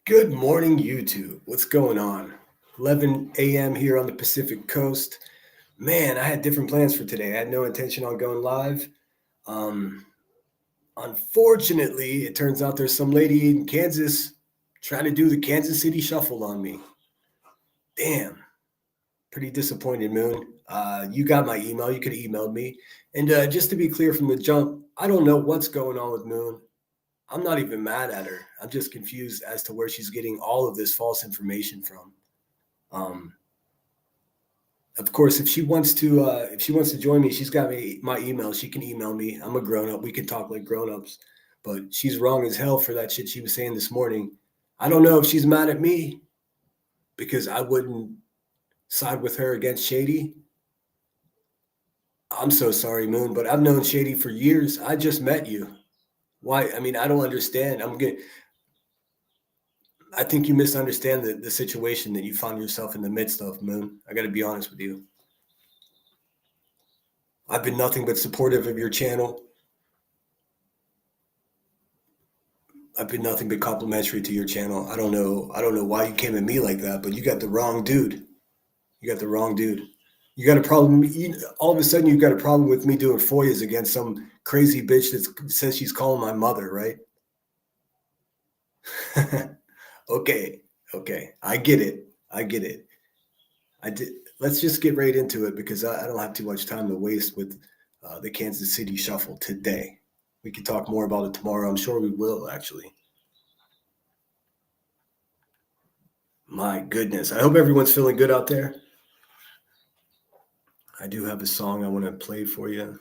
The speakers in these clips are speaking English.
Good morning, YouTube. What's going on? 11 a.m. here on the Pacific Coast. Man, I had different plans for today. I had no intention on going live. Um, Unfortunately, it turns out there's some lady in Kansas trying to do the Kansas City Shuffle on me. Damn, pretty disappointed, Moon. You got my email. You could have emailed me. And just to be clear from the jump, I don't know what's going on with Moon. I'm not even mad at her. I'm just confused as to where she's getting all of this false information from. Um, of course, if she wants to join me, she's got my email. She can email me. I'm a grown up. We can talk like grown ups. But she's wrong as hell for that shit she was saying this morning. I don't know if she's mad at me because I wouldn't side with her against Shady. I'm so sorry, Moon, but I've known Shady for years. I just met you. Why? I mean, I don't understand. I think you misunderstand the situation that you found yourself in the midst of, Moon. I got to be honest with you. I've been nothing but supportive of your channel. I've been nothing but complimentary to your channel. I don't know why you came at me like that, but you got the wrong dude. You got the wrong dude. You got a problem. All of a sudden, you've got a problem with me doing FOIAs against some crazy bitch that says she's calling my mother, right? Okay. I get it. I did. Let's just get right into it because I don't have too much time to waste with the Kansas City Shuffle today. We can talk more about it tomorrow. I'm sure we will, actually. My goodness. I hope everyone's feeling good out there. I do have a song I want to play for you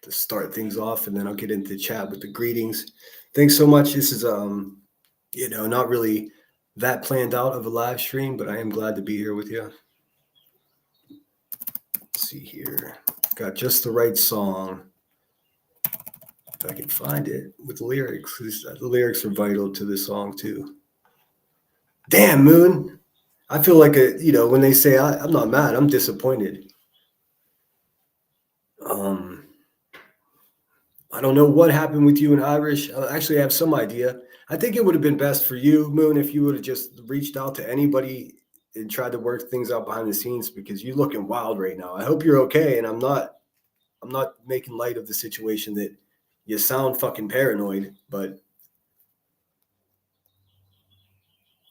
to start things off, and then I'll get into the chat with the greetings. Thanks so much. This is not really that planned out of a live stream, but I am glad to be here with you. Let's see here. Got just the right song. If I can find it with the lyrics. The lyrics are vital to this song too. Damn, Moon. I feel like when they say I'm not mad, I'm disappointed. I don't know what happened with you and Irish. Actually, I have some idea. I think it would have been best for you, Moon, if you would have just reached out to anybody and tried to work things out behind the scenes because you're looking wild right now. I hope you're okay, and I'm not making light of the situation that you sound fucking paranoid, but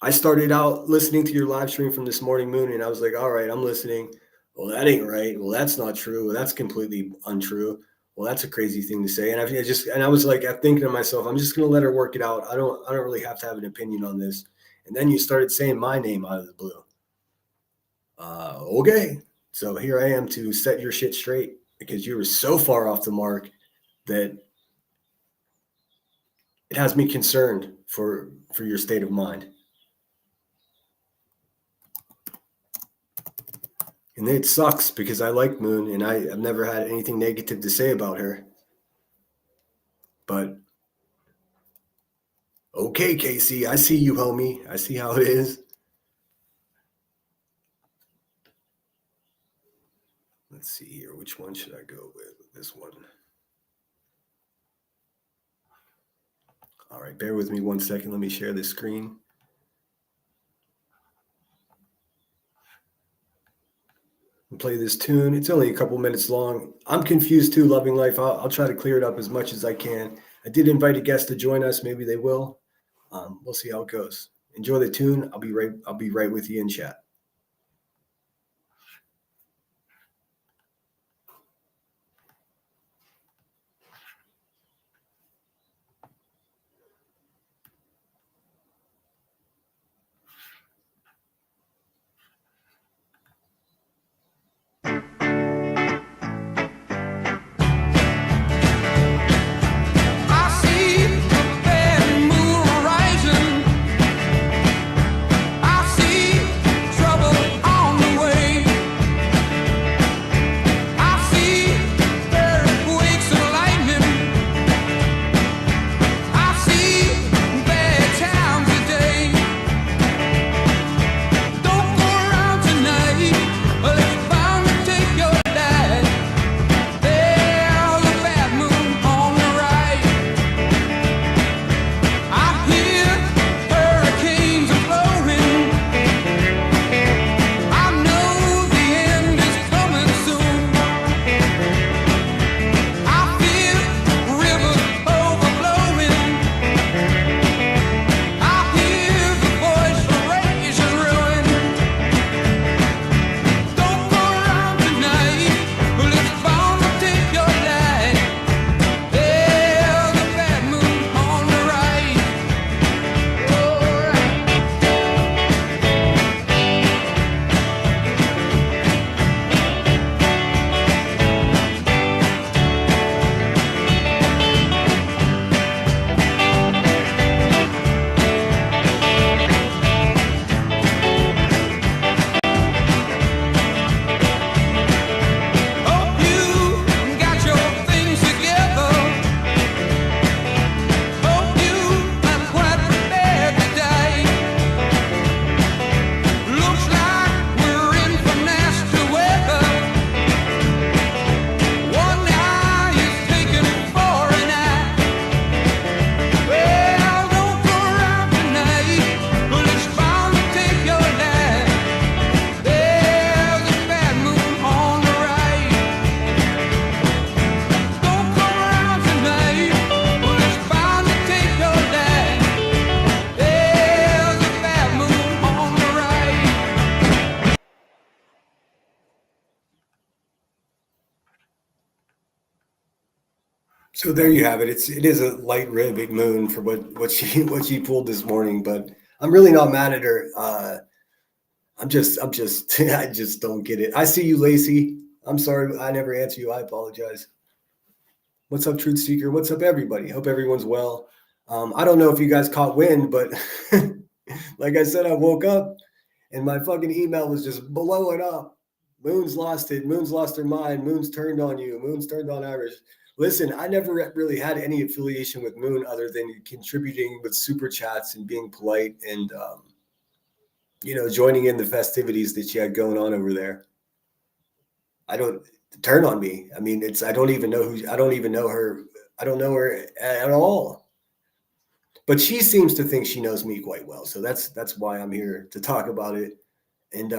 I started out listening to your live stream from this morning, Moon, and I was like, all right, I'm listening. Well, that ain't right. Well, that's not true. Well, that's completely untrue. Well, that's a crazy thing to say. And I was like, I'm thinking to myself, I'm just going to let her work it out. I don't really have to have an opinion on this. And then you started saying my name out of the blue. Okay. So here I am to set your shit straight because you were so far off the mark that it has me concerned for your state of mind. And it sucks because I like Moon and I've never had anything negative to say about her. But okay, Casey, I see you, homie. I see how it is. Let's see here. Which one should I go with? This one. All right, bear with me 1 second. Let me share this screen. Play this tune. It's only a couple minutes long. I'm confused too, loving life. I'll try to clear it up as much as I can. I did invite a guest to join us. Maybe they will. We'll see how it goes. Enjoy the tune. I'll be right with you in chat. I see So there you have it. It is a light red big moon for what she pulled this morning, but I'm really not mad at her. I'm just I just don't get it. I see you, Lacey. I'm sorry I never answer you. I apologize. What's up, Truth Seeker? What's up, everybody? Hope everyone's well. I don't know if you guys caught wind, but like I said, I woke up and my fucking email was just blowing up. Moon's lost it. Moon's lost her mind. Moon's turned on you. Moon's turned on Irish. Listen, I never really had any affiliation with Moon other than contributing with super chats and being polite and, joining in the festivities that she had going on over there. I don't turn on me. I mean, I don't even know her. I don't know her at all. But she seems to think she knows me quite well. So that's why I'm here to talk about it. And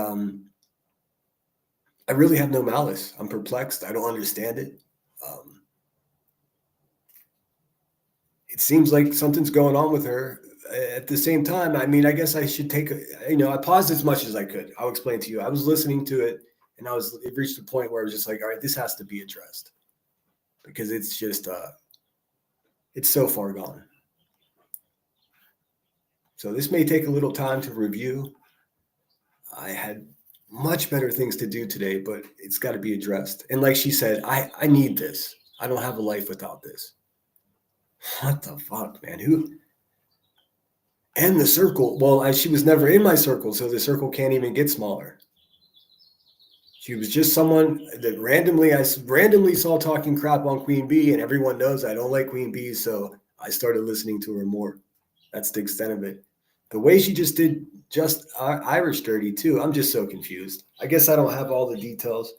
I really have no malice. I'm perplexed. I don't understand it. It seems like something's going on with her. At the same time, I mean, I guess I should I paused as much as I could. I'll explain to you. I was listening to it and it reached a point where I was just like, all right, this has to be addressed because it's just, it's so far gone. So this may take a little time to review. I had much better things to do today, but it's got to be addressed. And like she said, I need this. I don't have a life without this. What the fuck, man? Who? And the circle. Well, she was never in my circle, so the circle can't even get smaller. She was just someone that I randomly saw talking crap on Queen Bee, and everyone knows I don't like Queen Bee, so I started listening to her more. That's the extent of it. The way she just did Irish dirty too, I'm just so confused. I guess I don't have all the details.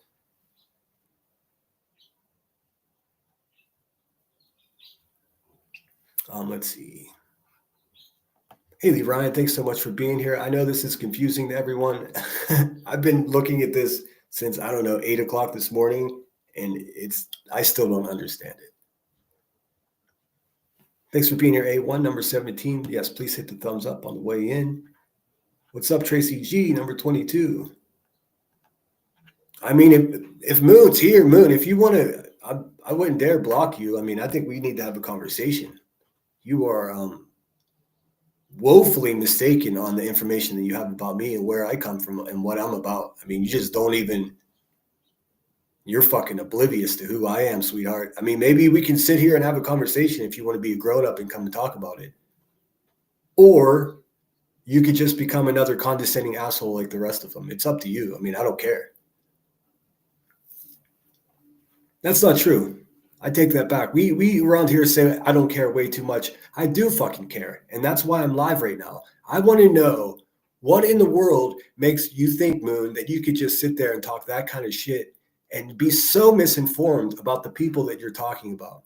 Let's see. Haley Ryan, thanks so much for being here. I know this is confusing to everyone. I've been looking at this since, I don't know, 8 o'clock this morning, and I still don't understand it. Thanks for being here, A1, number 17. Yes, please hit the thumbs up on the way in. What's up, Tracy G, number 22? I mean, if Moon's here, Moon, if you want to, I wouldn't dare block you. I mean, I think we need to have a conversation. You are woefully mistaken on the information that you have about me and where I come from and what I'm about. I mean, you just don't even, you're fucking oblivious to who I am, sweetheart. I mean, maybe we can sit here and have a conversation if you want to be a grown up and come and talk about it. Or you could just become another condescending asshole like the rest of them. It's up to you. I mean, I don't care. That's not true. I take that back. We around here say I don't care way too much. I do fucking care. And that's why I'm live right now. I want to know what in the world makes you think, Moon, that you could just sit there and talk that kind of shit and be so misinformed about the people that you're talking about.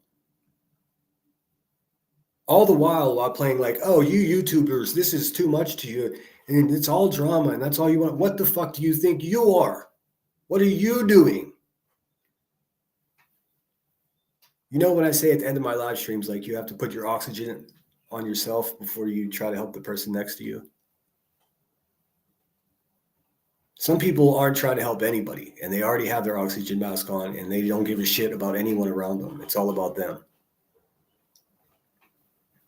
All the while playing like, oh, you YouTubers, this is too much to you. And it's all drama and that's all you want. What the fuck do you think you are? What are you doing? You know, when I say at the end of my live streams, like you have to put your oxygen on yourself before you try to help the person next to you. Some people aren't trying to help anybody and they already have their oxygen mask on and they don't give a shit about anyone around them. It's all about them.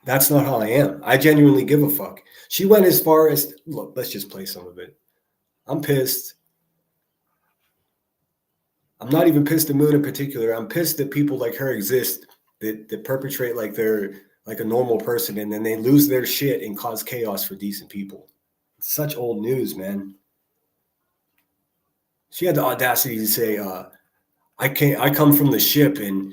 That's not how I am. I genuinely give a fuck. She went as far as, look, let's just play some of it. I'm pissed. I'm not even pissed at Moon in particular. I'm pissed that people like her exist that perpetrate like they're like a normal person and then they lose their shit and cause chaos for decent people. It's such old news, man. She had the audacity to say, I come from the ship and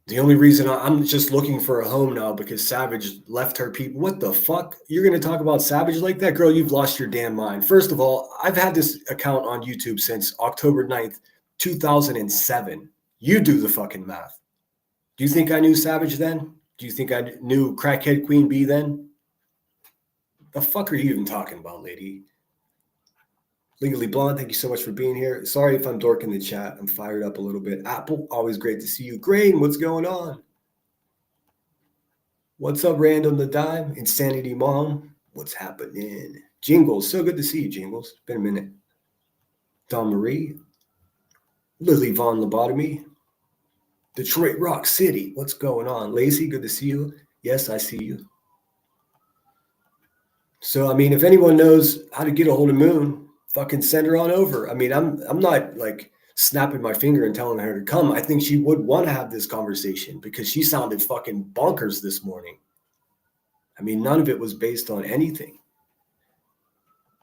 the only reason I'm just looking for a home now because Savage left her people. What the fuck? You're going to talk about Savage like that? Girl, you've lost your damn mind. First of all, I've had this account on YouTube since October 9th, 2007. You do the fucking math. Do you think I knew Savage then? Do you think I knew Crackhead Queen Bee then? The fuck are you even talking about, lady? Legally Blonde, thank you so much for being here. Sorry if I'm dorking the chat. I'm fired up a little bit. Apple, always great to see you. Grain, what's going on? What's up, Random the Dime? Insanity Mom, what's happening? Jingles, so good to see you, Jingles. It's been a minute. Dawn Marie. Lily Von Lobotomy. Detroit Rock City. What's going on? Lacey, good to see you. Yes, I see you. So, I mean, if anyone knows how to get a hold of Moon, fucking send her on over. I mean, I'm not like snapping my finger and telling her to come. I think she would want to have this conversation because she sounded fucking bonkers this morning. I mean, none of it was based on anything.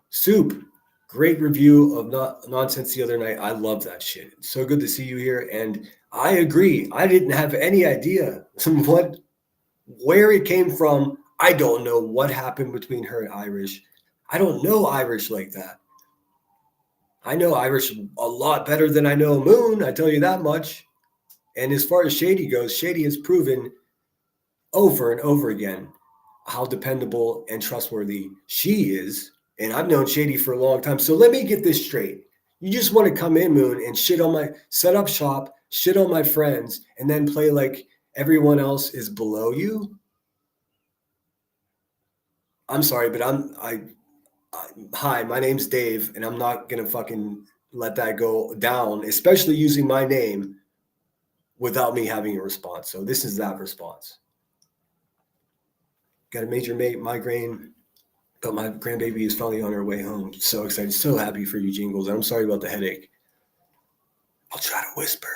Soup, great review of Nonsense the other night. I love that shit. It's so good to see you here. And I agree. I didn't have any idea where it came from. I don't know what happened between her and Irish. I don't know Irish like that. I know Irish a lot better than I know Moon. I tell you that much. And as far as Shady goes, Shady has proven over and over again how dependable and trustworthy she is. And I've known Shady for a long time. So let me get this straight. You just want to come in, Moon, and set up shop, shit on my friends, and then play like everyone else is below you? I'm sorry, but hi, my name's Dave, and I'm not going to fucking let that go down, especially using my name without me having a response. So this is that response. Got a major migraine, but my grandbaby is finally on her way home. So excited. So happy for you, Jingles. I'm sorry about the headache. I'll try to whisper.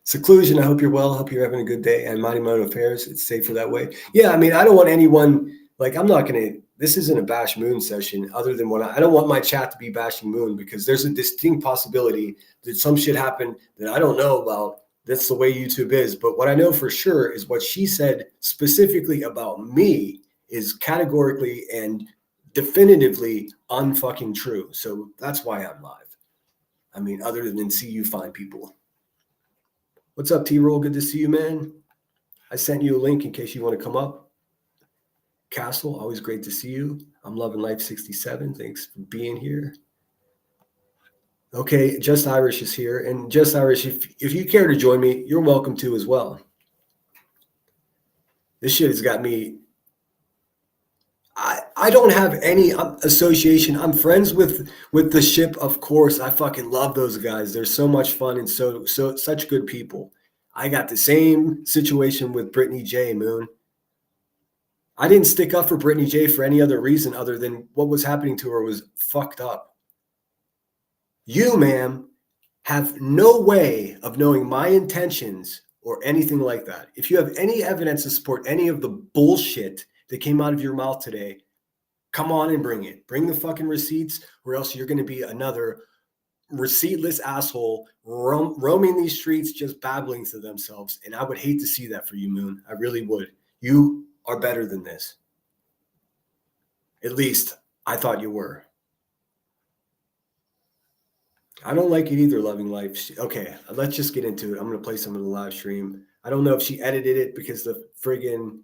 Seclusion, I hope you're well. Hope you're having a good day. And minding my own affairs. It's safer that way. Yeah, I mean, I don't want anyone, like, I'm not going to, this isn't a bash Moon session other than I don't want my chat to be bashing Moon because there's a distinct possibility that some shit happened that I don't know about. That's the way YouTube is. But what I know for sure is what she said specifically about me is categorically and definitively unfucking true. So that's why I'm live. I mean, other than see you fine people. What's up, T-Roll? Good to see you, man. I sent you a link in case you want to come up. Castle, always great to see you. I'm loving Life 67. Thanks for being here. Okay, Just Irish is here. And Just Irish, if you care to join me, you're welcome to as well. This shit has got me. I don't have any association. I'm friends with the ship, of course. I fucking love those guys. They're so much fun and such good people. I got the same situation with Brittany Jay, Moon. I didn't stick up for Brittany Jay for any other reason other than what was happening to her was fucked up. You, ma'am, have no way of knowing my intentions or anything like that. If you have any evidence to support any of the bullshit that came out of your mouth today, come on and bring it. Bring the fucking receipts, or else you're going to be another receiptless asshole roaming these streets just babbling to themselves. And I would hate to see that for you, Moon. I really would. You are better than this. At least I thought you were. I don't like it either, Loving Life. Okay, let's just get into it. I'm going to play some of the live stream. I don't know if she edited it because the friggin'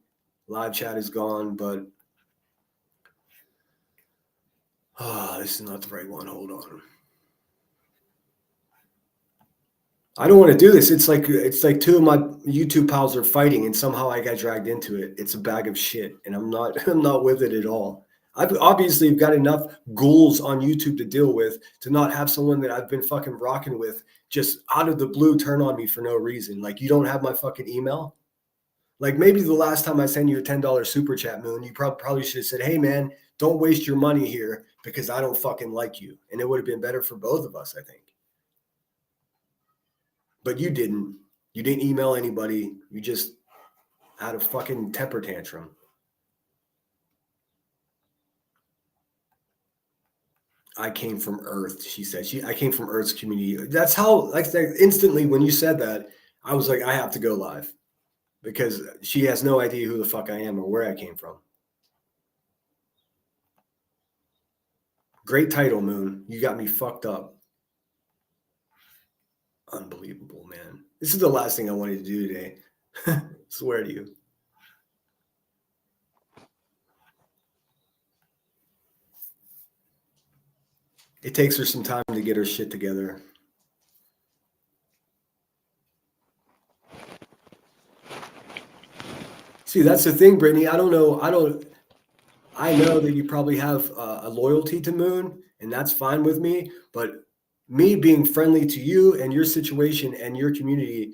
live chat is gone, but this is not the right one. Hold on. I don't want to do this. It's like two of my YouTube pals are fighting, and somehow I got dragged into it. It's a bag of shit, and I'm not with it at all. I've obviously got enough ghouls on YouTube to deal with to not have someone that I've been fucking rocking with just out of the blue turn on me for no reason. Like, you don't have my fucking email? Like, maybe the last time I sent you a $10 super chat, Moon, you probably should have said, hey, man, don't waste your money here because I don't fucking like you. And it would have been better for both of us, I think. But you didn't. You didn't email anybody. You just had a fucking temper tantrum. I came from Earth, she said. I came from Earth's community. That's how, like, instantly when you said that, I was like, I have to go live because she has no idea who the fuck I am or where I came from. Great title, Moon. You got me fucked up. Unbelievable, man. This is the last thing I wanted to do today. Swear to you. It takes her some time to get her shit together. See, that's the thing, Brittany. I know that you probably have a loyalty to Moon, and that's fine with me. But me being friendly to you and your situation and your community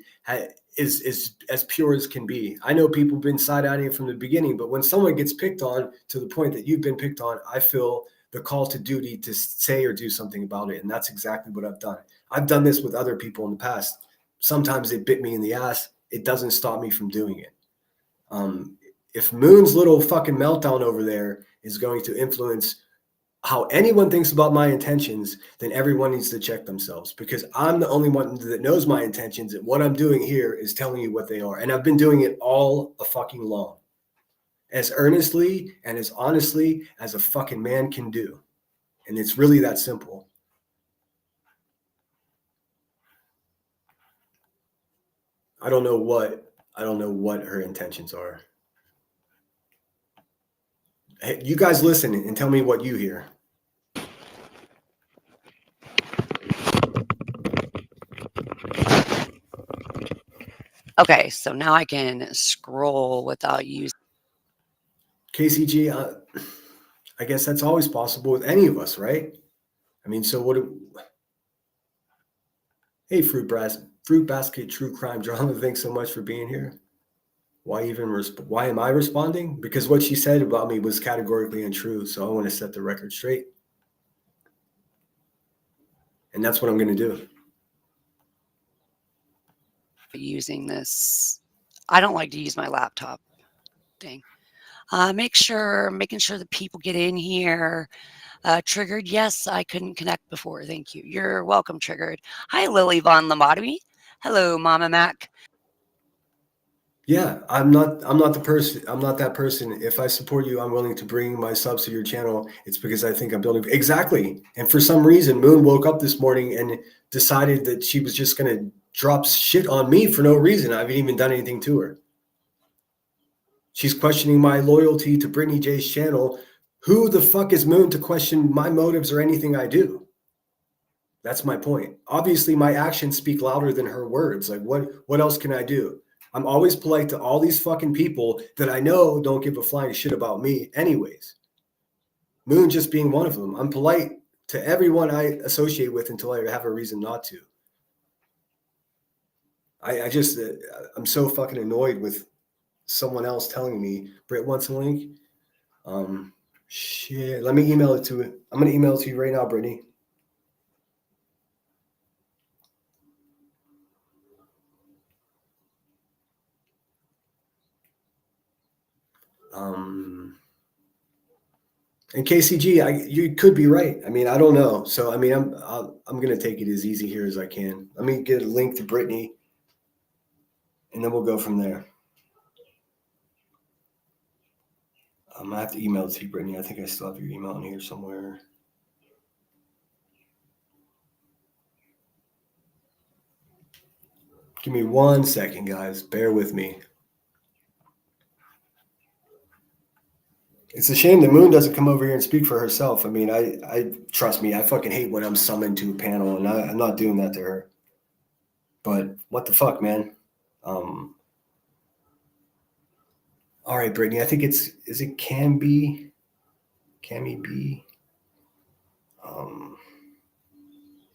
is as pure as can be. I know people have been side-eyeing from the beginning, but when someone gets picked on to the point that you've been picked on, I feel the call to duty to say or do something about it. And that's exactly what I've done. I've done this with other people in the past. Sometimes it bit me in the ass. It doesn't stop me from doing it. If Moon's little fucking meltdown over there is going to influence how anyone thinks about my intentions, then everyone needs to check themselves, because I'm the only one that knows my intentions, and what I'm doing here is telling you what they are. And I've been doing it all a fucking long, as earnestly and as honestly as a fucking man can do. And it's really that simple. I don't know what her intentions are. Hey, you guys listen and tell me what you hear. Okay, so now I can scroll without using. KCG, I guess that's always possible with any of us, right? I mean, so what? Hey, Fruit Basket True Crime Drama, thanks so much for being here. Why am I responding? Because what she said about me was categorically untrue. So I want to set the record straight. And that's what I'm going to do. Using this. I don't like to use my laptop. Dang. Making sure that people get in here. Triggered, yes, I couldn't connect before. Thank you. You're welcome, Triggered. Hi, Lily Von Lobotomy. Hello, Mama Mac. Yeah, I'm not the person. I'm not that person. If I support you, I'm willing to bring my subs to your channel. It's because I think I'm building exactly. And for some reason, Moon woke up this morning and decided that she was just going to drop shit on me for no reason. I haven't even done anything to her. She's questioning my loyalty to Brittany Jay's channel. Who the fuck is Moon to question my motives or anything I do? That's my point. Obviously, my actions speak louder than her words. Like, what else can I do? I'm always polite to all these fucking people that I know don't give a flying shit about me anyways. Moon just being one of them. I'm polite to everyone I associate with until I have a reason not to. I'm so fucking annoyed with someone else telling me, Britt wants a link. Shit. Let me email it to it. I'm going to email it to you right now, Brittany. And KCG, you could be right. I mean, I don't know. So, I mean, I'm going to take it as easy here as I can. Let me get a link to Brittany, and then we'll go from there. I have to email it to you, Brittany. I think I still have your email in here somewhere. Give me 1 second, guys. Bear with me. It's a shame that Moon doesn't come over here and speak for herself. I mean, I trust me. I fucking hate when I'm summoned to a panel, and I'm not doing that to her. But what the fuck, man? All right, Brittany. I think is it Cammy B?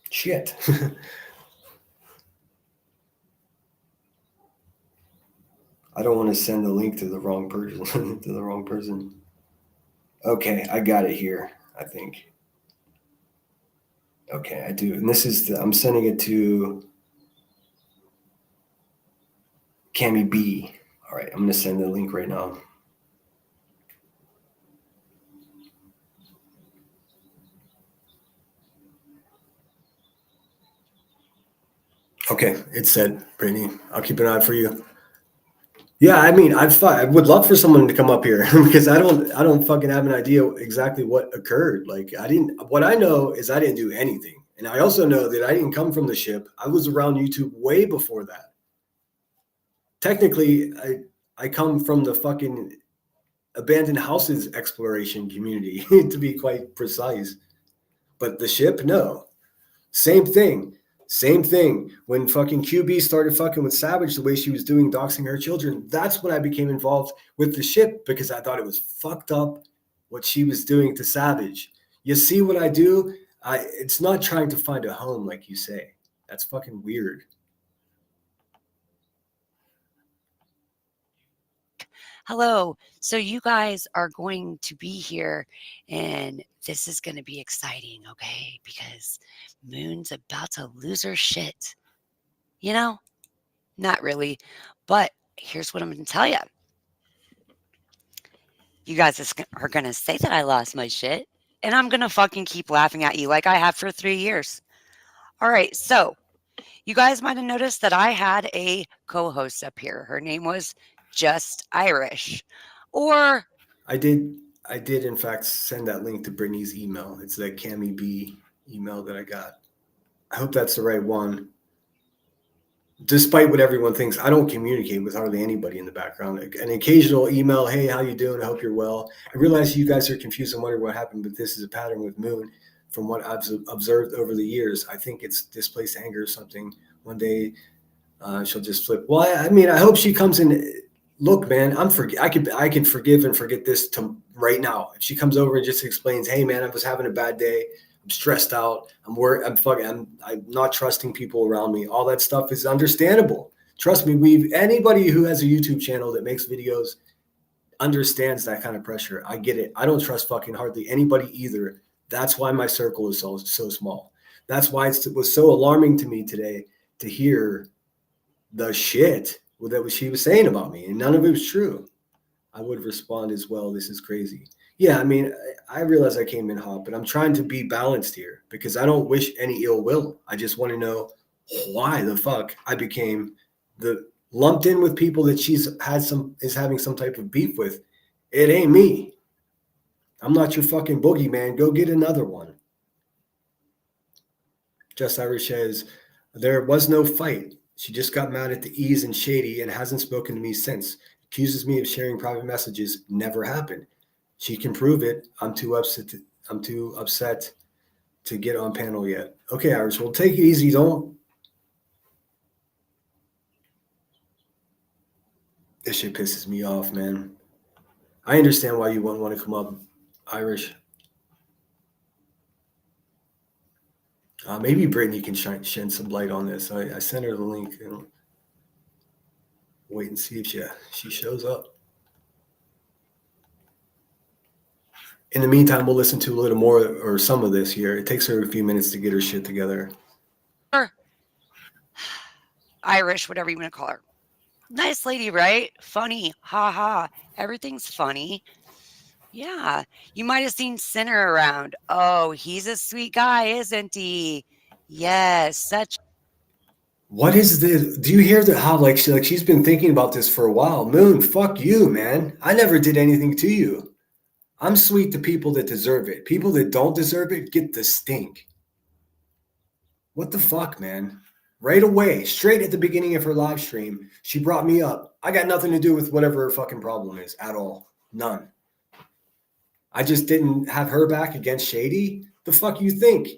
Shit. I don't want to send the link to the wrong person. Okay, I got it here, I think. Okay, I do. And I'm sending it to Cammy B. All right, I'm going to send the link right now. Okay, it's said, Brittany. I'll keep an eye for you. Yeah, I mean, I would love for someone to come up here because I don't fucking have an idea exactly what occurred. Like, what I know is I didn't do anything. And I also know that I didn't come from the ship. I was around YouTube way before that. Technically, I come from the fucking abandoned houses exploration community, to be quite precise. But the ship, no. Same thing. When fucking QB started fucking with Savage the way she was doing, doxing her children, that's when I became involved with the ship, because I thought it was fucked up what she was doing to Savage. You see what I do? It's not trying to find a home like you say. That's fucking weird. Hello. So you guys are going to be here, and this is going to be exciting, okay? Because Moon's about to lose her shit. You know, not really, but here's what I'm going to tell you. You guys are going to say that I lost my shit, and I'm going to fucking keep laughing at you like I have for 3 years. All right, so you guys might have noticed that I had a co host up here. Her name was Just Irish. Or I did in fact send that link to Brittany's email. It's that Cammy B email that I got. I hope that's the right one. Despite what everyone thinks, I don't communicate with hardly anybody in the background. An occasional email, hey, how you doing? I hope you're well. I realize you guys are confused and wondering what happened, but this is a pattern with Moon from what I've observed over the years. I think it's displaced anger or something. One day she'll just flip. Well, I mean, I hope she comes in. Look, man, I can forgive and forget this to right now. If she comes over and just explains, hey, man, I was having a bad day. I'm stressed out. I'm worried. I'm not trusting people around me. All that stuff is understandable. Trust me. Anybody who has a YouTube channel that makes videos understands that kind of pressure. I get it. I don't trust fucking hardly anybody either. That's why my circle is so small. That's why it was so alarming to me today to hear the shit that she was saying about me, and none of it was true. I would respond as well. This is crazy. Yeah, I mean, I realize I came in hot, but I'm trying to be balanced here because I don't wish any ill will. I just want to know why the fuck I became the lumped in with people that is having some type of beef with. It ain't me. I'm not your fucking boogeyman. Go get another one. Just Irish says, there was no fight. She just got mad at the E's and Shady and hasn't spoken to me since. Accuses me of sharing private messages. Never happened. She can prove it. I'm too upset to get on panel yet. Okay, Irish, well, take it easy. Don't. This shit pisses me off, man. I understand why you wouldn't want to come up, Irish. Maybe Brittany can shed some light on this. I sent her the link. Wait and see if she shows up. In the meantime, we'll listen to a little more or some of this here. It takes her a few minutes to get her shit together. Irish, whatever you want to call her. Nice lady, right? Funny. Ha ha. Everything's funny. Yeah. You might have seen Sinner around. Oh, he's a sweet guy, isn't he? Yes, such. What is this? Do you hear how she's been thinking about this for a while? Moon, fuck you, man. I never did anything to you. I'm sweet to people that deserve it. People that don't deserve it get the stink. What the fuck, man? Right away, straight at the beginning of her live stream, she brought me up. I got nothing to do with whatever her fucking problem is at all. None. I just didn't have her back against Shady? The fuck you think?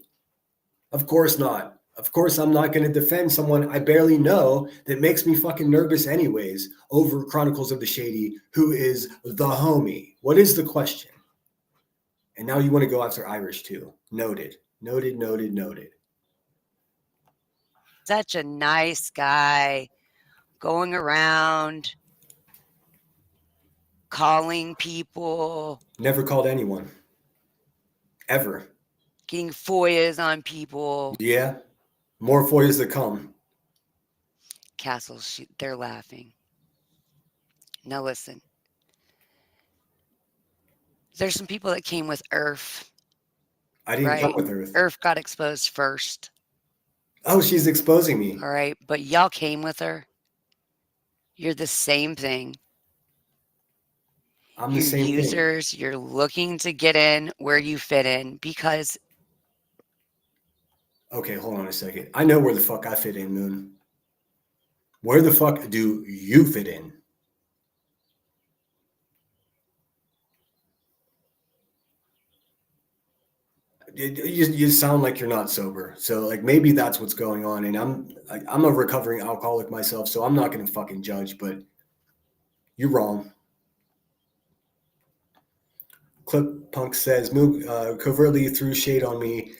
Of course not. Of course, I'm not going to defend someone I barely know that makes me fucking nervous anyways over Chronicles of the Shady, who is the homie. What is the question? And now you want to go after Irish too. Noted. Noted, noted, noted. Such a nice guy going around calling people. Never called anyone. Ever. Getting FOIAs on people. Yeah. More FOIAs to come. Castles, they're laughing. Now listen. There's some people that came with Earth. I didn't come with Earth. Earth got exposed first. Oh, she's exposing me. All right, but y'all came with her. You're the same thing. I'm the same users, you're looking to get in where you fit in because. Okay, hold on a second. I know where the fuck I fit in, Moon. Where the fuck do you fit in? You sound like you're not sober. So like maybe that's what's going on. And I'm a recovering alcoholic myself, so I'm not gonna fucking judge, but you're wrong. Clip Punk says, Moon covertly threw shade on me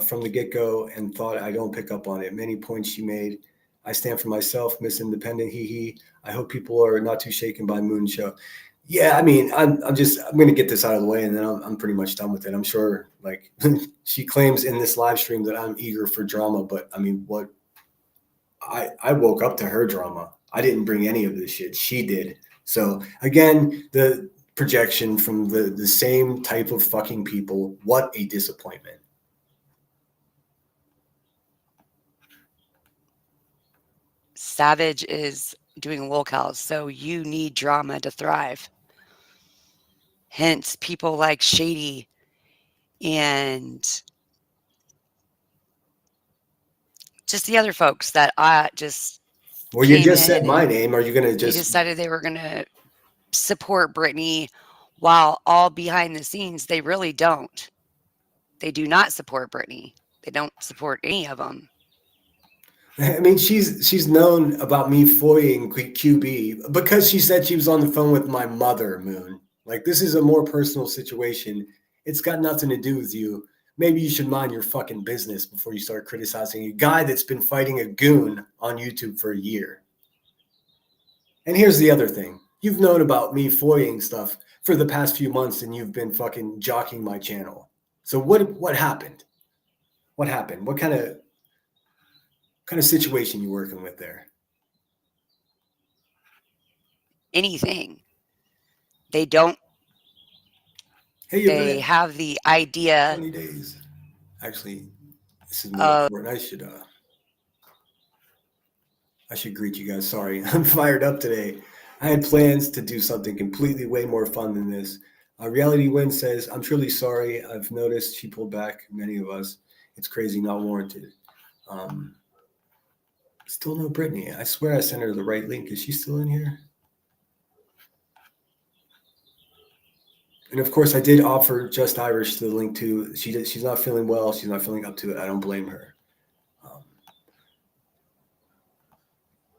from the get-go and thought I don't pick up on it. Many points she made. I stand for myself, Miss Independent, hee hee. I hope people are not too shaken by Moon Show. Yeah, I mean, I'm going to get this out of the way, and then I'm pretty much done with it. I'm sure, like, she claims in this live stream that I'm eager for drama, but I mean, what? I woke up to her drama. I didn't bring any of this shit. She did. So again, the projection from the same type of fucking people. What a disappointment. Savage is doing locals, so you need drama to thrive. Hence, people like Shady and just the other folks that just Well, you came just said in my and name. Are you going to they just? decided they were going to support Brittany, while all behind the scenes, they really don't. They do not support Brittany. They don't support any of them. I mean, she's known about me foying QB because she said she was on the phone with my mother, Moon. Like, this is a more personal situation. It's got nothing to do with you. Maybe you should mind your fucking business before you start criticizing a guy that's been fighting a goon on YouTube for a year. And here's the other thing. You've known about me foying stuff for the past few months and you've been fucking jocking my channel. So what happened? What happened? What kind of situation you working with there? Anything. They don't. Hey, you're They back. have the idea 20 days. Actually, this is more important. I should greet you guys. Sorry, I'm fired up today. I had plans to do something completely way more fun than this. Reality Win says, I'm truly sorry. I've noticed she pulled back many of us. It's crazy, not warranted. Still no Brittany. I swear I sent her the right link. Is she still in here? And of course, I did offer Just Irish the link too. She's not feeling well. She's not feeling up to it. I don't blame her.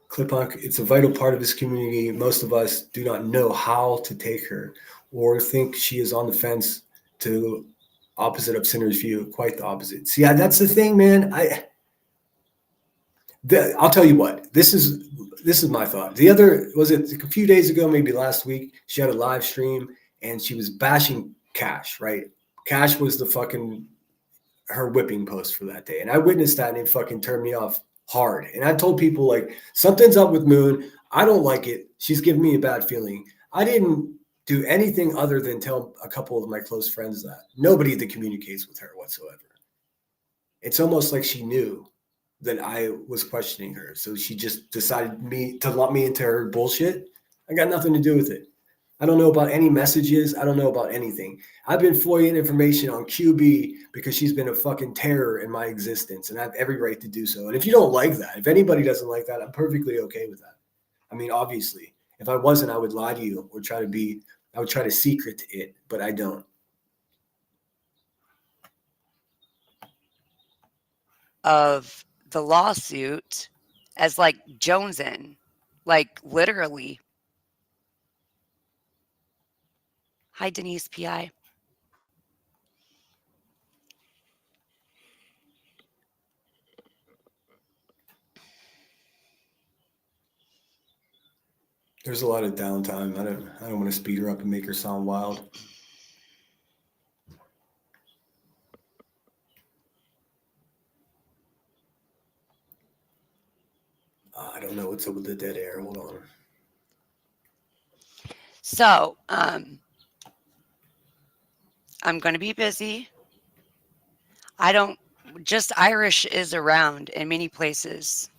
Clip-on, it's a vital part of this community. Most of us do not know how to take her or think she is on the fence to opposite of Sinner's view. Quite the opposite. See, that's the thing, man. I'll tell you what. This is my thought. The other was it a few days ago, maybe last week. She had a live stream and she was bashing Cash. Right? Cash was the fucking her whipping post for that day, and I witnessed that, and it fucking turned me off hard. And I told people, like, something's up with Moon. I don't like it. She's giving me a bad feeling. I didn't do anything other than tell a couple of my close friends that. Nobody that communicates with her whatsoever. It's almost like she knew that I was questioning her. So she just decided to lump me into her bullshit. I got nothing to do with it. I don't know about any messages. I don't know about anything. I've been following information on QB because she's been a fucking terror in my existence, and I have every right to do so. And if you don't like that, if anybody doesn't like that, I'm perfectly okay with that. I mean, obviously, if I wasn't, I would lie to you or I would try to secret it, but I don't. of the lawsuit as like Jonesin, like literally. Hi, Denise PI. There's a lot of downtime. I don't want to speed her up and make her sound wild. I don't know what's up with the dead air. Hold on. So, I'm going to be busy. Just Irish is around in many places.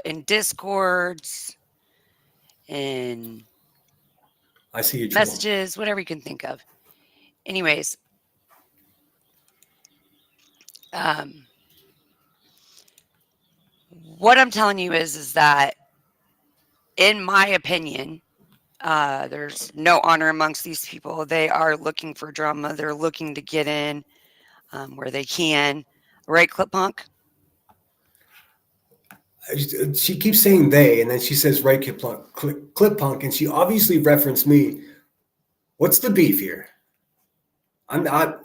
In Discords, in I see your messages, whatever you can think of. Anyways, what I'm telling you is that, in my opinion, there's no honor amongst these people. They are looking for drama. They're looking to get in where they can. Right, Clip Punk? She keeps saying they, and then she says right clip punk, and she obviously referenced me. What's the beef here? I'm not.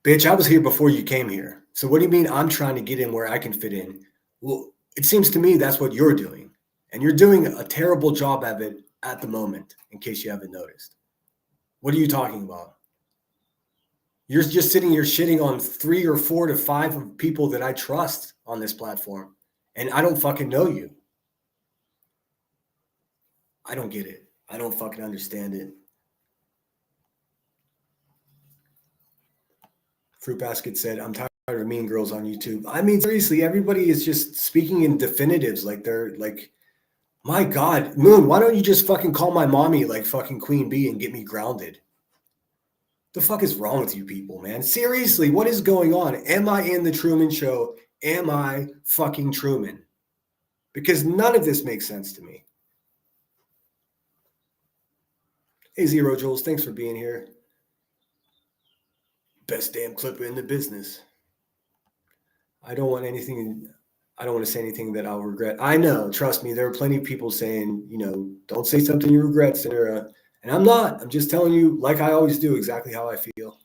Bitch, I was here before you came here. So what do you mean I'm trying to get in where I can fit in? Well, it seems to me that's what you're doing. And you're doing a terrible job of it at the moment, in case you haven't noticed. What are you talking about? You're just sitting here shitting on 3 or 4 to 5 of people that I trust on this platform. And I don't fucking know you. I don't get it. I don't fucking understand it. Fruit Basket said, I'm tired of mean girls on YouTube. I mean, seriously, everybody is just speaking in definitives. Like they're like, my God, Moon, why don't you just fucking call my mommy like fucking Queen Bee and get me grounded? The fuck is wrong with you people, man? Seriously, what is going on? Am I in the Truman Show? Am I fucking Truman? Because none of this makes sense to me. Hey, Zero Jules, thanks for being here. Best damn clipper in the business. I don't want to say anything that I'll regret. I know, trust me, there are plenty of people saying, don't say something you regret, Sarah. And I'm not. I'm just telling you, like I always do, exactly how I feel.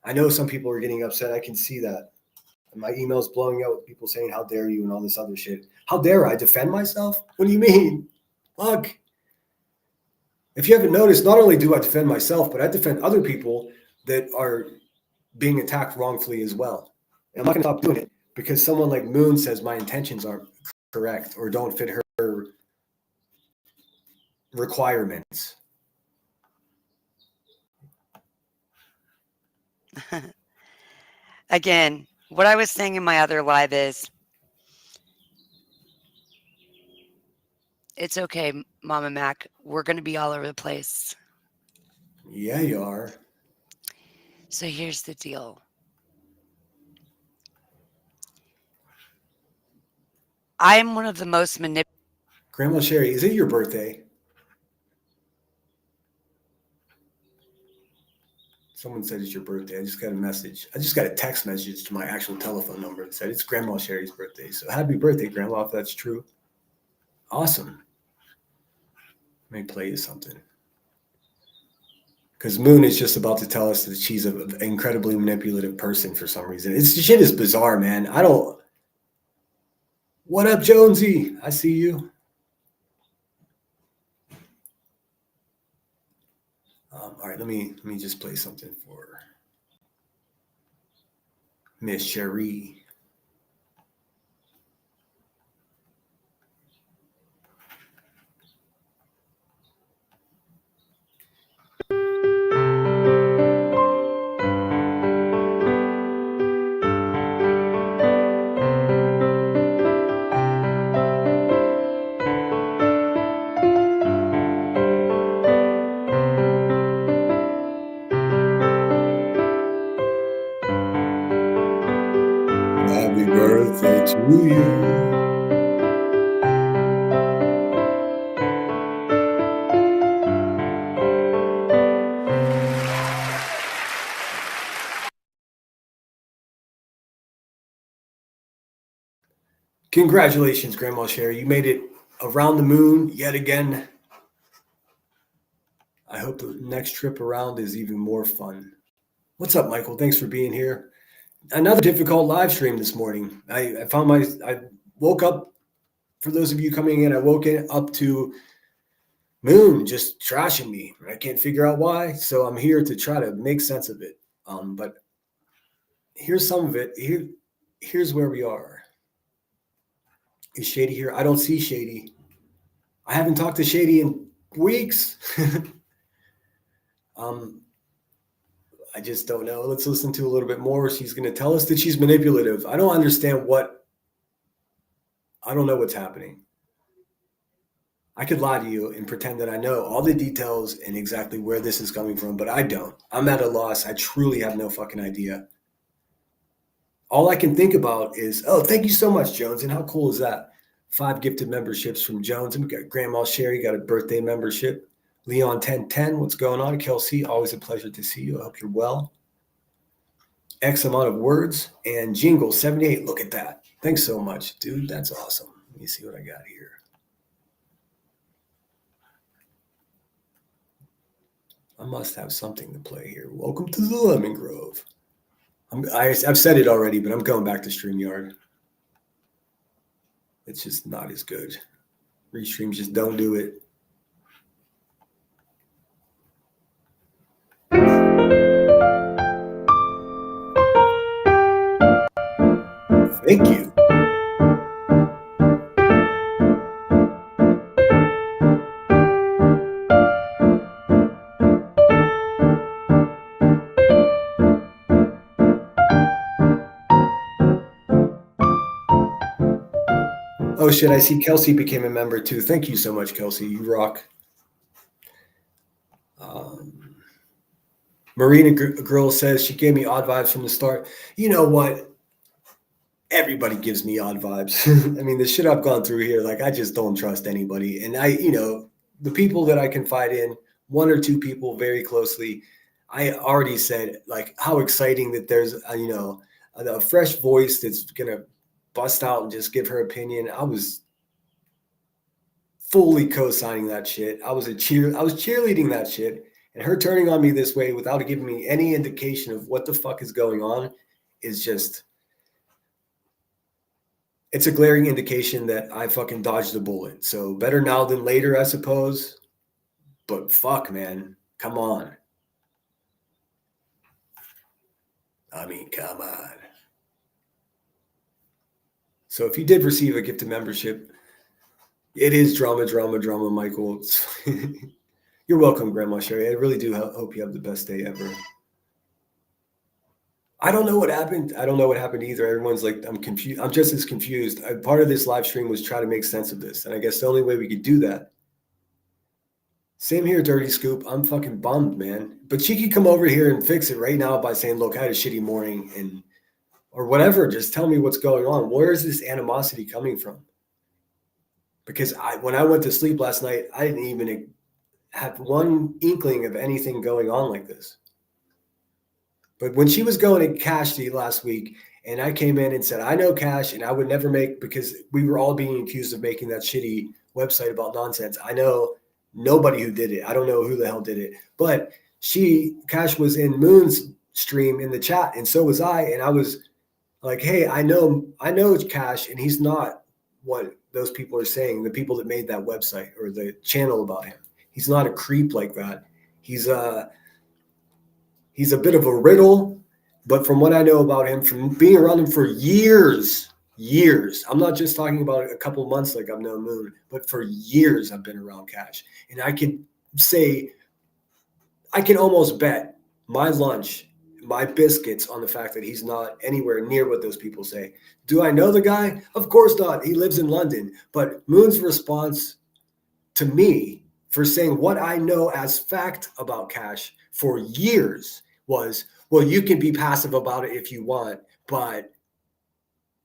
I know some people are getting upset. I can see that. And my email's blowing up with people saying, how dare you, and all this other shit. How dare I defend myself? What do you mean? Look, if you haven't noticed, not only do I defend myself, but I defend other people that are being attacked wrongfully as well. And I'm not going to stop doing it because someone like Moon says my intentions aren't correct or don't fit her requirements. Again, what I was saying in my other live is, it's okay, Mama Mac. We're going to be all over the place. Yeah, you are. So here's the deal. I am one of the most manipulative. Grandma Sherry, is it your birthday? Someone said it's your birthday. I just got a message. I just got a text message to my actual telephone number that said it's Grandma Sherry's birthday. So happy birthday, Grandma, if that's true. Awesome. Let me play you something. Because Moon is just about to tell us that she's an incredibly manipulative person for some reason. The shit is bizarre, man. What up, Jonesy? I see you. All right, let me just play something for Miss Sherry. Happy birthday to you. Congratulations, Grandma Sherry. You made it around the moon yet again. I hope the next trip around is even more fun. What's up, Michael? Thanks for being here. Another difficult live stream this morning. I woke up, for those of you coming in, I woke up to Moon just trashing me. I can't figure out why. So I'm here to try to make sense of it. But here's some of it. Here's where we are. Is Shady here? I don't see Shady. I haven't talked to Shady in weeks. I just don't know. Let's listen to a little bit more. She's going to tell us that she's manipulative. I don't understand I don't know what's happening. I could lie to you and pretend that I know all the details and exactly where this is coming from, but I don't. I'm at a loss. I truly have no fucking idea. All I can think about is, oh, thank you so much, Jones. And how cool is that? 5 gifted memberships from Jones. And we got Grandma Sherry, got a birthday membership. Leon 1010, what's going on? Kelsey, always a pleasure to see you. I hope you're well. X amount of words. And Jingle 78, look at that. Thanks so much, dude. That's awesome. Let me see what I got here. I must have something to play here. Welcome to the Lemon Grove. I've said it already, but I'm going back to StreamYard. It's just not as good. Restreams just don't do it. Thank you. Oh shit, I see Kelsey became a member too. Thank you so much, Kelsey. You rock. Marina Girl says she gave me odd vibes from the start. You know what? Everybody gives me odd vibes. I mean, the shit I've gone through here, like I just don't trust anybody. And the people that I confide in, one or two people very closely, I already said like how exciting that there's a fresh voice that's gonna bust out and just give her opinion. I was fully co-signing that shit. I was cheerleading that shit, and her turning on me this way without giving me any indication of what the fuck is going on is just, it's a glaring indication that I fucking dodged a bullet. So better now than later, I suppose. But fuck, man, come on. I mean, come on. So if you did receive a gift of membership, it is drama, drama, drama, Michael. You're welcome, Grandma Sherry. I really do hope you have the best day ever. I don't know what happened. I don't know what happened either. Everyone's like, I'm confused. I'm just as confused. Part of this live stream was try to make sense of this. And I guess the only way we could do that. Same here, Dirty Scoop. I'm fucking bummed, man. But she could come over here and fix it right now by saying, look, I had a shitty morning and or whatever. Just tell me what's going on. Where is this animosity coming from? Because when I went to sleep last night, I didn't even have one inkling of anything going on like this. But when she was going to Cash last week, and I came in and said, I know Cash, and I would never make, because we were all being accused of making that shitty website about nonsense. I know nobody who did it. I don't know who the hell did it. But Cash was in Moon's stream in the chat, and so was I. And I was like, hey, I know Cash, and he's not what those people are saying, the people that made that website or the channel about him. He's not a creep like that. He's a bit of a riddle, but from what I know about him, from being around him for years, I'm not just talking about a couple months like I've known Moon, but for years I've been around Cash. And I can almost bet my lunch, my biscuits on the fact that he's not anywhere near what those people say. Do I know the guy? Of course not. He lives in London. But Moon's response to me for saying what I know as fact about Cash for years was, well, you can be passive about it if you want, but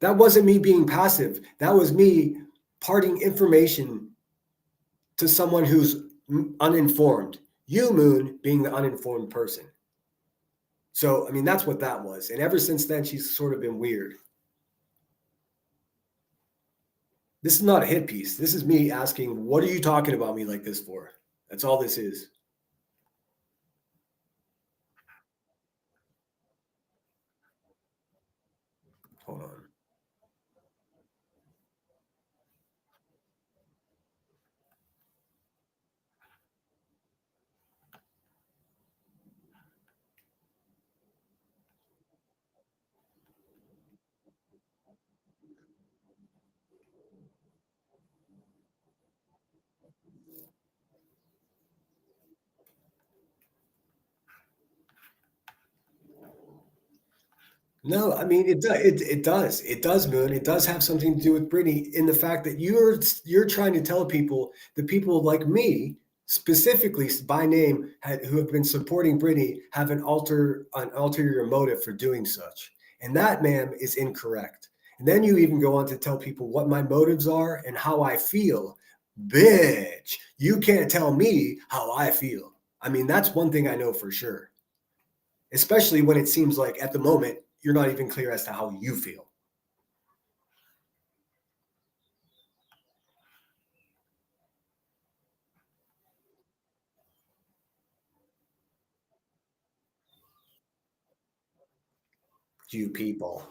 that wasn't me being passive. That was me parting information to someone who's uninformed. You, Moon, being the uninformed person. So, I mean, that's what that was. And ever since then, she's sort of been weird. This is not a hit piece. This is me asking, what are you talking about me like this for? That's all this is. Hold on. No, I mean it does. It does, Moon. It does have something to do with Brittany in the fact that you're trying to tell people, the people like me, specifically by name, who have been supporting Brittany, have an ulterior motive for doing such. And that, ma'am, is incorrect. And then you even go on to tell people what my motives are and how I feel. Bitch, you can't tell me how I feel. I mean, that's one thing I know for sure. Especially when it seems like at the moment you're not even clear as to how you feel. You people.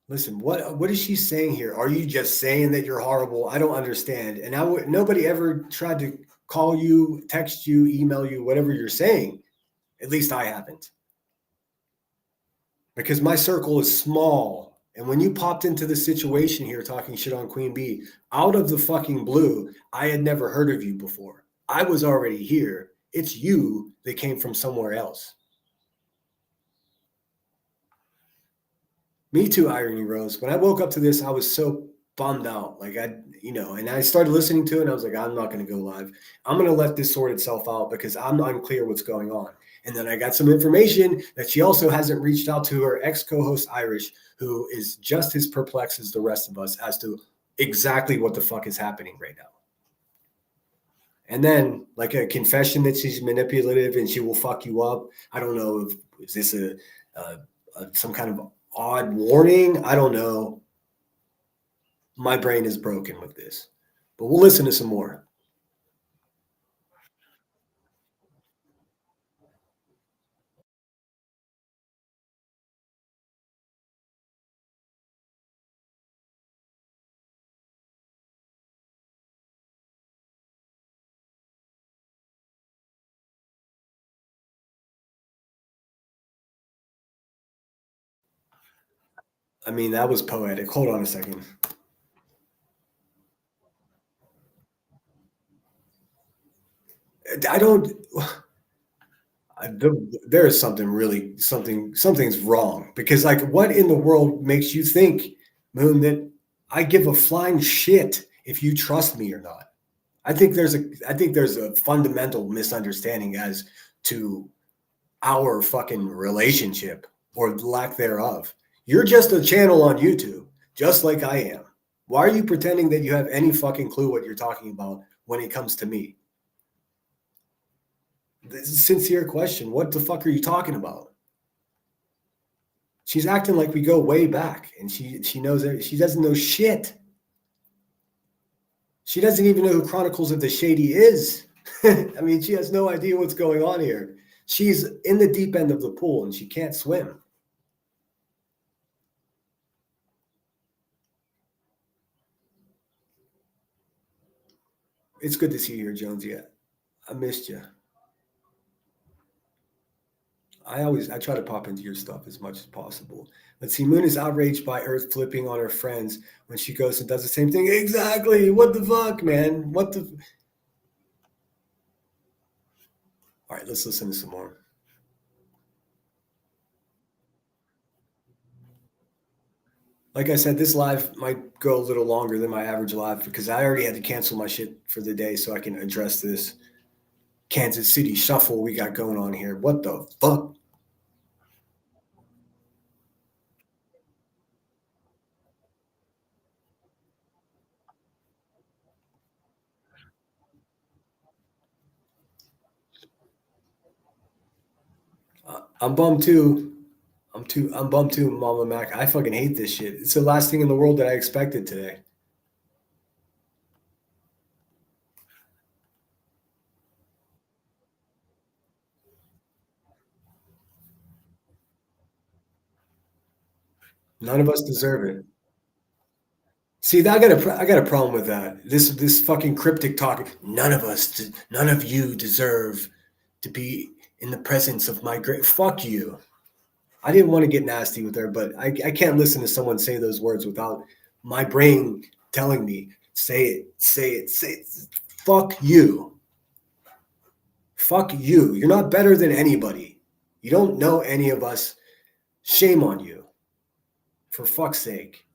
Listen, what is she saying here? Are you just saying that you're horrible? I don't understand. And nobody ever tried to call you, text you, email you, whatever you're saying. At least I haven't. Because my circle is small. And when you popped into the situation here talking shit on Queen Bee, out of the fucking blue, I had never heard of you before. I was already here. It's you that came from somewhere else. Me too, Irony Rose. When I woke up to this, I was so bummed out. Like and I started listening to it and I was like, I'm not going to go live. I'm going to let this sort itself out because I'm unclear what's going on. And then I got some information that she also hasn't reached out to her ex co-host Irish, who is just as perplexed as the rest of us as to exactly what the fuck is happening right now. And then like a confession that she's manipulative and she will fuck you up. I don't know if is this some kind of odd warning. I don't know. My brain is broken with this, but we'll listen to some more. I mean, that was poetic. Hold on a second. I don't. There is something really something's wrong because like what in the world makes you think, Moon, that I give a flying shit if you trust me or not? I think there's a fundamental misunderstanding as to our fucking relationship or lack thereof. You're just a channel on YouTube, just like I am. Why are you pretending that you have any fucking clue what you're talking about when it comes to me? This is a sincere question. What the fuck are you talking about? She's acting like we go way back and she knows that she doesn't know shit. She doesn't even know who Chronicles of the Shady is. I mean, she has no idea what's going on here. She's in the deep end of the pool and she can't swim. It's good to see you here, Jonesy. I missed you. I try to pop into your stuff as much as possible. Let's see. Moon is outraged by Earth flipping on her friends when she goes and does the same thing. Exactly. What the fuck, man? What the? All right, let's listen to some more. Like I said, this live might go a little longer than my average live because I already had to cancel my shit for the day so I can address this Kansas City shuffle we got going on here. What the fuck? I'm bummed too. I'm bummed too, Mama Mac. I fucking hate this shit. It's the last thing in the world that I expected today. None of us deserve it. See, I got a problem with that. This fucking cryptic talk. None of you deserve to be in the presence of my great. Fuck you. I didn't want to get nasty with her, but I can't listen to someone say those words without my brain telling me, say it, say it, say it. Fuck you. Fuck you. You're not better than anybody. You don't know any of us. Shame on you. For fuck's sake.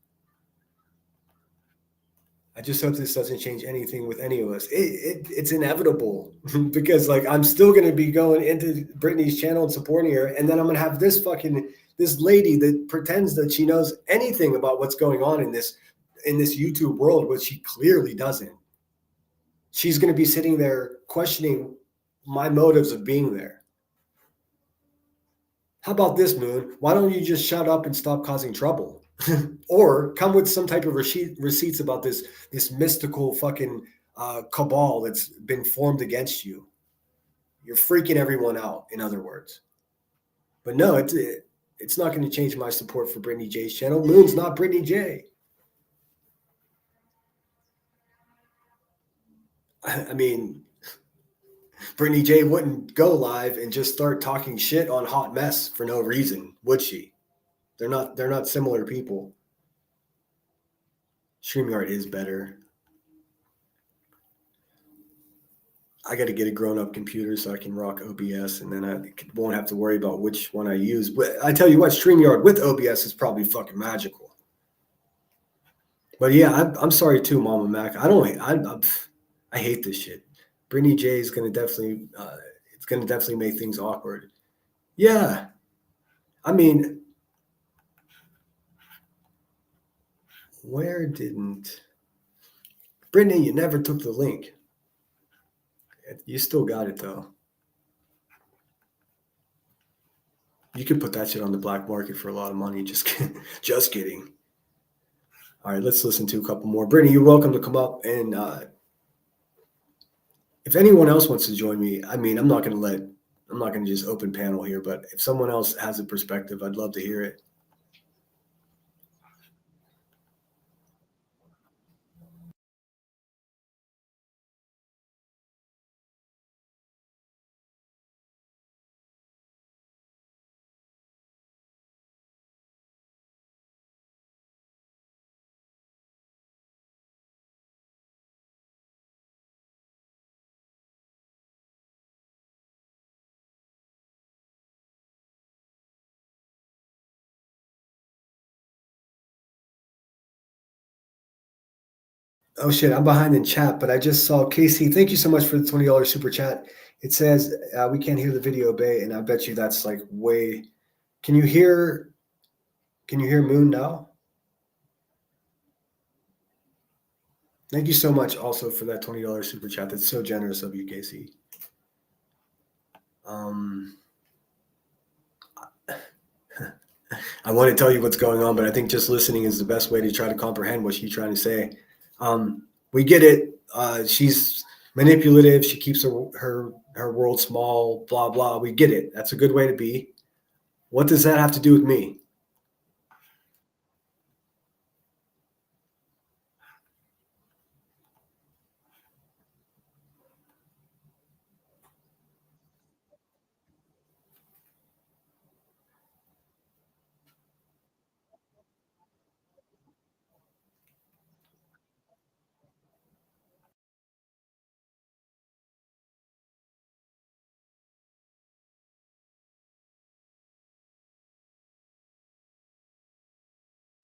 I just hope this doesn't change anything with any of us. It's inevitable because like I'm still gonna be going into Brittany's channel and supporting her, and then I'm gonna have this lady that pretends that she knows anything about what's going on in this YouTube world, which she clearly doesn't. She's gonna be sitting there questioning my motives of being there. How about this, Moon? Why don't you just shut up and stop causing trouble? Or come with some type of receipts about this mystical fucking cabal that's been formed against you. You're freaking everyone out, in other words. But no, it's not going to change my support for Brittany Jay's channel. Moon's not Brittany Jay. I mean, Brittany Jay wouldn't go live and just start talking shit on Hot Mess for no reason, would she? They're not similar people. StreamYard is better. I got to get a grown-up computer so I can rock OBS, and then I won't have to worry about which one I use. But I tell you what, StreamYard with OBS is probably fucking magical. But yeah, I'm sorry too, Mama Mac. I hate this shit. Brittany Jay is gonna definitely, it's gonna definitely make things awkward. Yeah, I mean, where didn't Brittany? You never took the link. You still got it though. You could put that shit on the black market for a lot of money. Just kidding. All right, let's listen to a couple more. Brittany, you're welcome to come up, and if anyone else wants to join me, I mean, I'm not going to just open panel here, but if someone else has a perspective, I'd love to hear it. Oh shit, I'm behind in chat, but I just saw Casey. Thank you so much for the $20 super chat. It says we can't hear the video, Bay, and I bet you that's like way. Can you hear Moon now? Thank you so much also for that $20 super chat. That's so generous of you, Casey. I want to tell you what's going on, but I think just listening is the best way to try to comprehend what she's trying to say. We get it. She's manipulative. She keeps her world small, blah, blah. We get it. That's a good way to be. What does that have to do with me?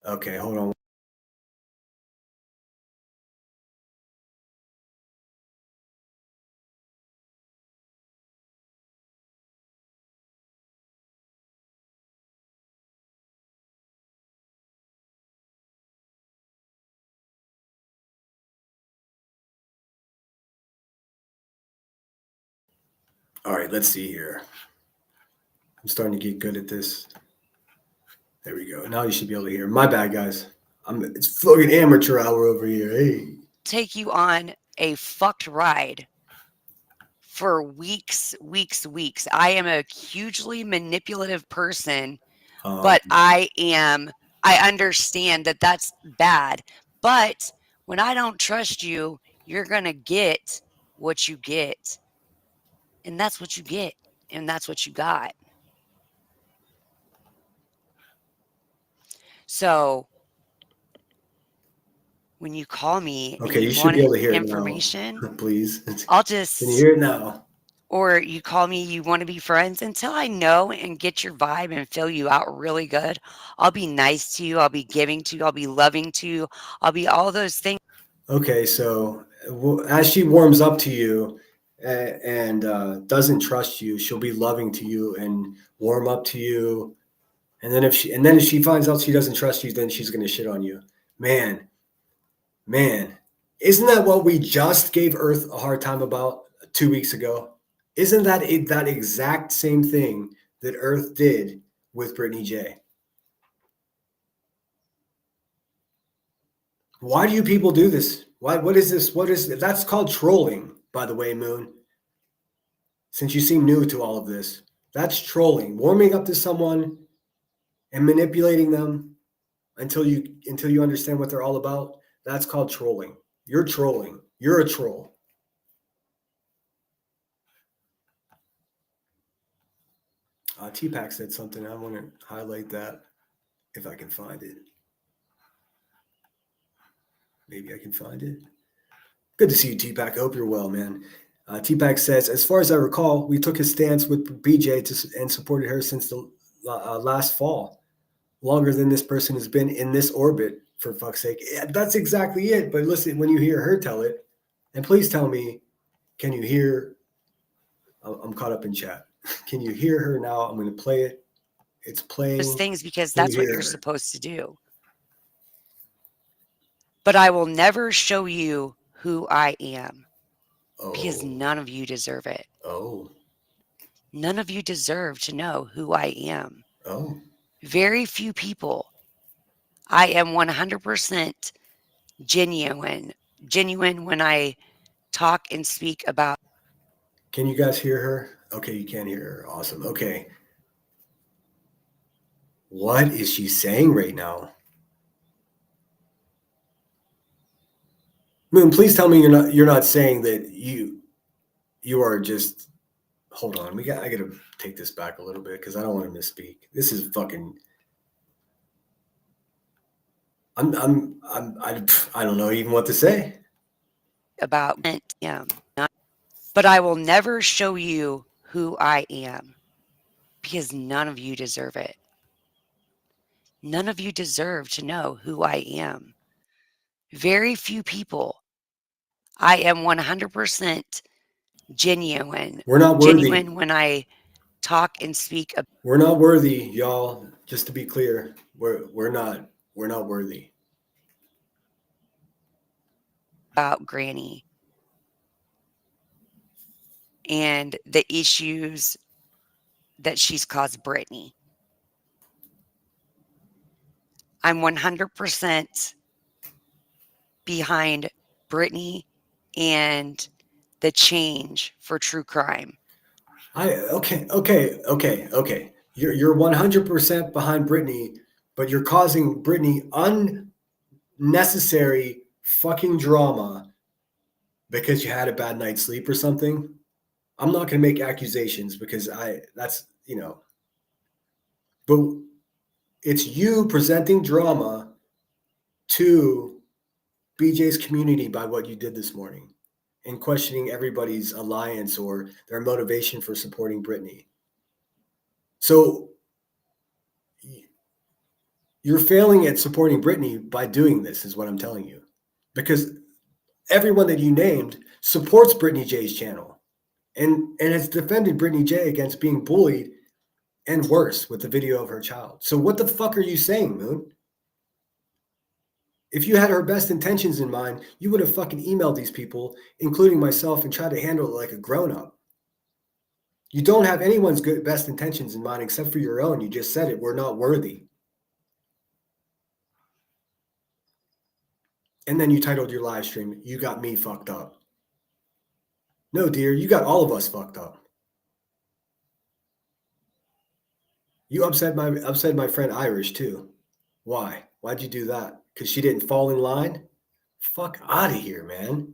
Okay, hold on. All right, let's see here. I'm starting to get good at this. There we go. Now you should be able to hear. My bad, guys. It's fucking amateur hour over here. Hey. Take you on a fucked ride for weeks. I am a hugely manipulative person, but I understand that that's bad. But when I don't trust you, you're going to get what you get. And that's what you get. And that's what you got. So when you call me Okay, and you should be able to hear information, it now. Please. I'll just. Can you hear it now? Or you call me, you want to be friends until I know and get your vibe and fill you out really good. I'll be nice to you. I'll be giving to you. I'll be loving to you. I'll be all those things. Okay, so as she warms up to you and doesn't trust you, she'll be loving to you and warm up to you. And then if she finds out she doesn't trust you, then she's gonna shit on you. Man, isn't that what we just gave Earth a hard time about 2 weeks ago? Isn't that that exact same thing that Earth did with Brittany Jay? Why do you people do this? Why? What is this? What is that's called trolling, by the way, Moon. Since you seem new to all of this, that's trolling. Warming up to someone and manipulating them until you understand what they're all about. That's called trolling. You're trolling. You're a troll. T-Pack said something. I want to highlight that if I can find it. Maybe I can find it. Good to see you, T-Pack. I hope you're well, man. T-Pack says, as far as I recall, we took a stance with BJ and supported her since the last fall. Longer than this person has been in this orbit, for fuck's sake. Yeah, that's exactly it. But listen, when you hear her tell it, and please tell me, can you hear? I'm caught up in chat. Can you hear her now? I'm going to play it. It's playing. Those things because Can you that's what hear you're her? supposed to do. But I will never show you who I am because Oh, none of you deserve it. oh, None of you deserve to know who I am. oh. Very few people. I am 100% genuine when I talk and speak about. Can you guys hear her? Okay, you can't hear her. Awesome. Okay. What is she saying right now? Moon, please tell me you're not saying that you are just hold on. I gotta take this back a little bit because I don't want to misspeak. This is fucking I don't know even what to say. About but I will never show you who I am because none of you deserve it. None of you deserve to know who I am. Very few people. I am 100% genuine. We're not worthy. Genuine when I talk and speak We're not worthy, y'all. Just to be clear, we're not worthy. about Granny and the issues that she's caused Brittany. I'm 100% behind Brittany and the change for true crime. Okay. You're 100% behind Brittany, but you're causing Brittany unnecessary fucking drama because you had a bad night's sleep or something. I'm not going to make accusations because but it's you presenting drama to BJ's community by what you did this morning and questioning everybody's alliance or their motivation for supporting Brittany. So you're failing at supporting Brittany by doing this, is what I'm telling you. Because everyone that you named supports Brittany Jay's channel and has defended Brittany Jay against being bullied and worse with the video of her child. So what the fuck are you saying, Moon? If you had her best intentions in mind, you would have fucking emailed these people, including myself, and tried to handle it like a grown-up. You don't have anyone's best intentions in mind except for your own. You just said it. We're not worthy. And then you titled your live stream, You Got Me Fucked Up. No, dear, you got all of us fucked up. You upset my friend Irish too. Why? Why'd you do that? Because she didn't fall in line? Fuck out of here, man.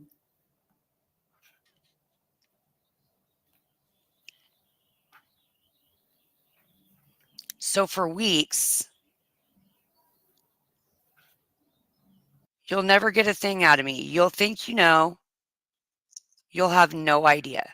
So for weeks, you'll never get a thing out of me. You'll think you know. You'll have no idea.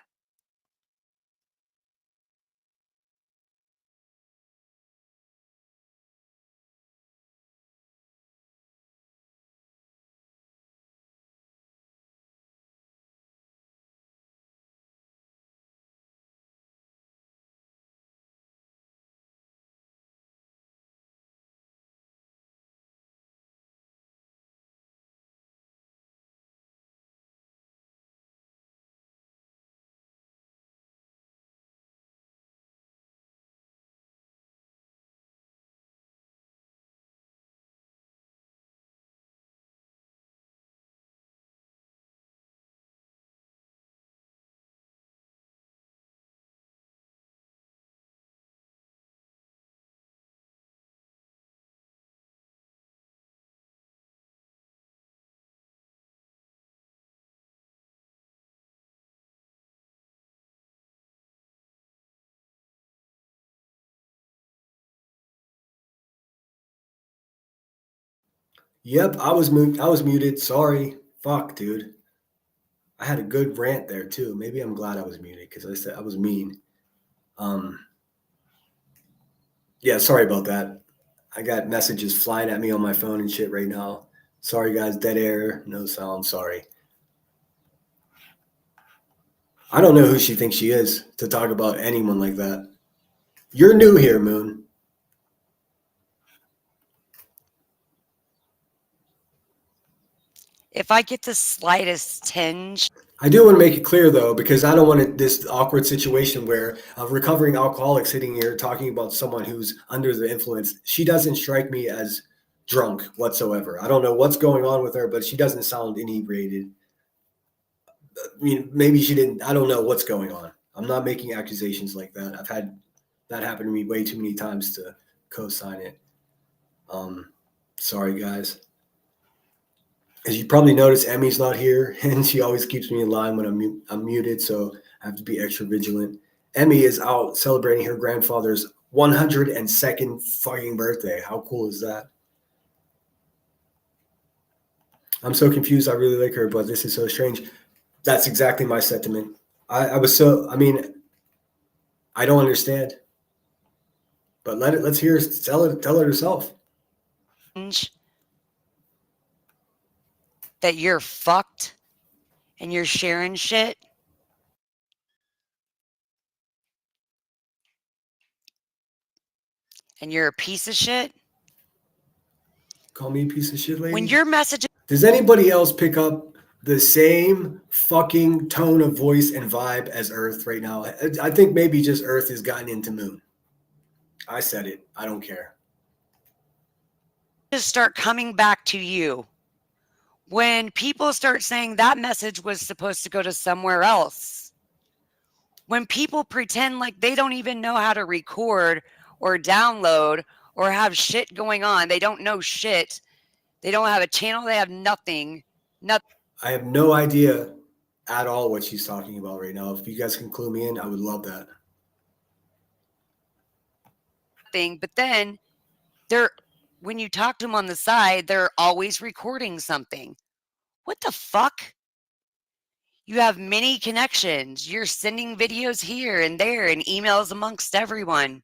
Yep, I was muted. Sorry. Fuck, dude. I had a good rant there too. Maybe I'm glad I was muted because I said I was mean. Um, yeah, sorry about that. I got messages flying at me on my phone and shit right now. Sorry, guys. Dead air, no sound. Sorry. I don't know who she thinks she is to talk about anyone like that. You're new here, Moon. If I get the slightest tinge, I do want to make it clear though, because I don't want this awkward situation where a recovering alcoholic sitting here talking about someone who's under the influence. She doesn't strike me as drunk whatsoever. I don't know what's going on with her, but she doesn't sound inebriated. I mean, maybe she didn't. I don't know what's going on. I'm not making accusations like that. I've had that happen to me way too many times to co-sign it. Um, sorry, guys. As you probably noticed, Emmy's not here, and she always keeps me in line when I'm muted, so I have to be extra vigilant. Emmy is out celebrating her grandfather's 102nd fucking birthday. How cool is that? I'm so confused. I really like her, but this is so strange. That's exactly my sentiment. I mean, I don't understand, but let's hear her tell it herself. that you're fucked and you're sharing shit, and you're a piece of shit. Call me a piece of shit, lady. When your message Does anybody else pick up the same fucking tone of voice and vibe as Earth right now? I think maybe just Earth has gotten into Moon. I said it. I don't care. just start coming back to you, when people start saying that message was supposed to go to somewhere else, when people pretend like they don't even know how to record or download or have shit going on, they don't know shit, they don't have a channel, they have nothing. I have no idea at all what she's talking about right now. If you guys can clue me in, I would love that. But then they're, when you talk to them on the side, they're always recording something. What the fuck? You have many connections. You're sending videos here and there and emails amongst everyone.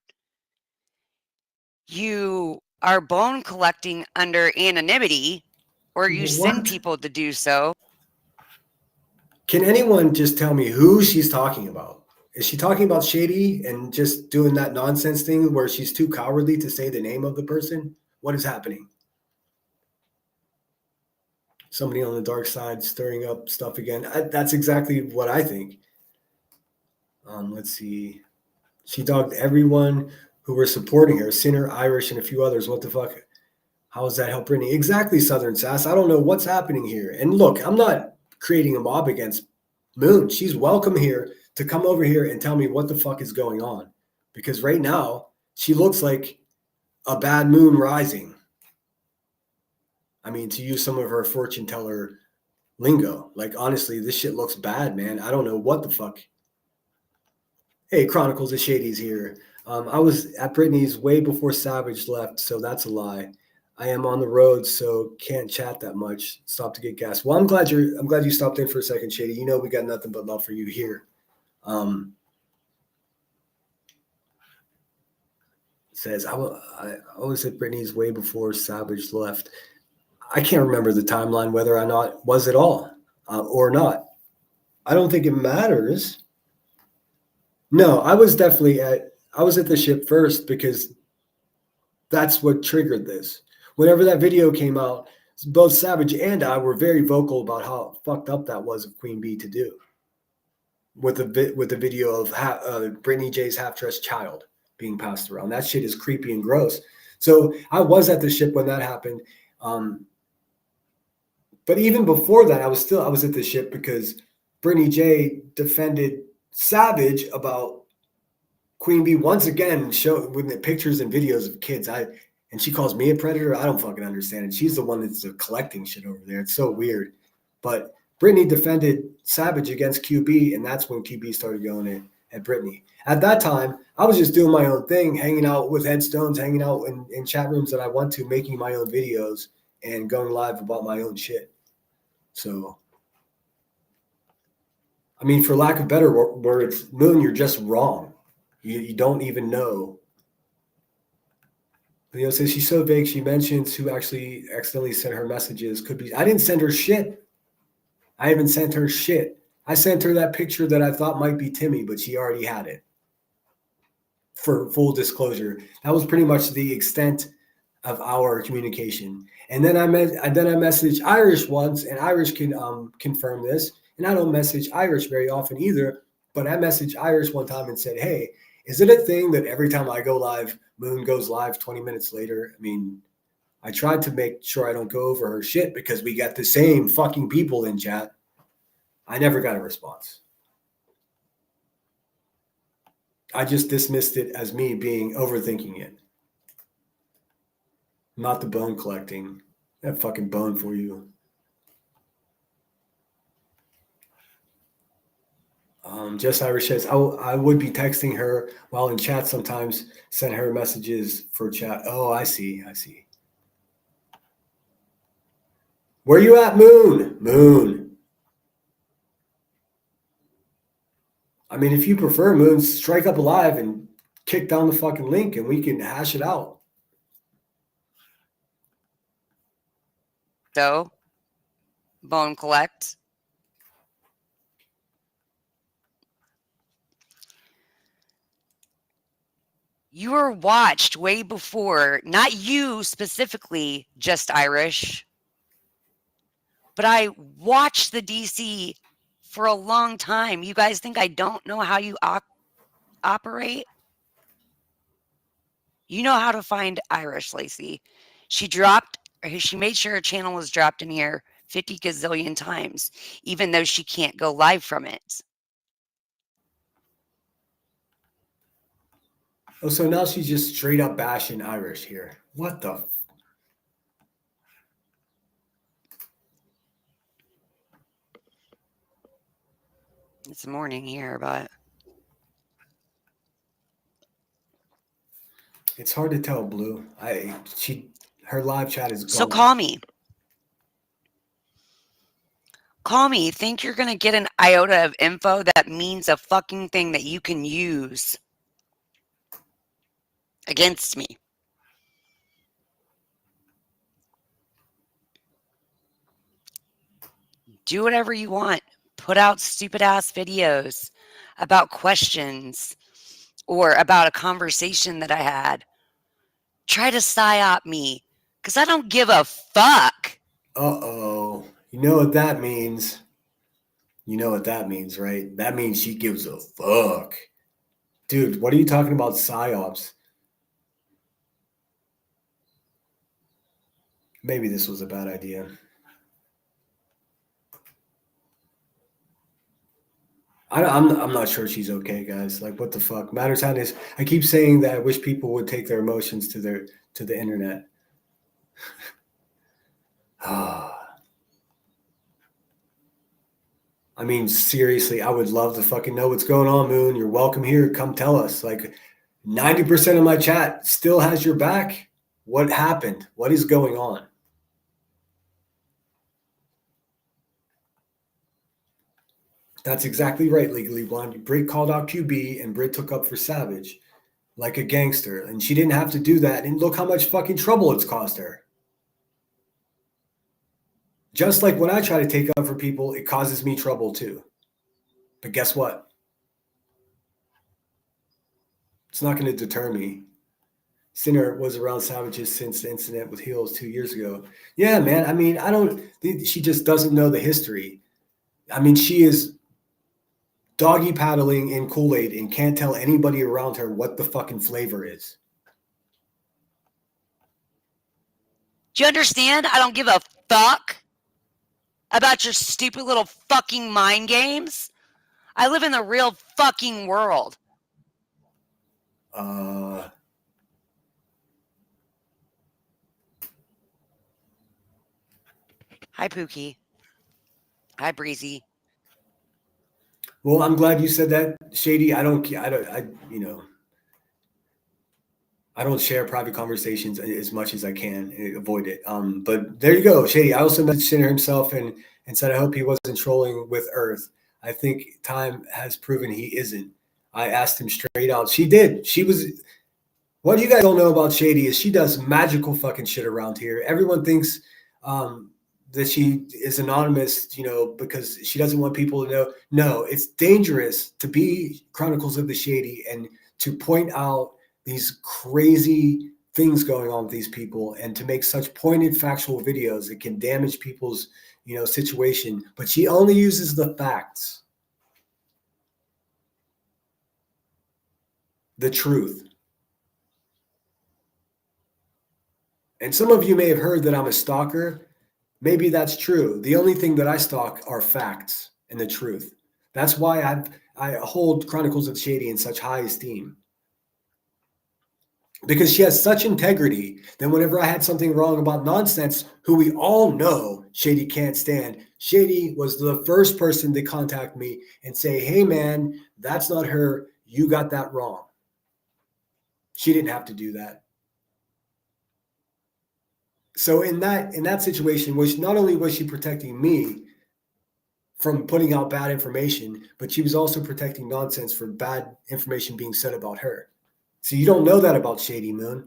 You are bone collecting under anonymity, or you send people to do so. Can anyone just tell me who she's talking about? Is she talking about Shady and just doing that nonsense thing where she's too cowardly to say the name of the person? What is happening? Somebody on the dark side stirring up stuff again. That's exactly what I think. Let's see. She dogged everyone who were supporting her, Sinner, Irish, and a few others. What the fuck? How does that help Brittany? Exactly, Southern Sass. I don't know what's happening here. And look, I'm not creating a mob against Moon. She's welcome here to come over here and tell me what the fuck is going on. Because right now, she looks like a bad moon rising. I mean, to use some of her fortune teller lingo. Like, honestly, this shit looks bad, man. I don't know what the fuck. Hey, Chronicles of Shady's here. I was at Brittany's way before Savage left, so that's a lie. I am on the road, so can't chat that much. Stop to get gas. Well, I'm glad you stopped in for a second, Shady. You know we got nothing but love for you here. Says I was at Brittany's way before Savage left. I can't remember the timeline whether or not was it all or not. I don't think it matters. No, I was at the ship first because that's what triggered this. Whenever that video came out, both Savage and I were very vocal about how fucked up that was of Queen Bee to do with the video of Brittany Jay's half-dressed child being passed around. That shit is creepy and gross. So I was at the ship when that happened. But even before that, I was at the ship because Brittany Jay defended Savage about Queen Bee once again with the pictures and videos of kids. And she calls me a predator. I don't fucking understand it. She's the one that's collecting shit over there. It's so weird. But Brittany defended Savage against QB, and that's when QB started going at Brittany. At that time, I was just doing my own thing, hanging out with headstones, hanging out in chat rooms that I went to, making my own videos. and going live about my own shit. So, I mean, for lack of better words, Moon, you're just wrong. You don't even know. Leo says she's so vague. She mentions who actually accidentally sent her messages. Could be. I didn't send her shit. I haven't sent her shit. I sent her that picture that I thought might be Timmy, but she already had it. For full disclosure, that was pretty much the extent of our communication. And then I messaged Irish once, and Irish can confirm this. And I don't message Irish very often either, but I messaged Irish one time and said, "Hey, is it a thing that every time I go live, Moon goes live 20 minutes later?" I mean, I tried to make sure I don't go over her shit because we got the same fucking people in chat. I never got a response. I just dismissed it as me being overthinking it. Not the bone collecting. That fucking bone for you. Just Irish says, I would be texting her while in chat sometimes, send her messages for chat. Oh, I see. Where you at, Moon? Moon. I mean, if you prefer, Moon, strike up live and kick down the fucking link and we can hash it out. So, bone collect. You were watched way before, not you specifically, just Irish, but I watched the DC for a long time. You guys think I don't know how you operate? You know how to find Irish, Lacey. She made sure her channel was dropped in here 50 gazillion times, even though she can't go live from it. Oh, so now she's just straight up bashing Irish here. What the? It's morning here, but It's hard to tell, Blue. Her live chat is gone. So call me. Call me. Think you're going to get an iota of info that means a fucking thing that you can use against me. Do whatever you want. Put out stupid ass videos about questions or about a conversation that I had. Try to psyop me because I don't give a fuck. Uh-oh. You know what that means? You know what that means, right? That means she gives a fuck. Dude, what are you talking about psyops? Maybe this was a bad idea. I'm not sure she's okay, guys. Like, what the fuck? Matters how this. I keep saying that I wish people would take their emotions to the internet. I mean, seriously, I would love to fucking know what's going on, Moon. You're welcome here. Come tell us. Like, 90% of my chat still has your back. What happened? What is going on? That's exactly right, Legally Blonde. Britt called out QB and Britt took up for Savage like a gangster. And she didn't have to do that. And look how much fucking trouble it's caused her. Just like when I try to take up for people, it causes me trouble too. But guess what? It's not going to deter me. Sinner was around Savages since the incident with Heels 2 years ago. Yeah, man. I mean, she just doesn't know the history. I mean, she is doggy paddling in Kool-Aid and can't tell anybody around her what the fucking flavor is. Do you understand? I don't give a fuck about your stupid little fucking mind games. I live in the real fucking world. Hi, Pookie. Hi, Breezy. Well, I'm glad you said that, Shady. I don't, you know, I don't share private conversations as much as I can, avoid it. But there you go, Shady. I also messaged Sinner himself and said I hope he wasn't trolling with Earth. I think time has proven he isn't. I asked him straight out. She did. She was. What you guys don't know about Shady is she does magical fucking shit around here. Everyone thinks um, that she is anonymous, because she doesn't want people to know. No, it's dangerous to be Chronicles of the Shady and to point out these crazy things going on with these people and to make such pointed factual videos that can damage people's, situation. But she only uses the facts, the truth. And some of you may have heard that I'm a stalker. Maybe that's true. The only thing that I stalk are facts and the truth. That's why I hold Chronicles of Shady in such high esteem. Because she has such integrity that whenever I had something wrong about nonsense, who we all know Shady can't stand, Shady was the first person to contact me and say, hey man, that's not her. You got that wrong. She didn't have to do that. So in that situation, which not only was she protecting me from putting out bad information, but she was also protecting nonsense for bad information being said about her. So you don't know that about Shady, Moon.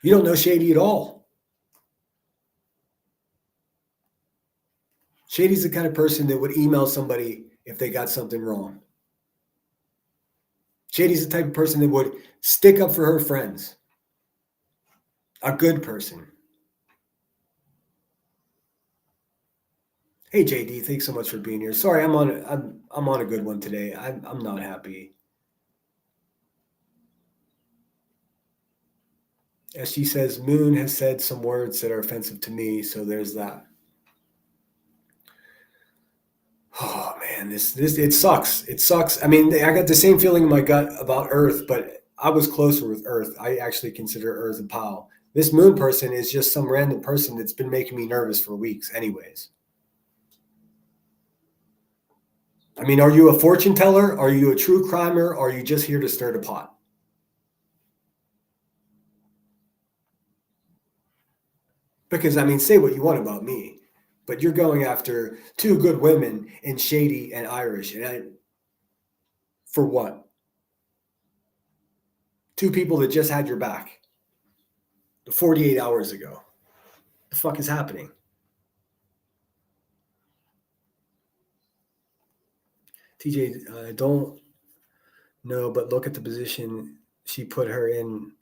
You don't know Shady at all. Shady's the kind of person that would email somebody if they got something wrong. Shady's the type of person that would stick up for her friends. A good person. Hey JD, thanks so much for being here. Sorry, I'm on a good one today. I'm not happy. As she says, Moon has said some words that are offensive to me, so there's that. Oh man, this it sucks. It sucks. I mean, I got the same feeling in my gut about Earth, but I was closer with Earth. I actually consider Earth a pal. This Moon person is just some random person that's been making me nervous for weeks, anyways. I mean, are you a fortune teller? Are you a true crimer? Or are you just here to stir the pot? Because I mean, say what you want about me, but you're going after two good women in Shady and Irish, and for what? Two people that just had your back 48 hours ago. The fuck is happening? TJ, I don't know, but look at the position she put her in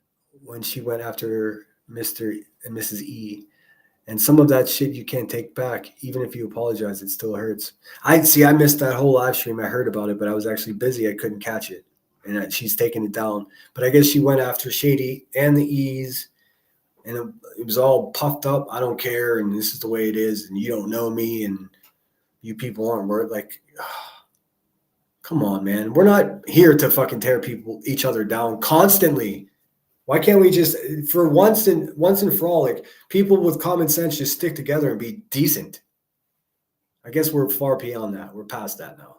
when she went after Mr. and Mrs. E. And some of that shit you can't take back. Even if you apologize, it still hurts. I missed that whole live stream. I heard about it, but I was actually busy. I couldn't catch it. And she's taking it down. But I guess she went after Shady and the E's. And it was all puffed up. I don't care. And this is the way it is. And you don't know me. And you people aren't worth like, come on, man. We're not here to fucking tear each other down constantly. Why can't we just, for once and for all, like people with common sense, just stick together and be decent? I guess we're far beyond that. We're past that now.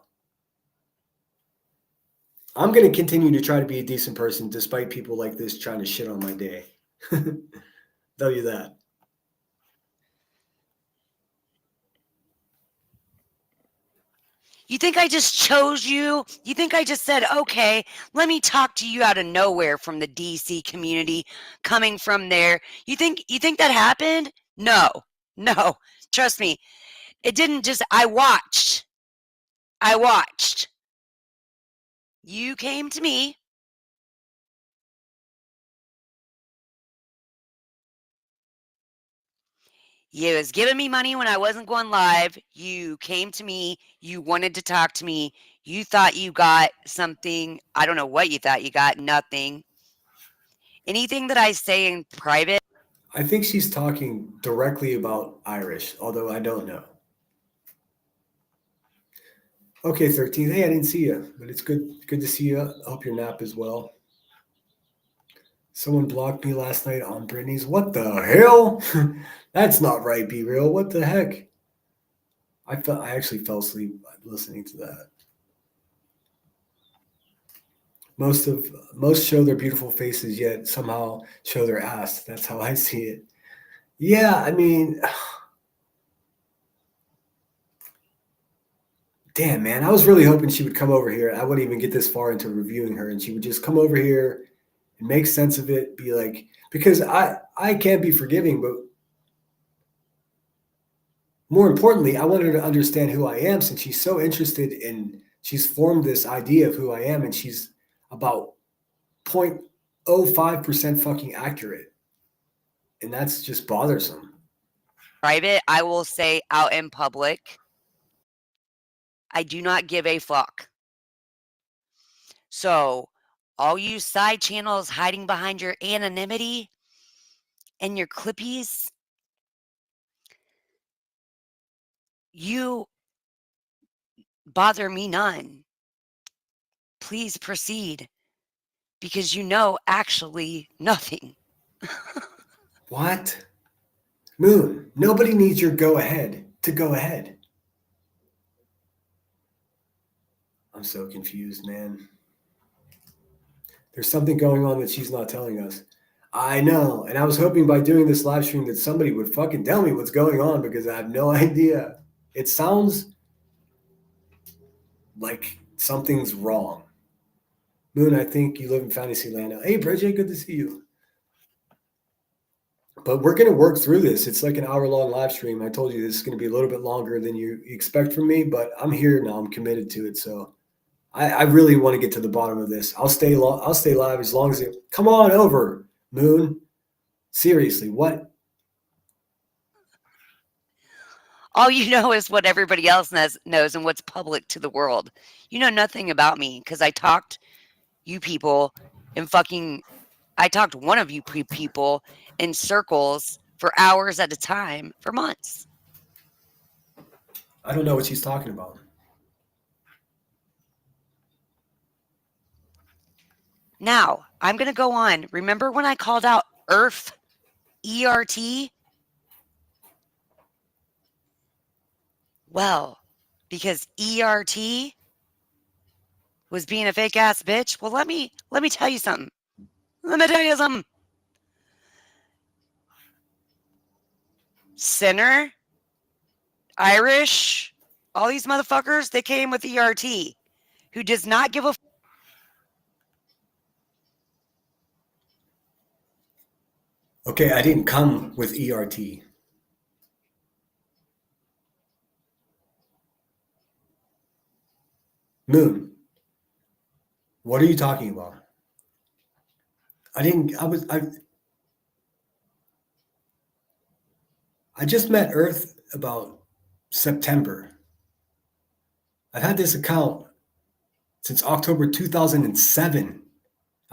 I'm going to continue to try to be a decent person despite people like this trying to shit on my day. Tell you that. You think I just chose you? You think I just said, okay, let me talk to you out of nowhere from the DC community, coming from there? You think that happened? No. Trust me. It didn't just, I watched. You came to me. You was giving me money when I wasn't going live. You came to me. You wanted to talk to me. You thought you got something. I don't know what you thought you got. Nothing. Anything that I say in private. I think she's talking directly about Irish, although I don't know. Okay, 13th. Hey, I didn't see you, but it's good to see you. I hope your nap is well. Someone blocked me last night on Brittany's. What the hell? That's not right, Be Real. What the heck? I actually fell asleep listening to that. Most show their beautiful faces, yet somehow show their ass. That's how I see it. Yeah, I mean, damn, man, I was really hoping she would come over here. I wouldn't even get this far into reviewing her, and she would just come over here and make sense of it. Be like, because I can't be forgiving, but more importantly, I want her to understand who I am, since she's so interested in. She's formed this idea of who I am, and she's about 0.05% fucking accurate. And that's just bothersome. Private, I will say out in public, I do not give a fuck. So, all you side channels hiding behind your anonymity and your clippies, you bother me none. Please proceed, because you know actually nothing. What? Moon, nobody needs your go ahead to go ahead. I'm so confused, man. There's something going on that she's not telling us. I know. And I was hoping by doing this live stream that somebody would fucking tell me what's going on, because I have no idea. It sounds like something's wrong. Moon, I think you live in Fantasyland now. Hey, Bridget, good to see you. But we're going to work through this. It's like an hour-long live stream. I told you this is going to be a little bit longer than you expect from me, but I'm here now. I'm committed to it. So I really want to get to the bottom of this. I'll stay live as long as it. Come on over, Moon. Seriously, what? All you know is what everybody else knows and what's public to the world. You know nothing about me, because I talked you people in fucking. I talked one of you people in circles for hours at a time for months. I don't know what she's talking about. Now, I'm going to go on. Remember when I called out ERT? ERT? Well, because ERT was being a fake ass bitch. Well, let me tell you something. Let me tell you something. Sinner, Irish, all these motherfuckers, they came with ERT, who does not give a Okay, I didn't come with ERT. Moon, what are you talking about? I just met Earth about September. I've had this account since October 2007.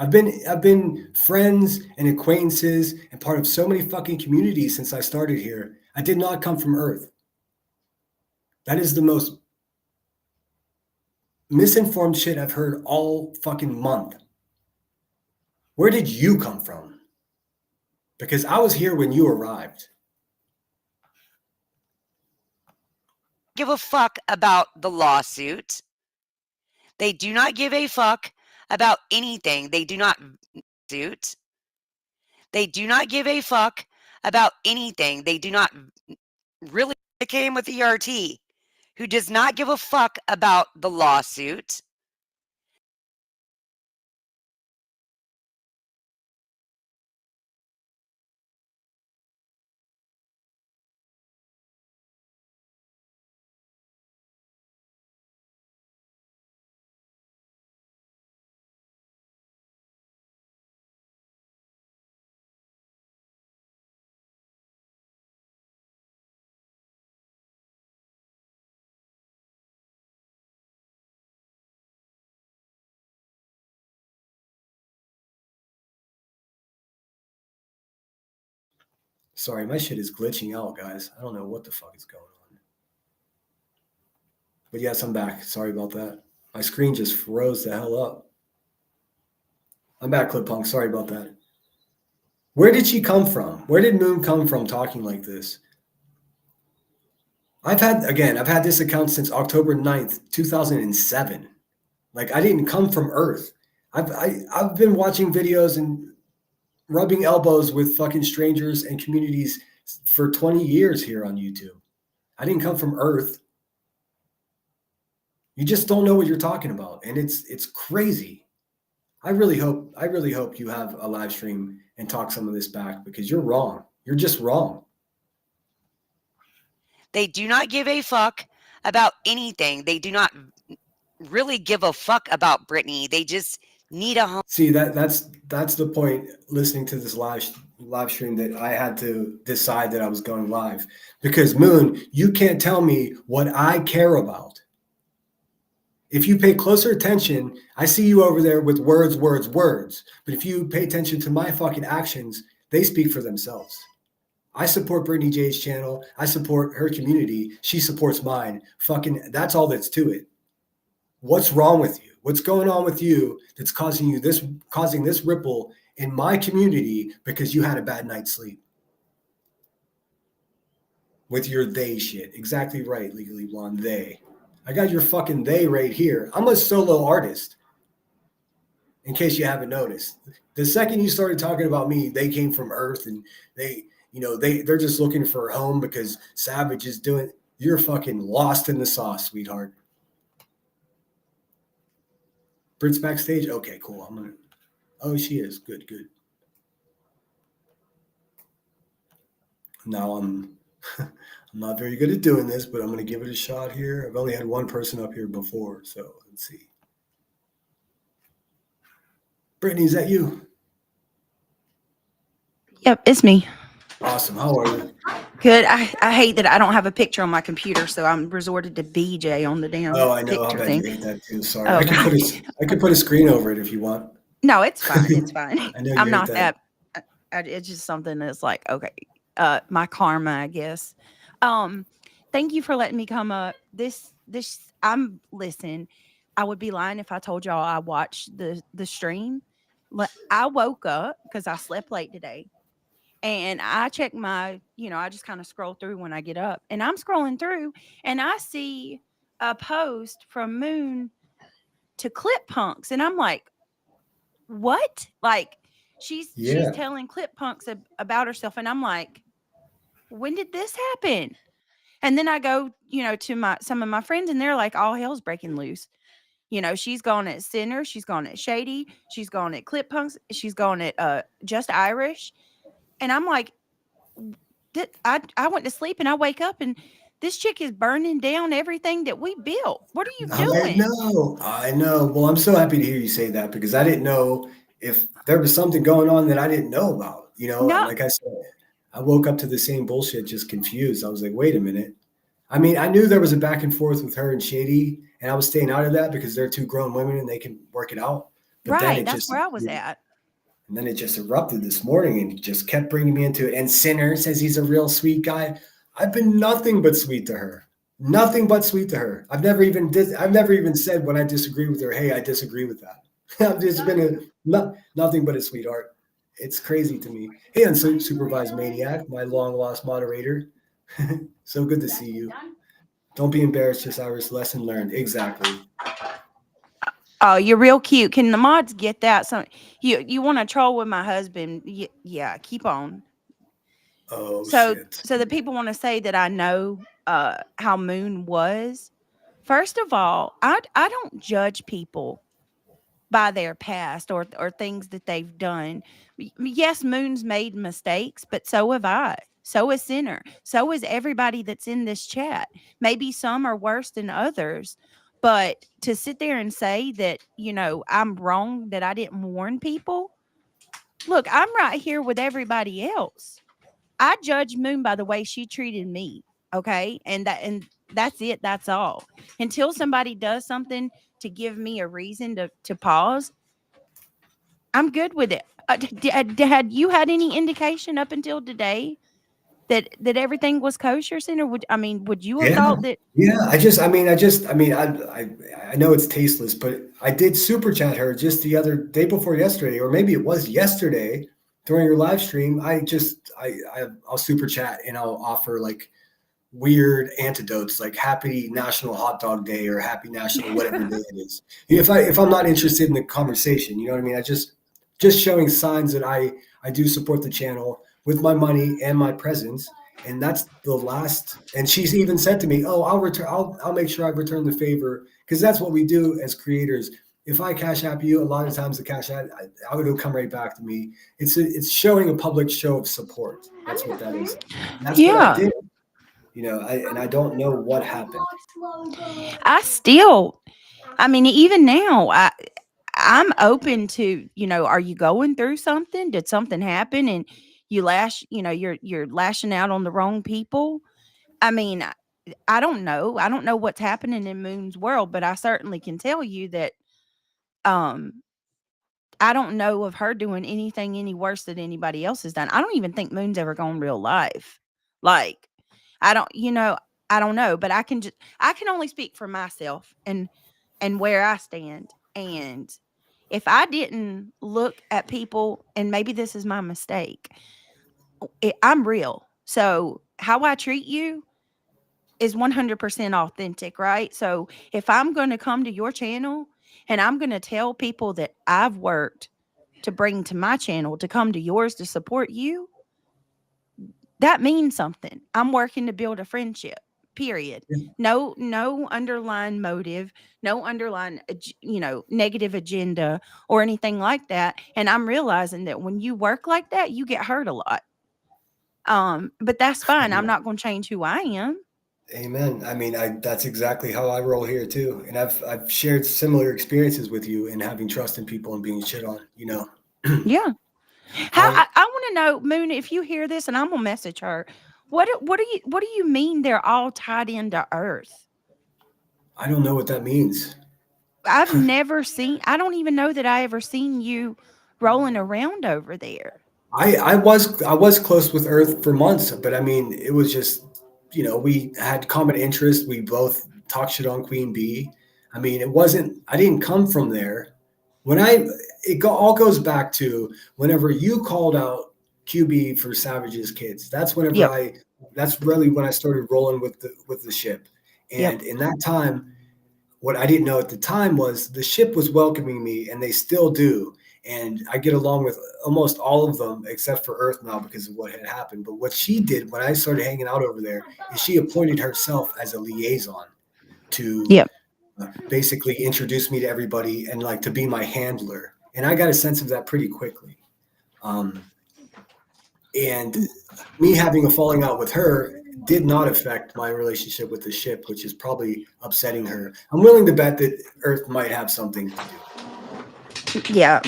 I've been friends and acquaintances and part of so many fucking communities since I started here. I did not come from Earth. That is the most misinformed shit I've heard all fucking month. Where did you come from? Because I was here when you arrived. give a fuck about the lawsuit. They do not give a fuck about anything. They do not suit. They do not give a fuck about anything. They do not really came with ERT, who does not give a fuck about the lawsuit. Sorry, my shit is glitching out, guys. I don't know what the fuck is going on. But yes, I'm back. Sorry about that. My screen just froze the hell up. I'm back, Clip Punk. Sorry about that. Where did she come from? Where did Moon come from talking like this? I've had this account since October 9th, 2007. Like, I didn't come from Earth. I've been watching videos and rubbing elbows with fucking strangers and communities for 20 years here on YouTube. I didn't come from Earth. You just don't know what you're talking about, and it's crazy. I really hope you have a live stream and talk some of this back because you're wrong. You're just wrong. They do not give a fuck about anything. They do not really give a fuck about Brittany. They just need a home. See, that's the point. Listening to this live stream, that I had to decide that I was going live because Moon, you can't tell me what I care about. If you pay closer attention, I see you over there with words, words, words. But if you pay attention to my fucking actions, they speak for themselves. I support Brittany Jay's channel. I support her community. She supports mine. Fucking, that's all that's to it. What's wrong with you? What's going on with you that's causing this ripple in my community because you had a bad night's sleep? With your they shit. Exactly right, Legally Blonde, they. I got your fucking they right here. I'm a solo artist, in case you haven't noticed. The second you started talking about me, they came from Earth and they're just looking for a home because Savage is doing. You're fucking lost in the sauce, sweetheart. Brit's backstage. Okay, cool. Oh, she is good. Now I'm not very good at doing this, but I'm gonna give it a shot here. I've only had one person up here before, so let's see. Brittany, is that you? Yep, it's me. Awesome. How are you? Good. I hate that I don't have a picture on my computer, so I'm resorted to BJ on the damn I know. I picture bet thing. you hate that too. Sorry. Oh, I could put a screen over it if you want. No, it's fine. It's fine. I know I'm not that. It's just something that's like, okay, my karma, I guess. Thank you for letting me come up. Listen, I would be lying if I told y'all I watched the stream. I woke up because I slept late today. And I check I just kind of scroll through when I get up, and I'm scrolling through and I see a post from Moon to Clip Punks. And I'm like, what? Like she's telling Clip Punks about herself. And I'm like, when did this happen? And then I go, to some of my friends, and they're like, all hell's breaking loose. She's gone at Sinner. She's gone at Shady. She's gone at Clip Punks. She's gone at Just Irish. And I'm like, I went to sleep and I wake up and this chick is burning down everything that we built. What are you doing? I know. Well, I'm so happy to hear you say that because I didn't know if there was something going on that I didn't know about. Like I said, I woke up to the same bullshit, just confused. I was like, wait a minute. I mean, I knew there was a back and forth with her and Shady, and I was staying out of that because they're two grown women and they can work it out. But right, that's where I was at. And then it just erupted this morning and just kept bringing me into it. And Sinner says he's a real sweet guy. I've been nothing but sweet to her. Nothing but sweet to her. I've never even said when I disagree with her, hey, I disagree with that. I've just been nothing but a sweetheart. It's crazy to me. Hey, Unsupervised Maniac, my long lost moderator. So good to see you. Don't be embarrassed, just Irish. Lesson learned. Exactly. Oh, you're real cute. Can the mods get that? So you want to troll with my husband? Yeah, keep on. Oh, shit. So the people want to say that I know how Moon was. First of all, I don't judge people by their past or things that they've done. Yes, Moon's made mistakes, but so have I. So is Sinner. So is everybody that's in this chat. Maybe some are worse than others. But to sit there and say that, I'm wrong, that I didn't warn people. Look, I'm right here with everybody else. I judge Moon by the way she treated me. Okay. And that's it. That's all. Until somebody does something to give me a reason to pause, I'm good with it. Had you had any indication up until today that everything was kosher, Sinner? Would you have thought that? Yeah, I know it's tasteless, but I did super chat her just the other day before yesterday, or maybe it was yesterday during your live stream. I'll super chat and I'll offer like weird antidotes like Happy National Hot Dog Day or Happy National whatever day it is. If I'm not interested in the conversation, you know what I mean? I just showing signs that I do support the channel with my money and my presence. And that's the last. And she's even said to me, "Oh, I'll return. I'll make sure I return the favor because that's what we do as creators. If I cash app you, a lot of times the cash app, I would come right back to me. It's showing a public show of support. That's what that is. And that's what I Yeah. did. And I don't know what happened. I still, I mean, even now, I'm open to, are you going through something? Did something happen and you're lashing out on the wrong people? I mean, I don't know. I don't know what's happening in Moon's world, but I certainly can tell you that um I don't know of her doing anything any worse than anybody else has done. I don't even think Moon's ever gone real life. Like, I don't, I don't know, but I can only speak for myself and where I stand. And if I didn't look at people, and maybe this is my mistake, I'm real. So how I treat you is 100% authentic, right? So if I'm going to come to your channel and I'm going to tell people that I've worked to bring to my channel to come to yours to support you, that means something. I'm working to build a friendship. Period. No underlying motive, no underlying negative agenda or anything like that. And I'm realizing that when you work like that, you get hurt a lot. But that's fine. I'm not going to change who I am. Amen. I mean, that's exactly how I roll here too. And I've shared similar experiences with you in having trust in people and being shit on. Yeah. How I I want to know, Moon, if you hear this, and I'm gonna message her. What do you mean they're all tied into Earth? I don't know what that means. I've never seen. I don't even know that I ever seen you rolling around over there. I was close with Earth for months, but I mean, it was just we had common interest. We both talked shit on Queen Bee. I mean, it wasn't. I didn't come from there. When all goes back to whenever you called out QB for Savage's kids. That's whenever Yep. I. That's really when I started rolling with the ship. Yep. And in that time, what I didn't know at the time was the ship was welcoming me, and they still do. And I get along with almost all of them except for Earth now because of what had happened. But what she did when I started hanging out over there is she appointed herself as a liaison to Yep. basically introduce me to everybody and like to be my handler. And I got a sense of that pretty quickly. Um, and me having a falling out with her did not affect my relationship with the ship, which is probably upsetting her. I'm willing to bet that Earth might have something to Yeah.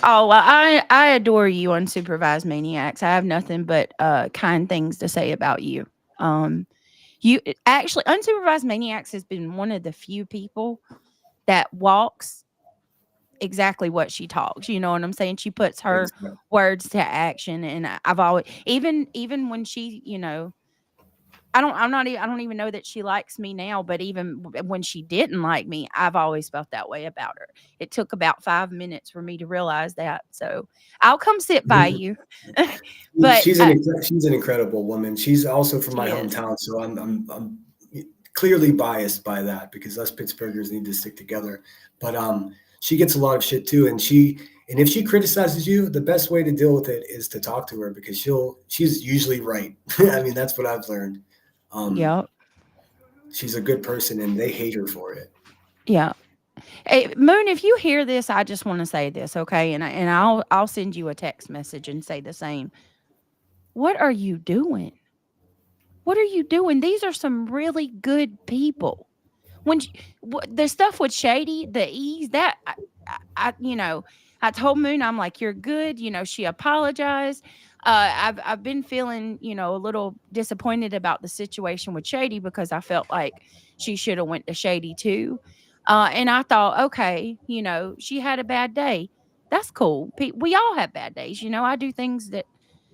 Oh, well, I adore you, unsupervised maniacs. I have nothing but kind things to say about you. Um, you actually, unsupervised maniacs has been one of the few people that walks exactly what she talks. You know what I'm saying? She puts her do. words to action, and I've always, even when she, I don't even know that she likes me now, but even when she didn't like me, I've always felt that way about her. It took about 5 minutes for me to realize that. So I'll come sit by you. But She's an incredible woman. She's also from my she is. hometown, so I'm clearly biased by that because us Pittsburghers need to stick together. But she gets a lot of shit too, and if she criticizes you, the best way to deal with it is to talk to her because she's usually right. I mean, that's what I've learned. Um, Yep. she's a good person, and they hate her for it. Yeah. Hey, Moon, if you hear this, I just want to say this, okay? And I'll send you a text message and say the same. What are you doing? What are you doing? These are some really good people. When the stuff with Shady, the ease that I told Moon, I'm like, you're good. She apologized. I've been feeling, a little disappointed about the situation with Shady because I felt like she should have went to Shady too. And I thought, okay, she had a bad day. That's cool. We all have bad days. I do things that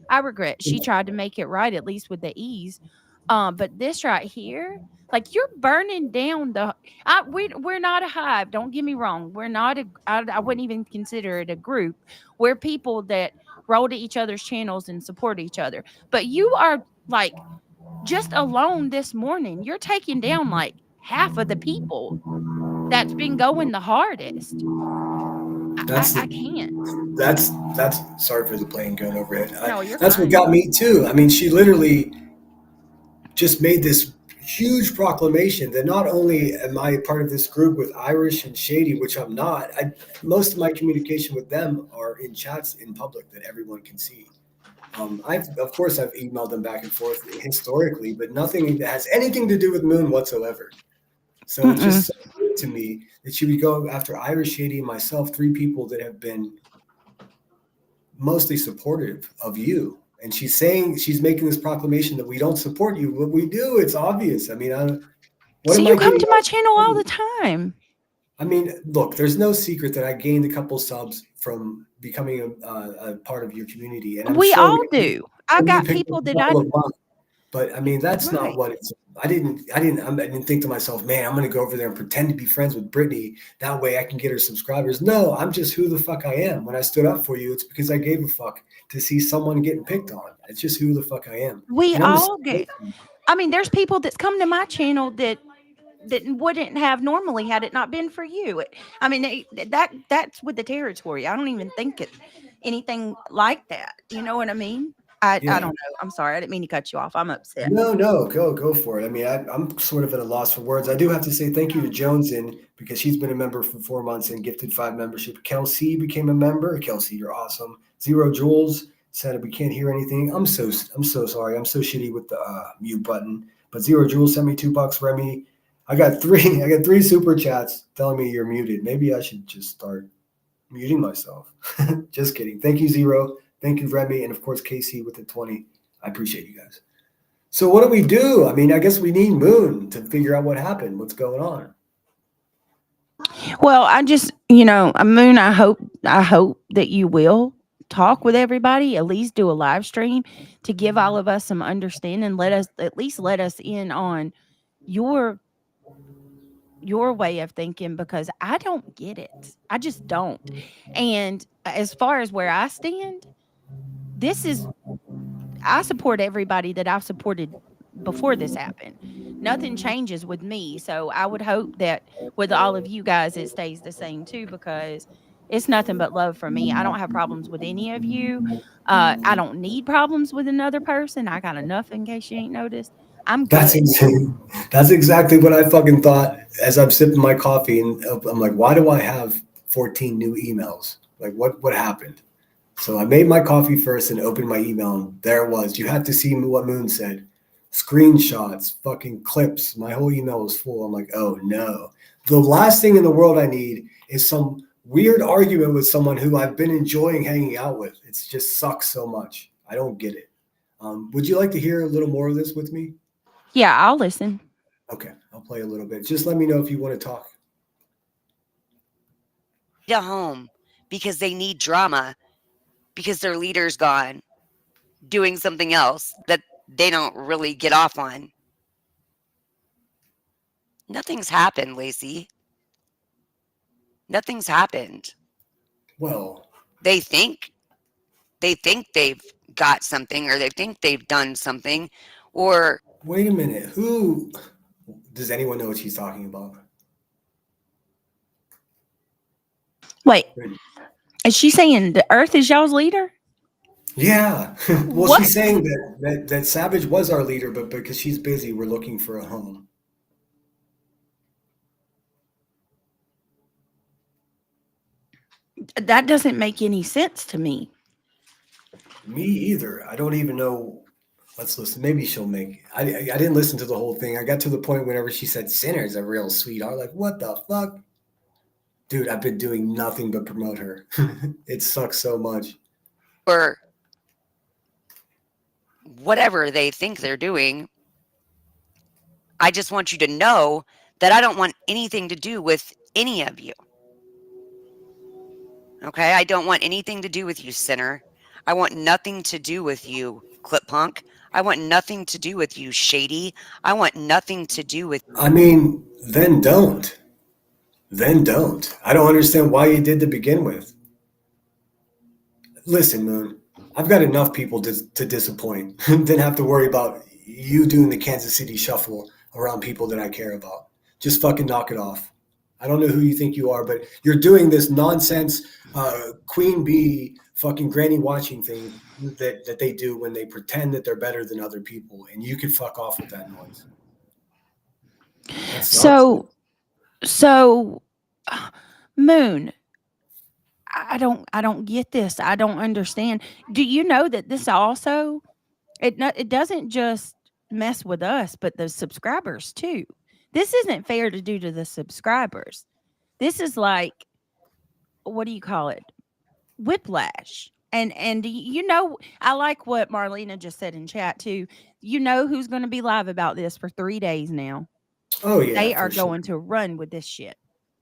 I regret. She tried to make it right, at least with the ease. But this right here, like you're burning down we're not a hive. Don't get me wrong. We're not I wouldn't even consider it a group. We're people that roll to each other's channels and support each other. But you are like just alone this morning, you're taking down like half of the people that's been going the hardest. That's I can't. that's sorry for the plane going overhead. No, you're That's what fine. got me too. I mean, she literally just made this huge proclamation that not only am I part of this group with Irish and Shady, which I'm not. Most of my communication with them are in chats in public that everyone can see. Of course I've emailed them back and forth historically, but nothing that has anything to do with Moon whatsoever. So it's Mm-mm. just so weird to me that she would go after Irish, Shady, and myself, three people that have been mostly supportive of you. And she's making this proclamation that we don't support you, but we do. It's obvious. I mean, what So am you I come giving to my out? channel all the time. I mean, look, there's no secret that I gained a couple subs from becoming a part of your community, and I'm We sure all do. I maybe you got picked up people a that I couple of mine. But I mean, that's not right. what it's. I didn't think to myself, man, I'm going to go over there and pretend to be friends with Brittany. That way I can get her subscribers. No, I'm just who the fuck I am. When I stood up for you, it's because I gave a fuck to see someone getting picked on. It's just who the fuck I am. We And I'm all get. I mean, there's people that's come to my channel that wouldn't have normally had it not been for you. I mean, that's with the territory. I don't even think it anything like that. You know what I mean? I yeah. don't know. I'm sorry. I didn't mean to cut you off. I'm upset. No, go for it. I mean, I'm sort of at a loss for words. I do have to say thank you to Jonesin because she's been a member for 4 months and gifted 5 membership. Kelsey became a member. Kelsey, you're awesome. Zero Jules said we can't hear anything. I'm so sorry. I'm so shitty with the mute button. But Zero Jules sent me $2. Remy, I got three. I got 3 super chats telling me you're muted. Maybe I should just start muting myself. Just kidding. Thank you, Zero. Thank you, Remy, and of course Casey with the 20. I appreciate you guys. So what do we do? I mean, I guess we need Moon to figure out what happened, what's going on. Well, I just, Moon, I hope that you will talk with everybody, at least do a live stream to give all of us some understanding. Let us in on your your way of thinking because I don't get it. I just don't. And as far as where I stand, this is I support everybody that I've supported before this happened. Nothing changes with me. So I would hope that with all of you guys, it stays the same too, because it's nothing but love for me. I don't have problems with any of you. I don't need problems with another person. I got enough in case you ain't noticed. I'm That's good. insane. That's exactly what I fucking thought as I'm sipping my coffee, and I'm like, why do I have 14 new emails? Like, what happened? So I made my coffee first and opened my email, and there it was. You had to see what Moon said. Screenshots, fucking clips. My whole email was full. I'm like, oh no. The last thing in the world I need is some weird argument with someone who I've been enjoying hanging out with. It just sucks so much. I don't get it. Would you like to hear a little more of this with me? Yeah, I'll listen. Okay, I'll play a little bit. Just let me know if you want to talk. To home because they need drama because their leader's gone doing something else that they don't really get off on. Nothing's happened, Lacey. Nothing's happened. Well, They think they've got something or they think they've done something or wait a minute. Who does anyone know what she's talking about? Wait, is she saying the earth is y'all's leader? Yeah. Well, What? she's saying that Savage was our leader, but because she's busy, we're looking for a home. That doesn't make any sense to me. Me either. I don't even know. Let's listen. Maybe she'll make. I didn't listen to the whole thing. I got to the point whenever she said Sinner's a real sweetheart. Like, what the fuck? Dude, I've been doing nothing but promote her. It sucks so much. or whatever they think they're doing. I just want you to know that I don't want anything to do with any of you. Okay? I don't want anything to do with you, Sinner. I want nothing to do with you, Clip Punk. I want nothing to do with you, Shady. I want nothing to do with. I mean, then don't. Then don't. I don't understand why you did to begin with. Listen, Moon, I've got enough people to disappoint than have to worry about you doing the Kansas City shuffle around people that I care about. Just fucking knock it off. I don't know who you think you are, but you're doing this nonsense queen bee fucking granny watching thing that they do when they pretend that they're better than other people, and you can fuck off with that noise. That sucks. So, Moon, I don't get this. I don't understand. Do you know that this also it doesn't just mess with us, but the subscribers too. This isn't fair to do to the subscribers. This is like, what do you call it? Whiplash. And you know, I like what Marlena just said in chat too. You know who's going to be live about this for 3 days now. Oh yeah, They are for sure. going to run with this shit.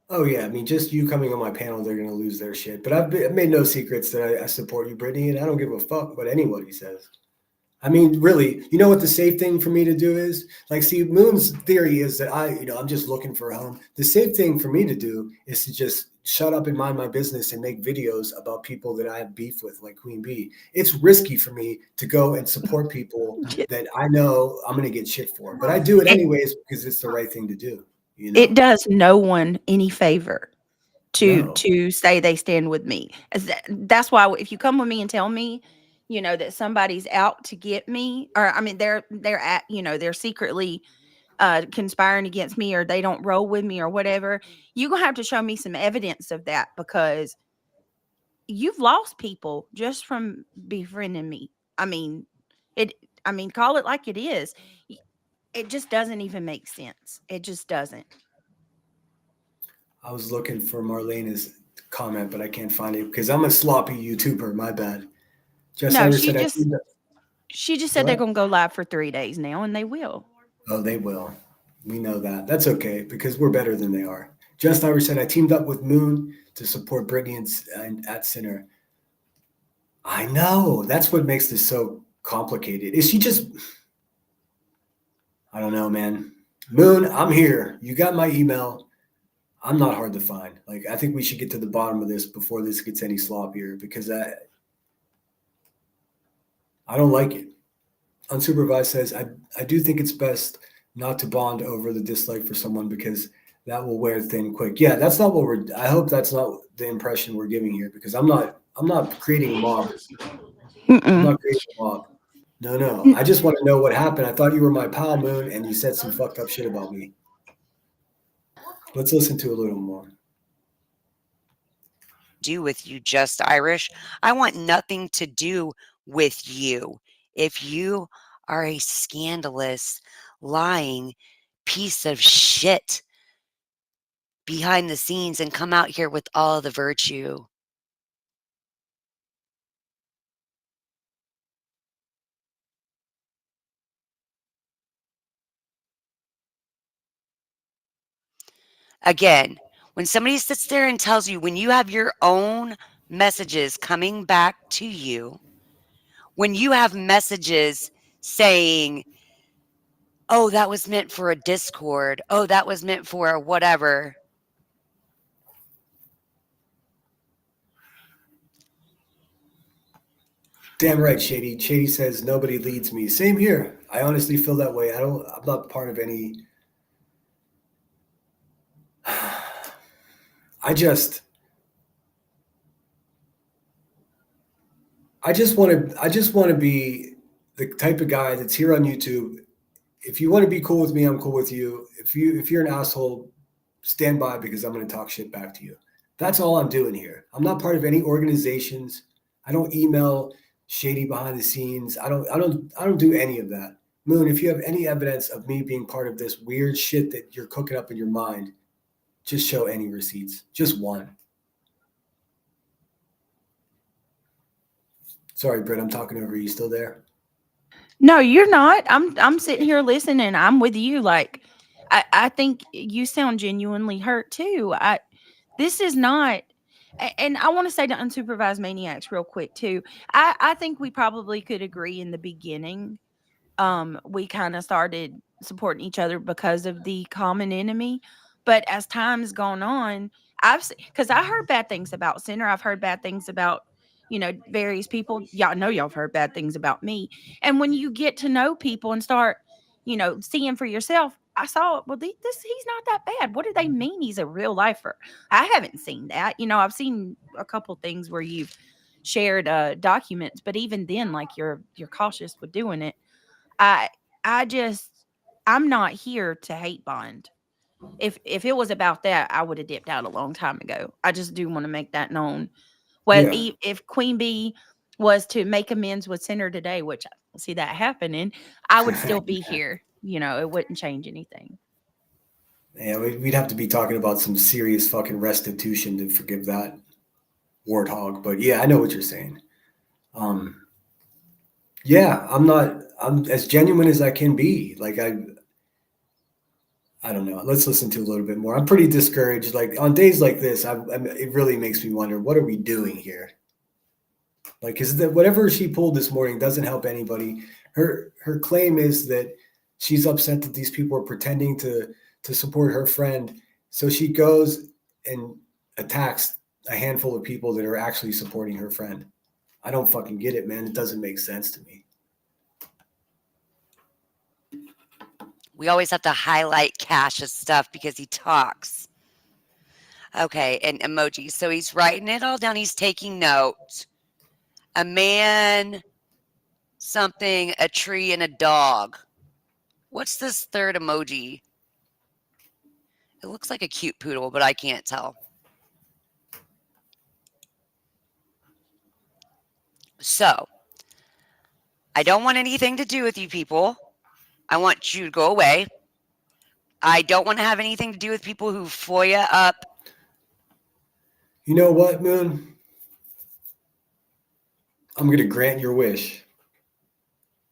Oh yeah, I mean, just you coming on my panel, they're gonna lose their shit. But I've made no secrets that I support you, Brittany, and I don't give a fuck what anybody says. I mean, really, you know what the safe thing for me to do is? Like, see, Moon's theory is that I'm just looking for a home. The safe thing for me to do is to just shut up and mind my business and make videos about people that I have beef with, like Queen Bee. It's risky for me to go and support people that I know I'm going to get shit for, but I do it It, anyways because it's the right thing to do. You it know? does no one any favor No. to say they stand with me. That's why if you come with me and tell me, you know, that somebody's out to get me, or I mean they're at, you know, they're secretly conspiring against me, or they don't roll with me or whatever, you're gonna have to show me some evidence of that, because you've lost people just from befriending me. I mean, it I mean, call it like it is. It just doesn't even make sense. It just doesn't. I was looking for Marlena's comment, but I can't find it because I'm a sloppy YouTuber. My bad. Just No, Iris said I teamed up. she just said they're What? gonna go live for 3 days now, and they will. Oh, they will. We know that. That's okay because we're better than they are. Just Iris said I teamed up with Moon to support Brittany and at Center. I know. That's what makes this so complicated. Is she just? I don't know, man. Moon, I'm here. You got my email. I'm not hard to find. Like I think we should get to the bottom of this before this gets any sloppier because I don't like it. Unsupervised says, I do think it's best not to bond over the dislike for someone because that will wear thin quick. Yeah, that's not what I hope that's not the impression we're giving here because I'm not creating a mob. I'm Mm-mm. not creating a mob. No. I just want to know what happened. I thought you were my pal, Moon, and you said some fucked up shit about me. Let's listen to a little more. Do with you, just Irish. I want nothing to do with you. If you are a scandalous, lying piece of shit behind the scenes and come out here with all the virtue. Again, when somebody sits there and tells you, when you have your own messages coming back to you, when you have messages saying, oh, that was meant for a Discord, oh, that was meant for a whatever. Damn right, Shady. Shady says nobody leads me. Same here. I honestly feel that way. I'm not part of any. I just I just want to be the type of guy that's here on YouTube. If you want to be cool with me, I'm cool with you. If you're an asshole, stand by because I'm going to talk shit back to you. That's all I'm doing here. I'm not part of any organizations. I don't email Shady behind the scenes. I don't do any of that. Moon, if you have any evidence of me being part of this weird shit that you're cooking up in your mind, just show any receipts. Just one. Sorry, Britt, I'm talking over you. You still there? No, you're not. I'm sitting here listening. I'm with you. Like, I think you sound genuinely hurt too. This is not. And I want to say to unsupervised maniacs real quick too. I think we probably could agree in the beginning. We kind of started supporting each other because of the common enemy. But as time's gone on, because I heard bad things about Center. I've heard bad things about various people. Y'all know y'all have heard bad things about me. And when you get to know people and start, seeing for yourself, I saw, well, this he's not that bad. What do they mean he's a real lifer? I haven't seen that. I've seen a couple things where you've shared documents, but even then, like you're cautious with doing it. I I just I'm not here to hate bond. If it was about that, I would have dipped out a long time ago. I just do want to make that known. Well, Yeah. if Queen Bee was to make amends with Sinner today, which I don't see that happening, I would still be here. It wouldn't change anything. Yeah, we'd have to be talking about some serious fucking restitution to forgive that warthog. But yeah, I know what you're saying. Um, yeah, I'm as genuine as I can be. Like I don't know. Let's listen to a little bit more. I'm pretty discouraged. Like on days like this, it really makes me wonder, what are we doing here? Like, because whatever she pulled this morning doesn't help anybody. Her claim is that she's upset that these people are pretending to support her friend. So she goes and attacks a handful of people that are actually supporting her friend. I don't fucking get it, man. It doesn't make sense to me. We always have to highlight Cash's stuff because he talks. Okay, and emojis. So he's writing it all down. He's taking notes. A man, something, a tree, and a dog. What's this third emoji? It looks like a cute poodle, but I can't tell. So, I don't want anything to do with you people. I want you to go away. I don't want to have anything to do with people who FOIA up. You know what, Moon? I'm going to grant your wish.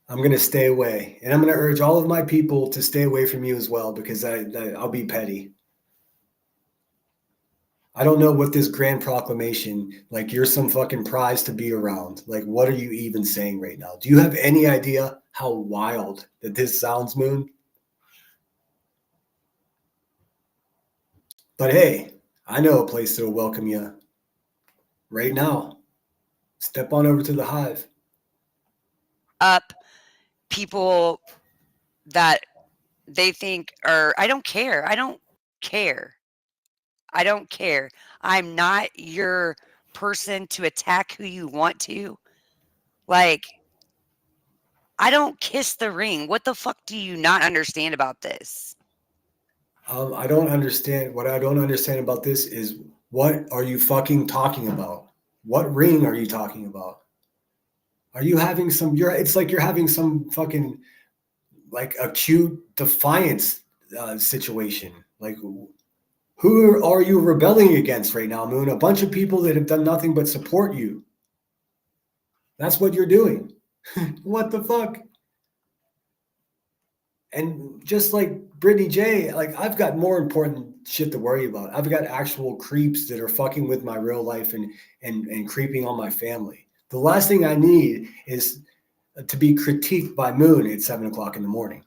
I'm going to stay away. And I'm going to urge all of my people to stay away from you as well, because I'll be petty. I don't know what this grand proclamation, like you're some fucking prize to be around. Like, what are you even saying right now? Do you have any idea how wild that this sounds, Moon? But hey, I know a place that'll welcome you right now. Step on over to the Hive. Up people that they think are, I don't care. I don't care. I don't care. I'm not your person to attack who you want to. Like, I don't kiss the ring. What the fuck do you not understand about this? I don't understand. What I don't understand about this is, what are you fucking talking about? What ring are you talking about? Are you having some? It's like you're having some fucking like acute defiance situation. Like, who are you rebelling against right now, Moon? A bunch of people that have done nothing but support you. That's what you're doing. What the fuck? And just like Brittany Jay, like I've got more important shit to worry about. I've got actual creeps that are fucking with my real life and creeping on my family. The last thing I need is to be critiqued by Moon at 7:00 in the morning.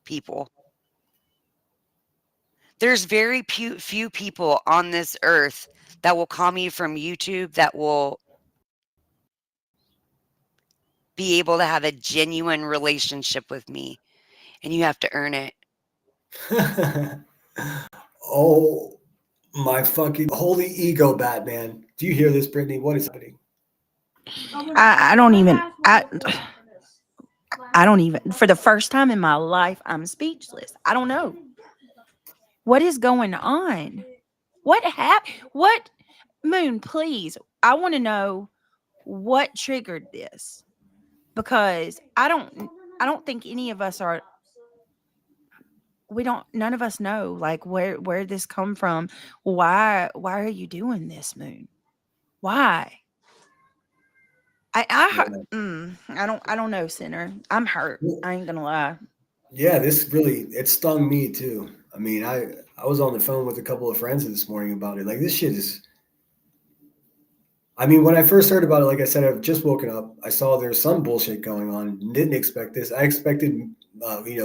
People. There's very few people on this earth that will call me from YouTube that will be able to have a genuine relationship with me, and you have to earn it. Oh, my fucking holy ego, Batman. Do you hear this, Brittany? What is happening? I don't even. I don't even. For the first time in my life, I'm speechless. I don't know what is going on. What happened? What, Moon? Please, I want to know what triggered this, because I don't think any of us are. We don't. None of us know like where this come from. Why are you doing this, Moon? Why? I don't know, Sinner. I'm hurt. I ain't gonna lie. Yeah, this really, it stung me too. I mean, I was on the phone with a couple of friends this morning about it. Like, this shit is. I mean, when I first heard about it, like I said, I've just woken up. I saw there's some bullshit going on. Didn't expect this. I expected,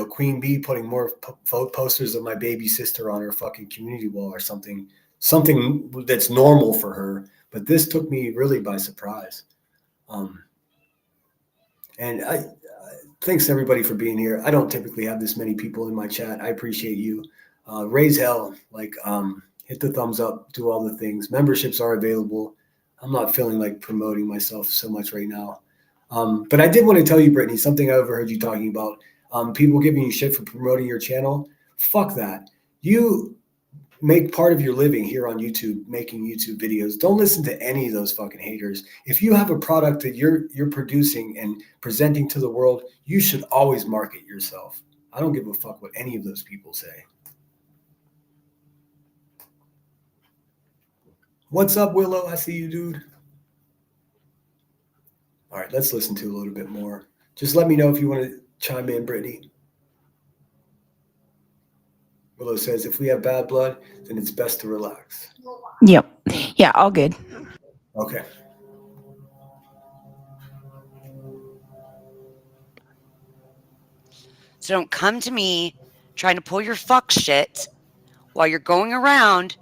Queen Bee putting more posters of my baby sister on her fucking community wall or something that's normal for her. but this took me really by surprise. And thanks everybody for being here. I don't typically have this many people in my chat. I appreciate you. Raise hell, hit the thumbs up, do all the things. Memberships are available. I'm not feeling like promoting myself so much right now. But I did want to tell you, Brittany, something I overheard you talking about. People giving you shit for promoting your channel. Fuck that. You make part of your living here on YouTube, making YouTube videos. Don't listen to any of those fucking haters. If you have a product that you're producing and presenting to the world, you should always market yourself. I don't give a fuck what any of those people say. What's up, Willow? I see you, dude. All right, let's listen to a little bit more. Just let me know if you want to chime in, Brittany. Willow says, if we have bad blood, then it's best to relax. Yep. Yeah, all good. Okay. So don't come to me trying to pull your fuck shit while you're going around.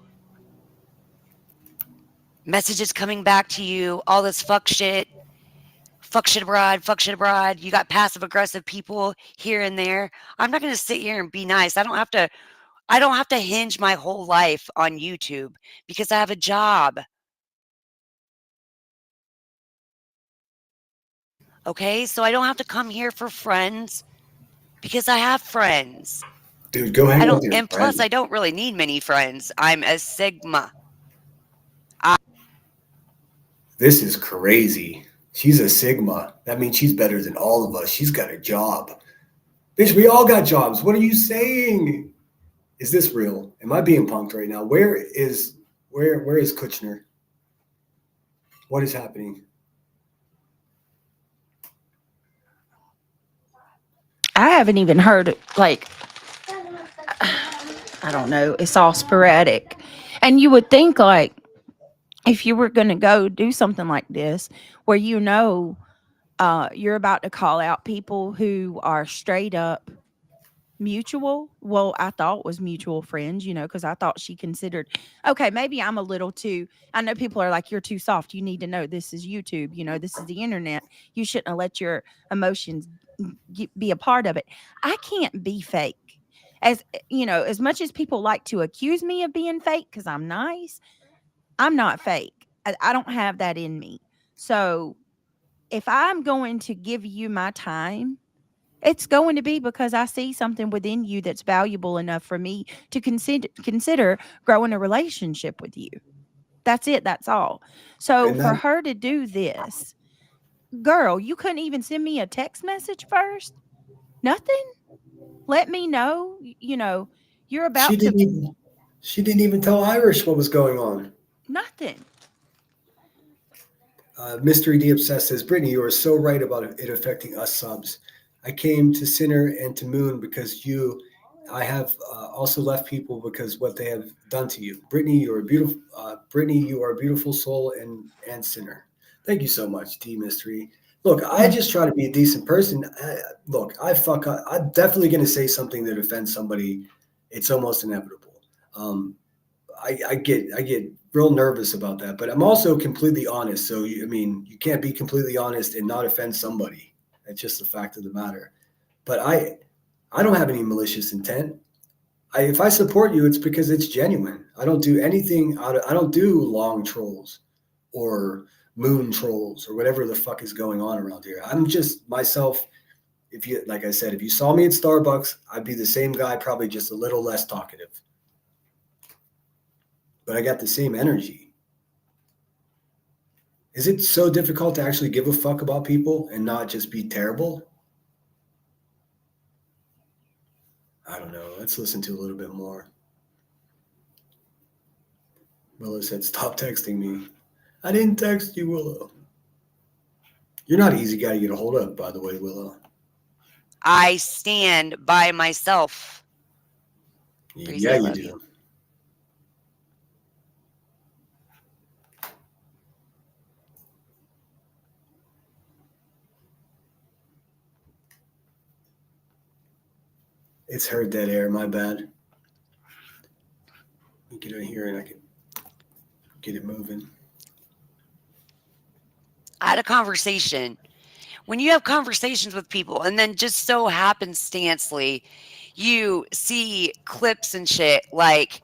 Messages coming back to you, all this fuck shit abroad, fuck shit abroad. You got passive aggressive people here and there. I'm not going to sit here and be nice. I don't have to hinge my whole life on YouTube because I have a job. Okay? So I don't have to come here for friends because I have friends. Dude, go hang with your And friends. plus I don't really need many friends. I'm a Sigma. This is crazy. She's a Sigma. That means she's better than all of us. She's got a job. Bitch, we all got jobs. What are you saying? Is this real? Am I being punked right now? Where is Kushner? What is happening? I haven't even heard it. Like, I don't know. It's all sporadic. And you would think, like, if you were going to go do something like this, where you're about to call out people who are straight up mutual. Well, I thought was mutual friends, because I thought she considered, okay, maybe I'm a little too, I know people are like, you're too soft. You need to know this is YouTube, this is the internet. You shouldn't have let your emotions be a part of it. I can't be fake. As much as people like to accuse me of being fake because I'm nice, I'm not fake. I don't have that in me. So if I'm going to give you my time, it's going to be because I see something within you that's valuable enough for me to consider growing a relationship with you. That's it. That's all. So for her to do this, girl, you couldn't even send me a text message first? Nothing? Let me know, you're about to. She didn't even tell Irish what was going on. Nothing. Mystery D Obsessed says, Brittany, you are so right about it affecting us subs. I came to Sinner and to Moon because I have also left people because what they have done to you. Brittany, you are beautiful. Brittany, you are a beautiful soul and Sinner. Thank you so much, D Mystery. Look, I just try to be a decent person. I'm definitely going to say something that offends somebody. It's almost inevitable. I get real nervous about that, but I'm also completely honest. So you can't be completely honest and not offend somebody. That's just the fact of the matter. But I don't have any malicious intent. If I support you, it's because it's genuine. I don't do anything I don't do long trolls or moon trolls or whatever the fuck is going on around here. I'm just myself. Like I said, if you saw me at Starbucks, I'd be the same guy, probably just a little less talkative. But I got the same energy. Is it so difficult to actually give a fuck about people and not just be terrible? I don't know. Let's listen to a little bit more. Willow said, stop texting me. I didn't text you, Willow. You're not an easy guy to get a hold of, by the way, Willow. I stand by myself. Breezy, yeah, you do. You. It's her dead air, my bad. Let me get in here and I can get it moving. I had a conversation. When you have conversations with people and then just so happenstancely you see clips and shit like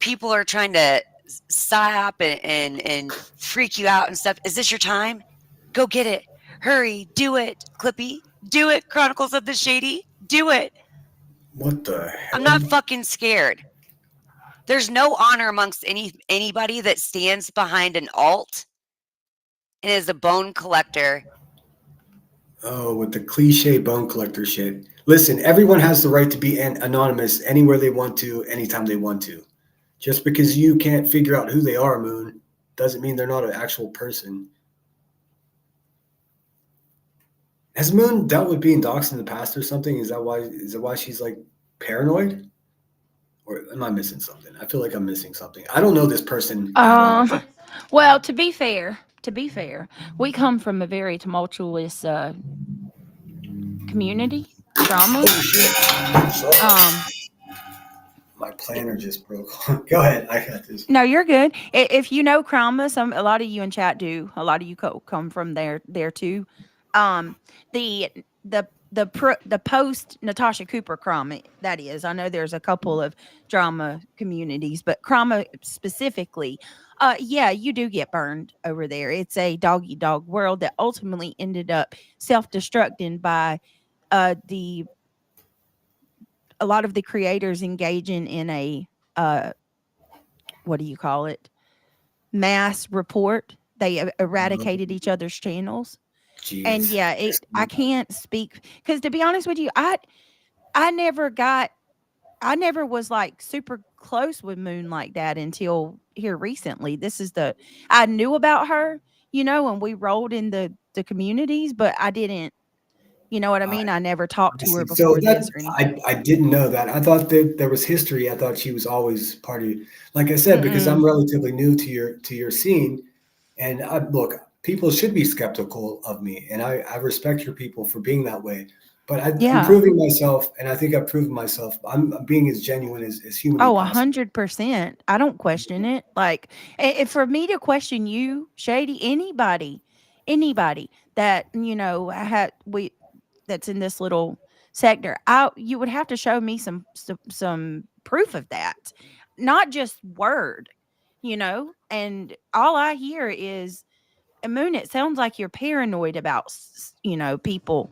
people are trying to psyop and freak you out and stuff. Is this your time? Go get it. Hurry. Do it, Clippy. Do it, Chronicles of the Shady. Do it. What the I'm hell? not fucking scared. There's no honor amongst anybody that stands behind an alt and is a bone collector. Oh, with the cliche bone collector shit. Listen, everyone has the right to be anonymous anywhere they want to, anytime they want to. Just because you can't figure out who they are, Moon, doesn't mean they're not an actual person. Has Moon dealt with being doxxed in the past or something? Is that why? Is that why she's like paranoid? Or am I missing something? I feel like I'm missing something. I don't know this person at all. Well, to be fair, we come from a very tumultuous community drama. Oh shit! Sorry. Um, My planner just broke. Go ahead. I got this. no, you're good. If you know Krama, a lot of you in chat do. A lot of you come from there too. Um, the the post Natasha Cooper Krama, that is. I know there's a couple of drama communities, but Krama specifically, yeah, you do get burned over there. It's a dog eat dog world that ultimately ended up self destructing by the a lot of the creators engaging in a what do you call it, mass report. They eradicated each other's channels. And Jeez. yeah, I can't speak because to be honest with you, I never got I never was like super close with Moon like that until here recently. This is the I knew about her, and we rolled in the communities, but I didn't, you know what I I, mean? I never talked I to her see. So before that this or anything. I didn't know that. I thought that there was history. I thought she was always part of. Like I said, because I'm Mm-mm. relatively new to your scene, and look, people should be skeptical of me, and I respect your people for being that way. But I'm Yeah. proving myself, and I think I've proven myself. I'm being as genuine as humanly Oh, possible. 100%. I don't question it. Like, for me to question you, Shady, anybody that had that's in this little sector, you would have to show me some proof of that, not just word, And all I hear is, Moon. It sounds like you're paranoid about people,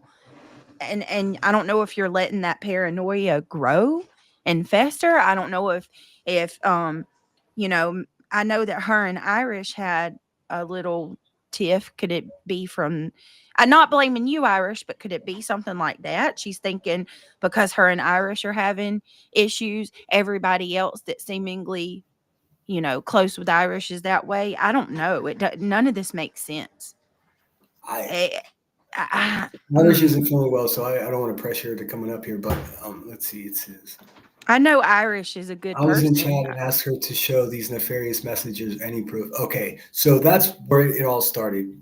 and I don't know if you're letting that paranoia grow and fester. I don't know if I know that her and Irish had a little tiff. Could it be from I'm not blaming you, Irish, but could it be something like that? She's thinking because her and Irish are having issues, everybody else that seemingly, close with Irish is that way. I don't know. None of this makes sense. I Eh, I, Irish isn't feeling well, so I don't want to pressure her to coming up here. But let's see. It says. I know Irish is a good I was in chat person. and asked her to show these nefarious messages any proof. Okay, so that's where it all started.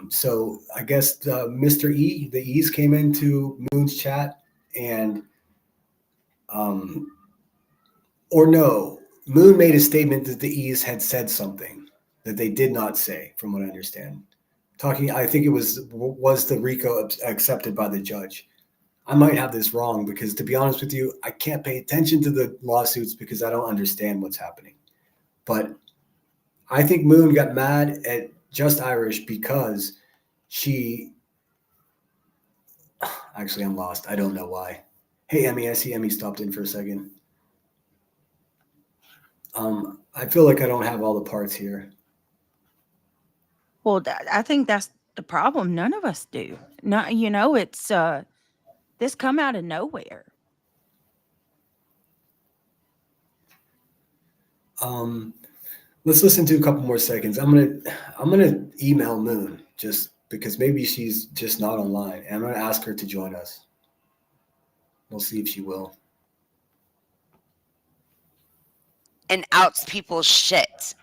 So I guess Mr. The E's came into Moon's chat and, um, or no, Moon made a statement that the E's had said something that they did not say, from what I understand. Talking, I think it was the RICO accepted by the judge. I might have this wrong because, to be honest with you, I can't pay attention to the lawsuits because I don't understand what's happening. But I think Moon got mad at Just Irish because she. Actually, I'm lost. I don't know why. Hey, Emmy, I see Emmy stopped in for a second. I feel like I don't have all the parts here. Well, I think that's the problem. None of us do. No, it's this come out of nowhere. Um, let's listen to a couple more seconds. I'm gonna email Moon just because maybe she's just not online, and I'm gonna ask her to join us. We'll see if she will. And outs people's shit.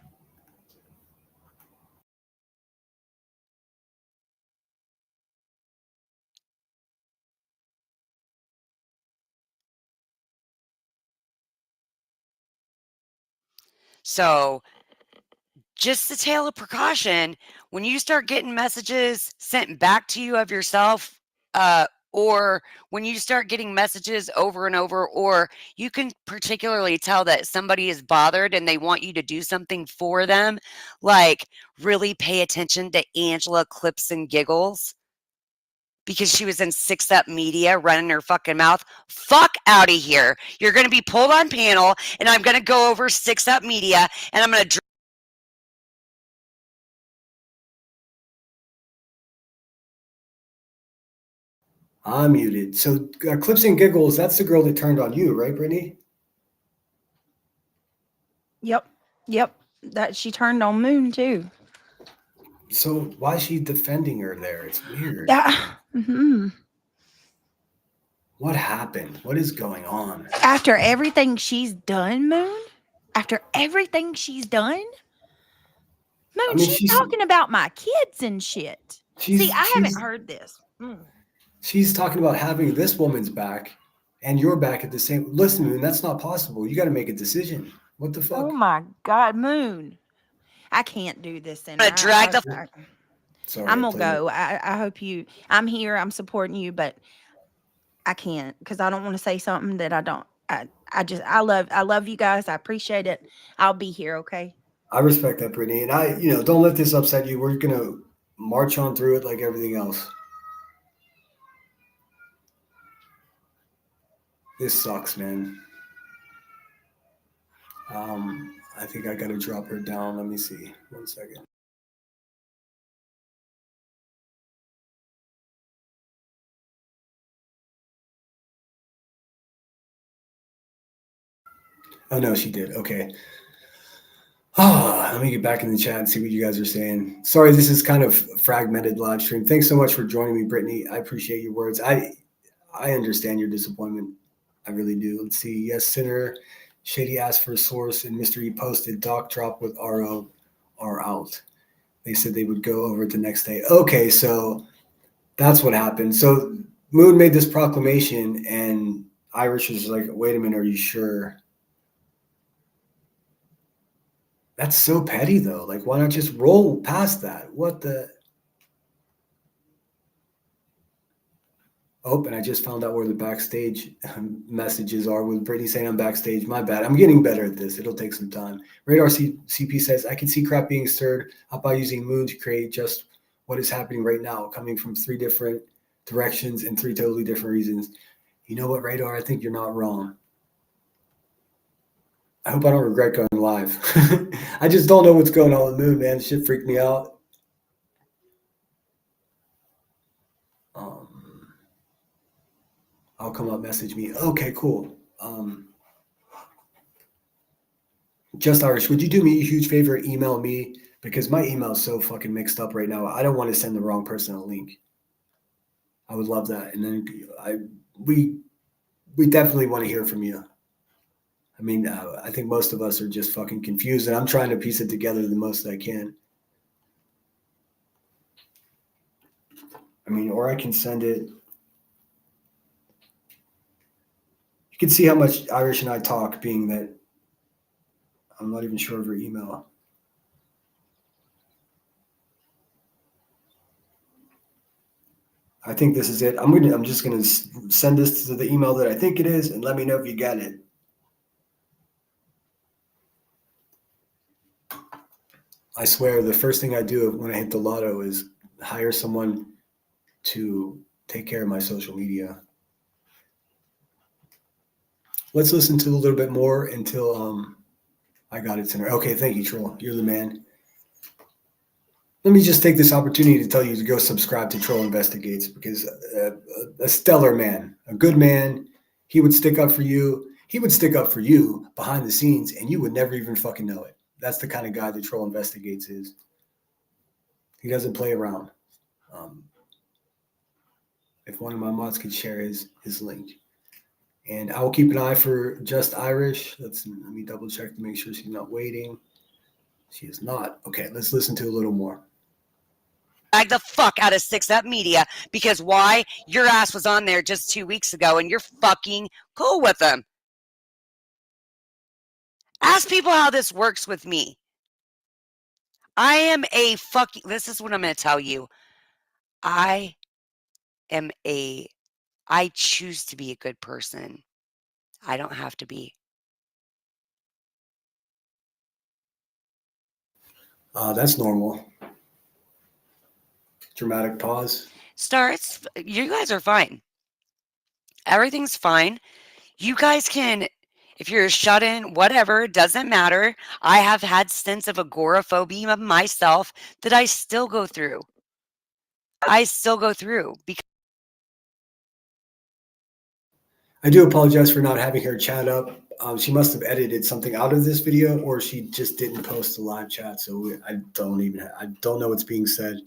So just a tale of precaution. When you start getting messages sent back to you of yourself, or when you start getting messages over and over, or you can particularly tell that somebody is bothered and they want you to do something for them, like really pay attention to Angela Clips and Giggles because she was in 6 Up Media running her fucking mouth. Fuck out of here. You're going to be pulled on panel, and I'm going to go over 6 Up Media, and I'm going to I'm muted. So Clips and Giggles, that's the girl that turned on you, right, Brittany? Yep. That she turned on Moon too. So why is she defending her there? It's weird. Yeah. What happened? What is going on? After everything she's done, Moon. After everything she's done, Moon. I mean, she's talking about my kids and shit. See, I haven't heard this. She's talking about having this woman's back and your back at the same. Listen, Moon, that's not possible. You got to make a decision. What the fuck? Oh my God, Moon. I can't do this. And I'm going to drag the. Sorry, I'm going to go. I hope you. I'm here. I'm supporting you, but I can't because I don't want to say something that I don't. I love you guys. I appreciate it. I'll be here. Okay. I respect that, Brittany. And don't let this upset you. We're going to march on through it like everything else. This sucks, man. I think I got to drop her down. Let me see. 1 second. Oh, no, she did. Okay. Let me get back in the chat and see what you guys are saying. Sorry, this is kind of fragmented live stream. Thanks so much for joining me, Brittany. I appreciate your words. I understand your disappointment. I really do. Let's see. Yes, Sinner. Shady asked for a source, and Mystery posted doc drop with RO are out. They said they would go over it the next day. Okay, so that's what happened. So Moon made this proclamation, and Irish was like, wait a minute, are you sure? That's so petty, though. Like, why not just roll past that? What the? Oh, and I just found out where the backstage messages are with Brittany saying I'm backstage. My bad. I'm getting better at this. It'll take some time. Radar CP says, I can see crap being stirred up by using Moon to create just what is happening right now, coming from 3 different directions and 3 totally different reasons. You know what, Radar? I think you're not wrong. I hope I don't regret going live. I just don't know what's going on with Moon, man. Shit freaked me out. I'll come up, message me. Okay, cool. Just Irish, would you do me a huge favor? Email me because my email is so fucking mixed up right now. I don't want to send the wrong person a link. I would love that. And then we definitely want to hear from you. I mean, I think most of us are just fucking confused, and I'm trying to piece it together the most that I can. I mean, or I can send it. You can see how much Irish and I talk, being that I'm not even sure of her email. I think this is it. I'm just gonna send this to the email that I think it is, and let me know if you got it. I swear, the first thing I do when I hit the lotto is hire someone to take care of my social media. Let's listen to a little bit more until I got it, Senator. Okay, thank you, Troll. You're the man. Let me just take this opportunity to tell you to go subscribe to Troll Investigates because a stellar man, a good man, he would stick up for you. He would stick up for you behind the scenes, and you would never even fucking know it. That's the kind of guy that Troll Investigates is. He doesn't play around. If one of my mods could share his link. And I will keep an eye for Just Irish. Let me double check to make sure she's not waiting. She is not. Okay, let's listen to a little more. Drag the fuck out of 6 Up Media because why? Your ass was on there just 2 weeks ago and you're fucking cool with them. Ask people how this works with me. I am a fucking. This is what I'm going to tell you. I am a. I choose to be a good person. I don't have to be. That's normal. Dramatic pause. Starts. You guys are fine. Everything's fine. You guys can, if you're shut in, whatever, doesn't matter. I have had stints of agoraphobia myself that I still go through. Because I do apologize for not having her chat up. She must have edited something out of this video, or she just didn't post the live chat. So I don't know what's being said.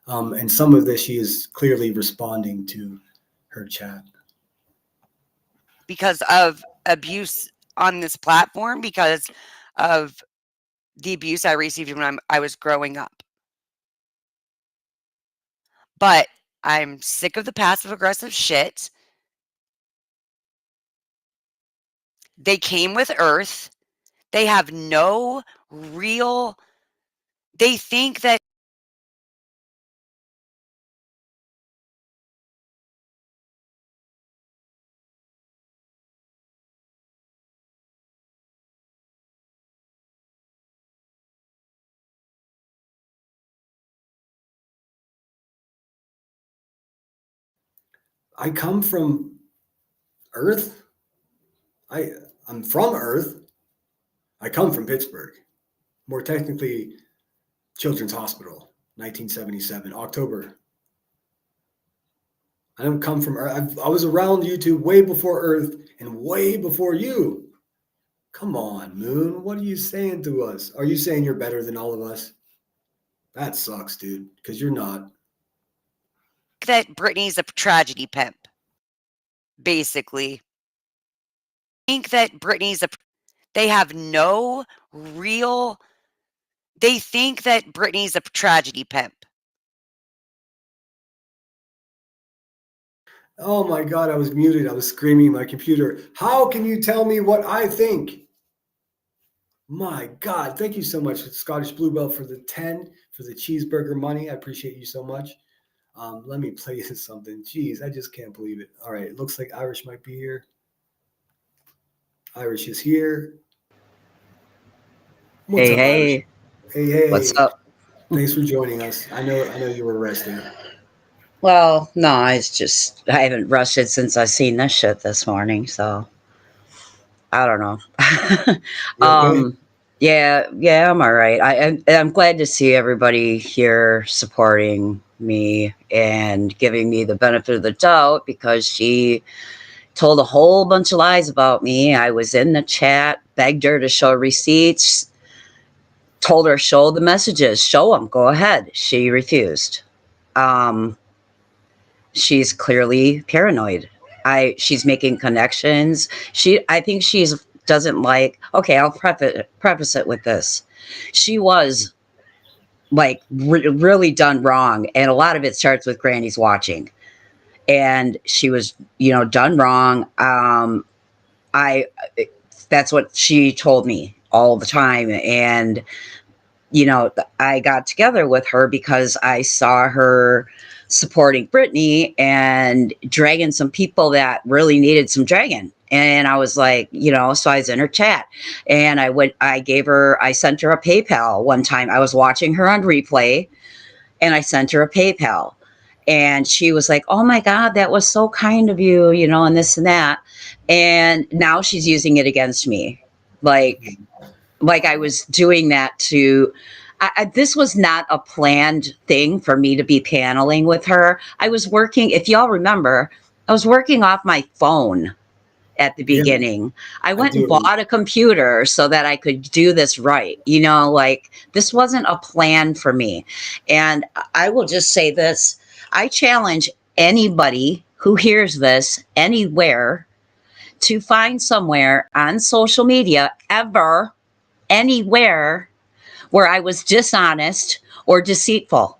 And some of this, she is clearly responding to her chat. because of abuse on this platform, because of the abuse I received when I was growing up. But I'm sick of the passive aggressive shit. They came with Earth. They have no real. They think that. I come from Earth. I'm from Earth. I come from Pittsburgh. More technically, Children's Hospital, 1977, October. I don't come from Earth. I was around YouTube way before Earth and way before you. Come on, Moon. What are you saying to us? Are you saying you're better than all of us? That sucks, dude, because you're not. That Brittany's a tragedy pimp, basically. Think that Brittany's a. They have no real. They think that Brittany's a tragedy pimp. Oh my God, I was muted. I was screaming at my computer. How can you tell me what I think? My God, thank you so much, Scottish Bluebell, for the 10, for the cheeseburger money. I appreciate you so much. Let me play you something. Jeez, I just can't believe it. All right, it looks like Irish might be here. Irish is here. What's Hey, up, Irish? hey. Hey. What's up? Thanks for joining us. I know you were resting. Well, no, I haven't rushed it since I seen this shit this morning, so I don't know. You okay? Yeah, I'm all right. I'm glad to see everybody here supporting me and giving me the benefit of the doubt because she told a whole bunch of lies about me. I was in the chat, begged her to show receipts, told her show the messages, show them, go ahead. She refused. She's clearly paranoid. She's making connections. I think she's doesn't like. Okay, I'll preface it with this. She was like really done wrong, and a lot of it starts with Granny's watching, and she was done wrong. I That's what she told me all the time, and I got together with her because I saw her supporting Brittany and dragging some people that really needed some dragging. And I was like, so I was in her chat and I sent her a PayPal one time. I was watching her on replay and I sent her a PayPal. And she was like, oh my God, that was so kind of you, and this and that. And now she's using it against me. Like I was doing that this was not a planned thing for me to be paneling with her. I was working, if y'all remember, I was working off my phone at the Yeah, beginning. I I went and do. bought a computer so that I could do this right. Like this wasn't a plan for me. And I will just say this. I challenge anybody who hears this anywhere to find somewhere on social media ever anywhere where I was dishonest or deceitful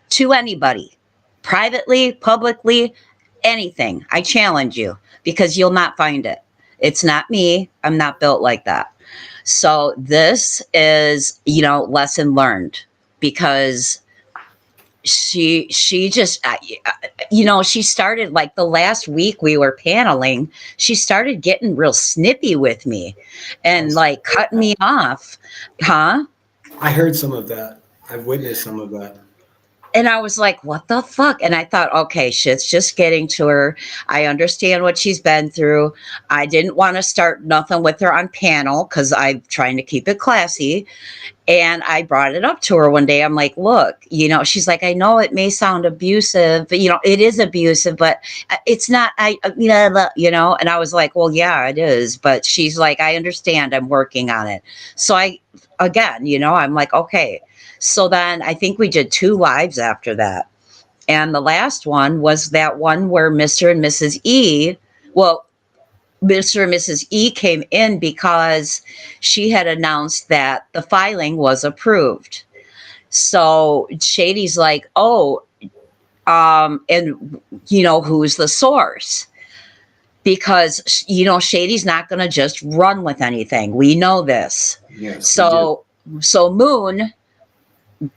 to anybody, privately, publicly, anything. I challenge you because you'll not find it. It's not me. I'm not built like that. So this is, lesson learned. because she just you know, she started like the last week we were paneling, she started getting real snippy with me and like cutting me off. Huh? I heard some of that. I've witnessed some of that. And I was like, what the fuck? And I thought, okay, shit's just getting to her. I understand what she's been through. I didn't want to start nothing with her on panel because I'm trying to keep it classy. And I brought it up to her one day. I'm like, look, you know, she's like, I know it may sound abusive, but, you know, it is abusive, but it's not, you know, and I was like, well, yeah, it is. But she's like, I understand. I'm working on it. So again, you know, I'm like, okay. So then I think we did 2 lives after that. And the last one was that one where Mr. and Mrs. E, well, Mr. and Mrs. E came in because she had announced that the filing was approved. So Shady's like, oh, and you know, who's the source? Because, you know, Shady's not going to just run with anything. We know this. Yes. So Moon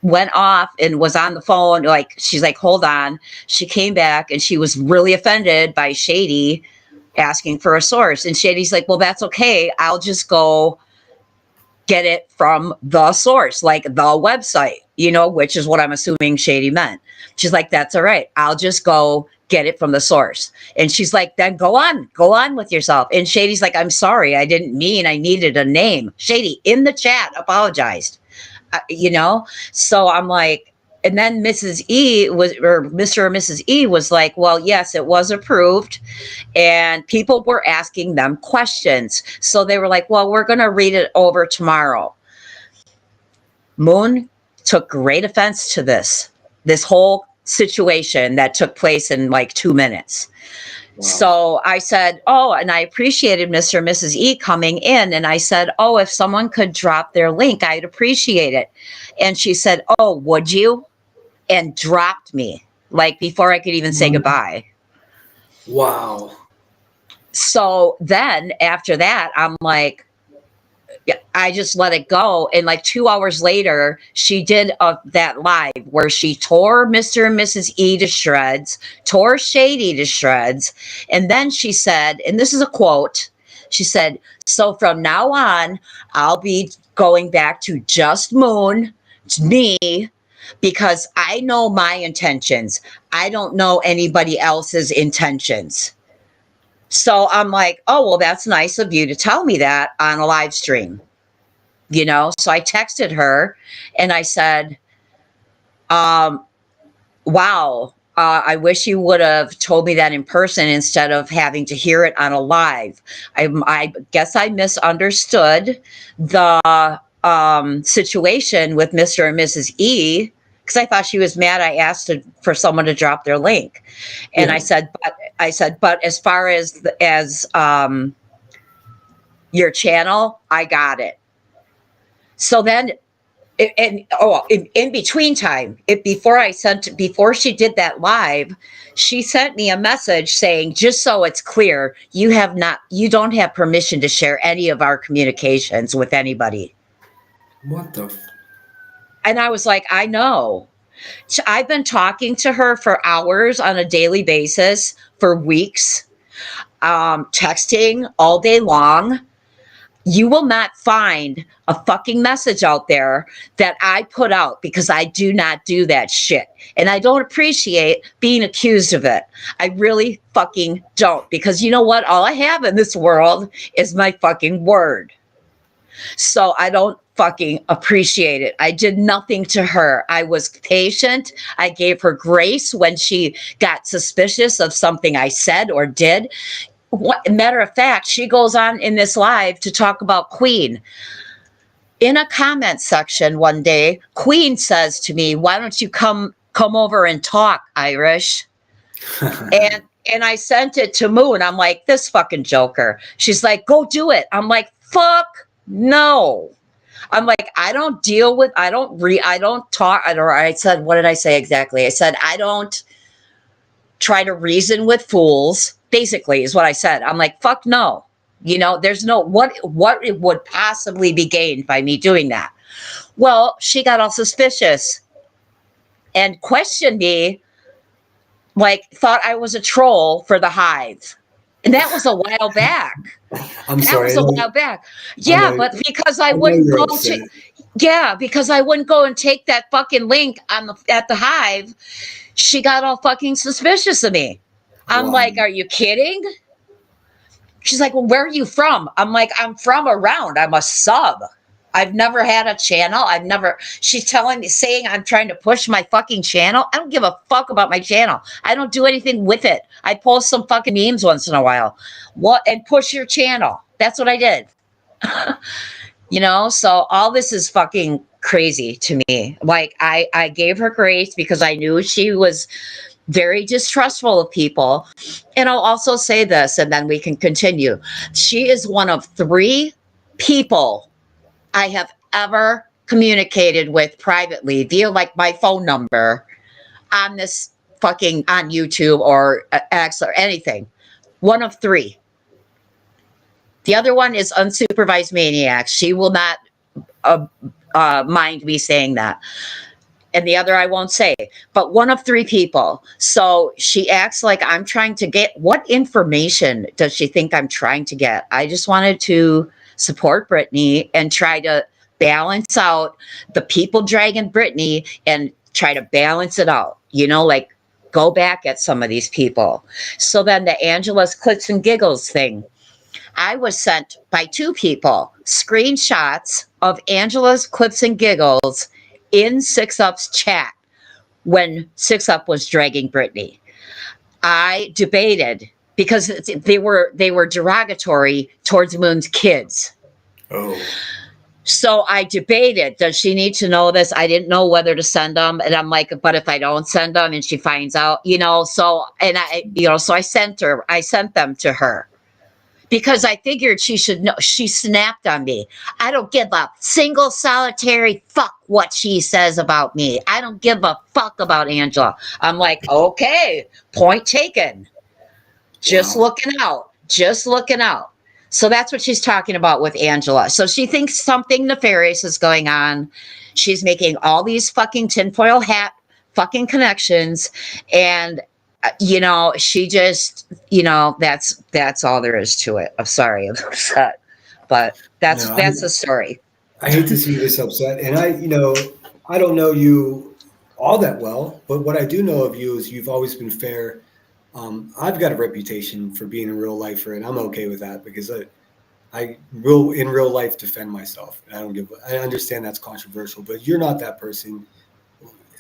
went off and was on the phone. Like, she's like, hold on. She came back and she was really offended by Shady asking for a source. And Shady's like, well, that's okay. I'll just go get it from the source, like the website, you know, which is what I'm assuming Shady meant. She's like, that's all right. I'll just go get it from the source. And she's like, then go on with yourself. And Shady's like, I'm sorry. I didn't mean I needed a name. Shady in the chat apologized. You know, so I'm like, and then Mrs. E was, or Mr. or Mrs. E was like, well, yes, it was approved. And people were asking them questions. So they were like, well, we're going to read it over tomorrow. Moon took great offense to this whole situation that took place in like 2 minutes. Wow. So I said, oh, and I appreciated Mr. and Mrs. E coming in. And I said, oh, if someone could drop their link, I'd appreciate it. And she said, oh, would you? And dropped me like before I could even say goodbye. Wow. So then after that, I'm like, I just let it go. And like 2 hours later, she did that live where she tore Mr. and Mrs. E to shreds, tore Shady to shreds. And then she said, and this is a quote, she said, so from now on, I'll be going back to just Moon, me, because I know my intentions. I don't know anybody else's intentions. So I'm like, oh, well, that's nice of you to tell me that on a live stream, you know? So I texted her and I said, wow, I wish you would have told me that in person instead of having to hear it on a live. I guess I misunderstood the situation with Mr. and Mrs. E, because I thought she was mad I asked for someone to drop their link. And yeah. I said, but as far as your channel, I got it. So then, in between time, before she did that live, she sent me a message saying, just so it's clear, you don't have permission to share any of our communications with anybody. What the? And I was like, I know. I've been talking to her for hours on a daily basis for weeks, texting all day long. You will not find a fucking message out there that I put out because I do not do that shit. And I don't appreciate being accused of it. I really fucking don't. Because you know what? All I have in this world is my fucking word. So I don't fucking appreciate it. I did nothing to her. I was patient. I gave her grace when she got suspicious of something I said or did. Matter of fact, she goes on in this live to talk about Queen. In a comment section one day, Queen says to me, why don't you come over and talk, Irish? And I sent it to Moon. I'm like, this fucking joker. She's like, go do it. I'm like, fuck no. I'm like, I don't talk. Or I said, what did I say exactly? I said, I don't try to reason with fools, basically, is what I said. I'm like, fuck no. You know, there's no, what it would possibly be gained by me doing that? Well, she got all suspicious and questioned me, like thought I was a troll for the Hive. And that was a while back. I'm That sorry. was a while back. I Yeah, know, but because I I know wouldn't you're go upset. to, yeah, because I wouldn't go and take that fucking link on at the Hive, she got all fucking suspicious of me. I'm Wow. like, are you kidding? She's like, well, where are you from? I'm like, I'm from around. I'm a sub. I've never had a channel. She's telling me, saying I'm trying to push my fucking channel. I don't give a fuck about my channel. I don't do anything with it. I post some fucking memes once in a while. What? And push your channel. That's what I did. So all this is fucking crazy to me. Like, I gave her grace because I knew she was very distrustful of people. And I'll also say this, and then we can continue. She is one of 3 people I have ever communicated with privately via like my phone number on this fucking on YouTube or X or anything. One of 3. The other one is unsupervised maniac. She will not mind me saying that. And the other I won't say, but one of 3 people. So she acts like I'm trying to get, what information does she think I'm trying to get? I just wanted to support Brittany and try to balance out the people dragging Brittany and try to balance it out, like go back at some of these people. So then the Angela's Clicks and Giggles thing, I was sent by 2 people screenshots of Angela's Clips and Giggles in 6UP's chat when 6UP was dragging Brittany. I debated because they were derogatory towards Moon's kids. Oh. So I debated, does she need to know this? I didn't know whether to send them. And I'm like, but if I don't send them and she finds out, so I sent them to her. Because I figured she should know. She snapped on me. I don't give a single solitary fuck what she says about me. I don't give a fuck about Angela. I'm like, okay, point taken. Just Wow. looking out. Just looking out. So that's what she's talking about with Angela. So she thinks something nefarious is going on. She's making all these fucking tinfoil hat fucking connections. And she just, that's all there is to it. I'm sorry, I'm upset, but that's No, the story. I hate to see you this upset. And I don't know you all that well, but what I do know of you is you've always been fair. I've got a reputation for being a real lifer, and I'm okay with that because I will in real life defend myself. I understand that's controversial, but you're not that person.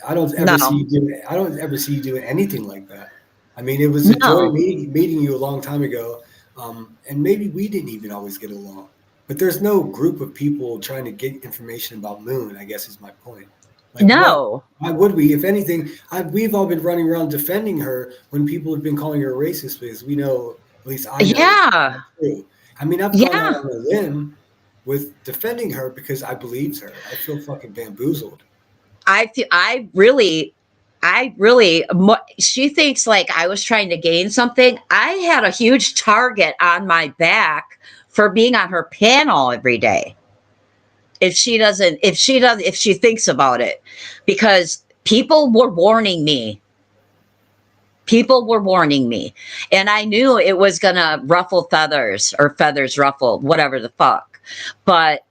I don't ever No, see you doing anything like that. I mean, it was a joy no, meeting you a long time ago, and maybe we didn't even always get along. But there's no group of people trying to get information about Moon, I guess is my point. Like, what? no. Why would we? If anything, we've all been running around defending her when people have been calling her a racist because we know, at least I know, it's Yeah, not true. I mean, I've gone out yeah. on a limb with defending her because I believed her. I feel fucking bamboozled. She thinks like I was trying to gain something. I had a huge target on my back for being on her panel every day. If she thinks about it, because people were warning me. People were warning me, and I knew it was gonna ruffle feathers or feathers ruffle, whatever the fuck. But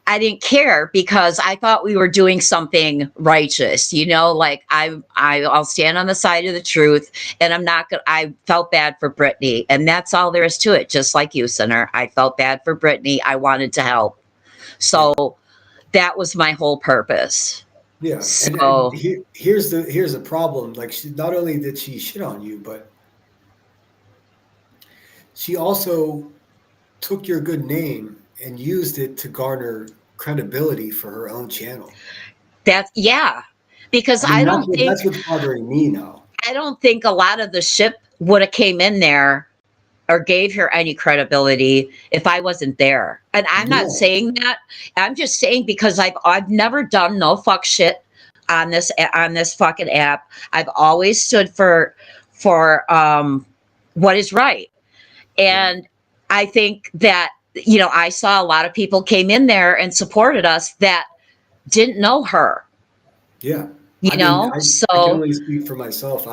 I didn't care because I thought we were doing something righteous, like I'll stand on the side of the truth, and I'm not gonna, I felt bad for Brittany, and that's all there is to it. Just like you, Sinner, I felt bad for Brittany. I wanted to help. Yeah. So that was my whole purpose. Yeah, and So here's the problem. Like, not only did she shit on you, but she also took your good name and used it to garner credibility for her own channel. yeah, because I mean, that's what's bothering me now. I don't think a lot of the ship would have came in there or gave her any credibility if I wasn't there. And I'm not No, saying that. I'm just saying because I've never done no fuck shit on this fucking app. I've always stood for what is right. yeah, And I think that you know, I saw a lot of people came in there and supported us that didn't know her, Yeah. you I mean, know? I can So, only speak for myself.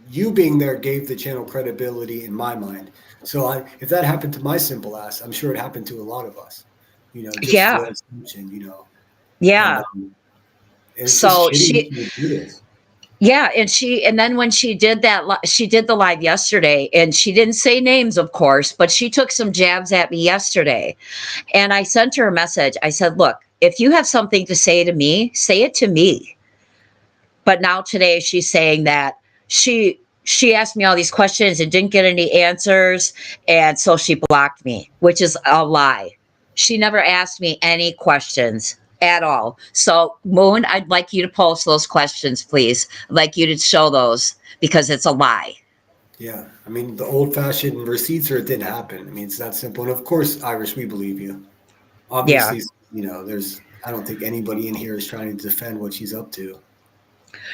You being there gave the channel credibility in my mind. So if that happened to my simple ass, I'm sure it happened to a lot of us, just the yeah, assumption, and, yeah. it's just So shitty that you would do this. yeah. And then when she did that, she did the live yesterday, and she didn't say names, of course, but she took some jabs at me yesterday. And I sent her a message. I said, look, if you have something to say to me, say it to me. But now today she's saying that she asked me all these questions and didn't get any answers, and so she blocked me, which is a lie. She never asked me any questions at all. So Moon, I'd like you to post those questions, please. I'd like you to show those because it's a lie. Yeah. I mean, the old fashioned receipts or it didn't happen. I mean, it's that simple. And of course, Irish, we believe you. Yeah. Obviously, I don't think anybody in here is trying to defend what she's up to.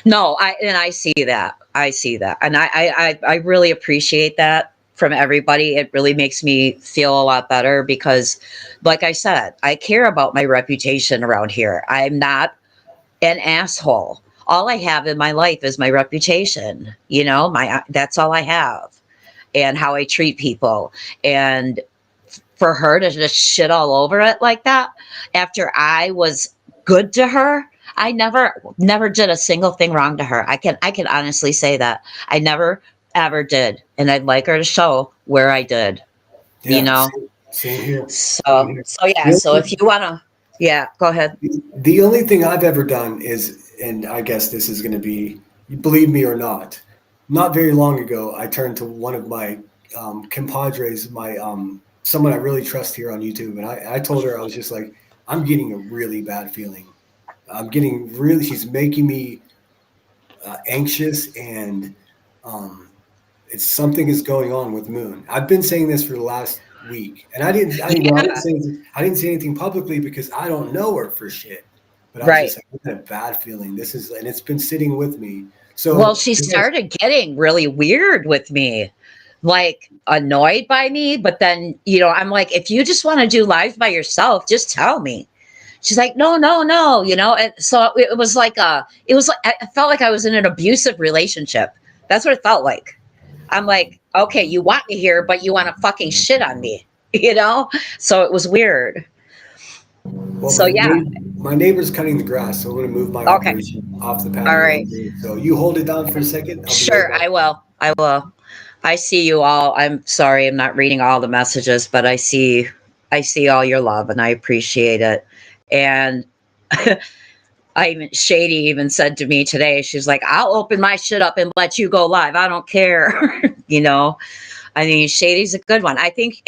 No, I see that. I see that. And I really appreciate that from everybody. It really makes me feel a lot better because, like I said, I care about my reputation around here. I'm not an asshole. All I have in my life is my reputation. You know, that's all I have, and how I treat people. And for her to just shit all over it like that after I was good to her. I never did a single thing wrong to her. I can honestly say that. I never ever did. And I'd like her to show where I did, you Yeah. know? Same here. Same So here. so yeah, The so if you wanna, yeah, go ahead. The only thing I've ever done is, and I guess this is going to be, believe me or not very long ago, I turned to one of my compadres, my someone I really trust here on YouTube, and I told her, I was just like, I'm getting a really bad feeling. She's making me anxious, and um, it's something is going on with Moon. I've been saying this for the last week, and Yeah, I didn't say anything publicly because I don't know her for shit. But I was right. just like, I had a bad feeling. And it's been sitting with me. Well, So she started getting really weird with me, like annoyed by me. But then, you know, I'm like, if you just want to do live by yourself, just tell me. She's like, no, no, no, you know. And so it was like I felt like I was in an abusive relationship. That's what it felt like. I'm like, okay, you want me here, but you want to fucking shit on me, you know. So it was weird. well, So yeah, my neighbor's cutting the grass, so I'm going to move my okay, operation off the all patio. right, So you hold it down for a second. I'll be right sure, back. I will, I will. I see you all. I'm sorry, I'm not reading all the messages, but I see all your love, and I appreciate it. And Shady even said to me today, she's like, I'll open my shit up and let you go live. I don't care. You know, I mean, Shady's a good one. I think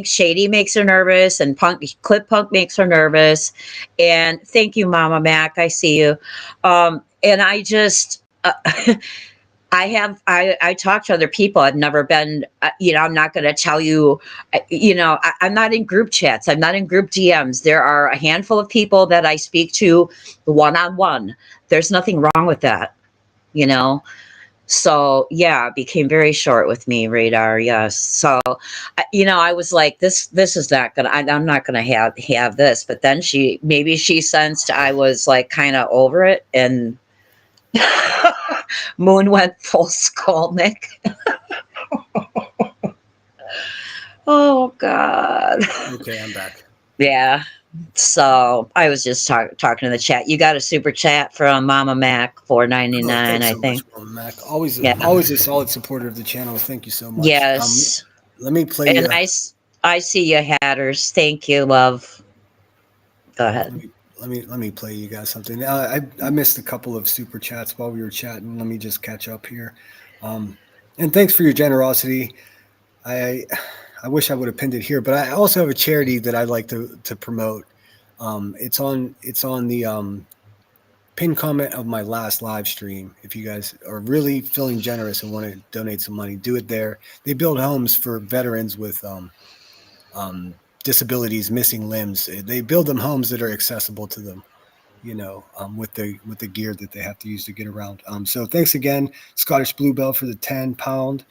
Shady makes her nervous, and Clip Punk makes her nervous. And thank you, Mama Mac. I see you. And I just, I talk to other people. I've never been, you know, I'm not going to tell you, you know, I'm not in group chats. I'm not in group DMs. There are a handful of people that I speak to one-on-one. There's nothing wrong with that, you know? So yeah, it became very short with me, Radar. Yes. So, you know, I was like, this is not gonna, I'm not gonna have this. But then maybe she sensed I was like kind of over it, and Moon went full Skolnick. Oh God. Okay, I'm back. Yeah. So I was just talking in the chat. You got a super chat from Mama Mac, Oh, $4.99, thanks I so much, think. Mom Mac. Always, Yeah. always a solid supporter of the channel. Thank you so much. Yes. Let me play And you. I see you, Hatters. Thank you, love. Go ahead. Let me play you guys something. I missed a couple of super chats while we were chatting. Let me just catch up here. And thanks for your generosity. I I wish I would have pinned it here, but I also have a charity that I'd like to promote. It's on the pinned comment of my last live stream. If you guys are really feeling generous and want to donate some money, do it there. They build homes for veterans with disabilities, missing limbs. They build them homes that are accessible to them, with the gear that they have to use to get around. So thanks again, Scottish Bluebell, for the £10.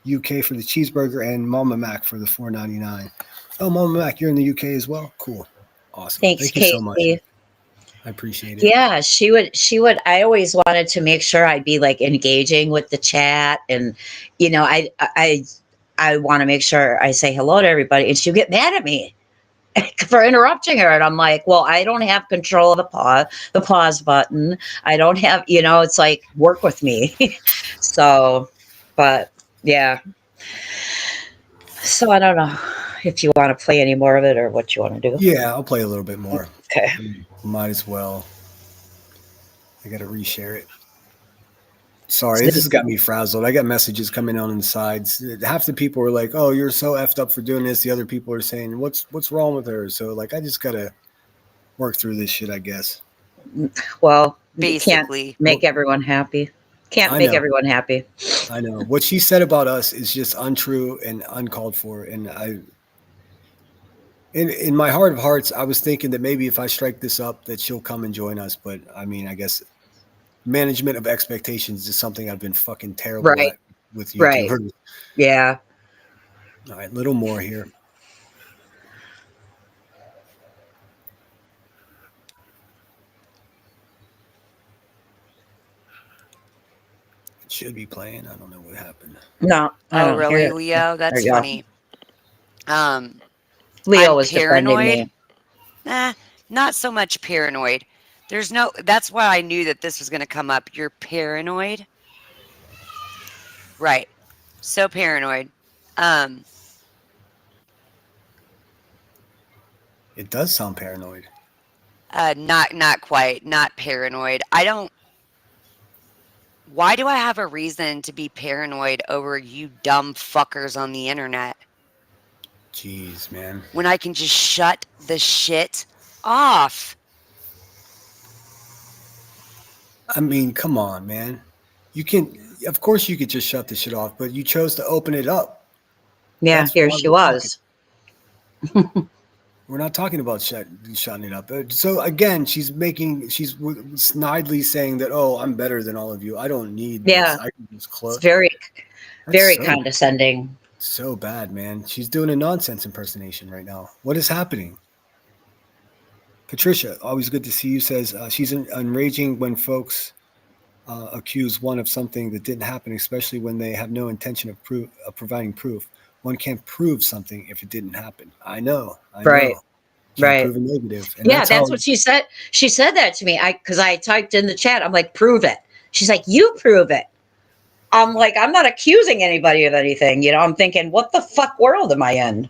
UK for the cheeseburger and Mama Mac for the $4.99. Oh, Mama Mac, you're in the UK as well? Cool. Awesome. Thanks, Thank you so much. Casey. I appreciate it. Yeah, she would. I always wanted to make sure I'd be like engaging with the chat, and I want to make sure I say hello to everybody, and she'll get mad at me for interrupting her, and I'm like, well, I don't have control of the pause button. I don't have, it's like, work with me. So, but yeah. So I don't know if you want to play any more of it or what you want to do. Yeah, I'll play a little bit more. Okay. Might as well. I got to reshare it. Sorry, this has got me frazzled. I got messages coming on the sides. Half the people are like, "Oh, you're so effed up for doing this." The other people are saying, "What's wrong with her?" So like, I just gotta work through this shit, I guess. Well, Basically. you can't make everyone happy. Can't make everyone happy. I know. What she said about us is just untrue and uncalled for. And in my heart of hearts, I was thinking that maybe if I strike this up, that she'll come and join us. But I mean, I guess management of expectations is something I've been fucking terrible at with YouTubers. Right. Yeah. All right, a little more here. It should be playing. I don't know what happened. No. Oh, really, Leo? That's funny. Leo was defending me. Nah, not so much paranoid. That's why I knew that this was going to come up. You're paranoid? Right. So paranoid. It does sound paranoid. Not quite. Not paranoid. Why do I have a reason to be paranoid over you dumb fuckers on the internet? Jeez, man. When I can just shut the shit off. I mean, come on, man. Of course you could just shut the shit off, but you chose to open it up. Yeah, here she was. We're not talking about shutting it up. So again, she's snidely saying that, oh, I'm better than all of you. I don't need this. I can just close. It's very condescending. So bad, man. She's doing a nonsense impersonation right now. What is happening? Patricia, always good to see you, says she's enraging when folks accuse one of something that didn't happen, especially when they have no intention of providing proof. One can't prove something if it didn't happen. I know. Right. Can't prove a negative. And yeah, that's what she said. She said that to me. Because I typed in the chat. I'm like, prove it. She's like, you prove it. I'm like, I'm not accusing anybody of anything. I'm thinking, what the fuck world am I in?